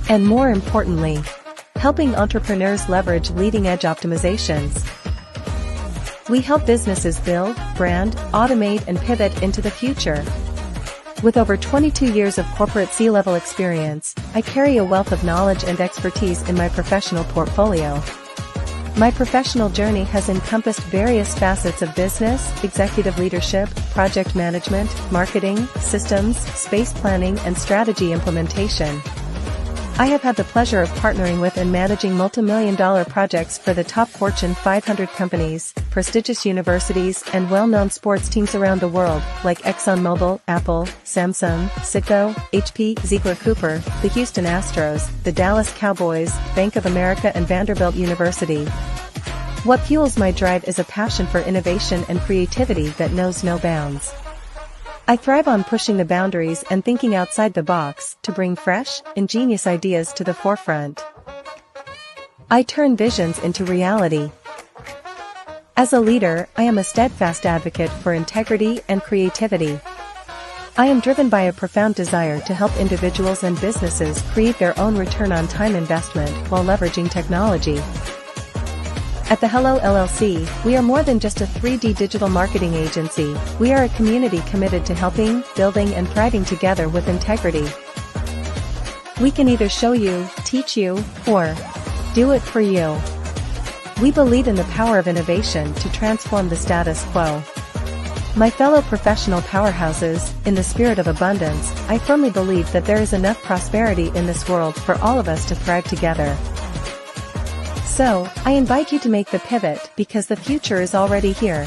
And more importantly, helping entrepreneurs leverage leading-edge optimizations. We help businesses build, brand, automate, and pivot into the future. With over 22 years of corporate C-level experience, I carry a wealth of knowledge and expertise in my professional portfolio. My professional journey has encompassed various facets of business, executive leadership, project management, marketing, systems, space planning, and strategy implementation. I have had the pleasure of partnering with and managing multi-million-dollar projects for the top Fortune 500 companies, prestigious universities, and well-known sports teams around the world, like ExxonMobil, Apple, Samsung, Citgo, HP, Ziegler Cooper, the Houston Astros, the Dallas Cowboys, Bank of America, and Vanderbilt University. What fuels my drive is a passion for innovation and creativity that knows no bounds. I thrive on pushing the boundaries and thinking outside the box to bring fresh, ingenious ideas to the forefront. I turn visions into reality. As a leader, I am a steadfast advocate for integrity and creativity. I am driven by a profound desire to help individuals and businesses create their own return on time investment while leveraging technology. At the Hello LLC, we are more than just a 3D digital marketing agency. We are a community committed to helping, building, and thriving together with integrity. We can either show you, teach you, or do it for you. We believe in the power of innovation to transform the status quo. My fellow professional powerhouses, in the spirit of abundance, I firmly believe that there is enough prosperity in this world for all of us to thrive together. So, I invite you to make the pivot because the future is already here.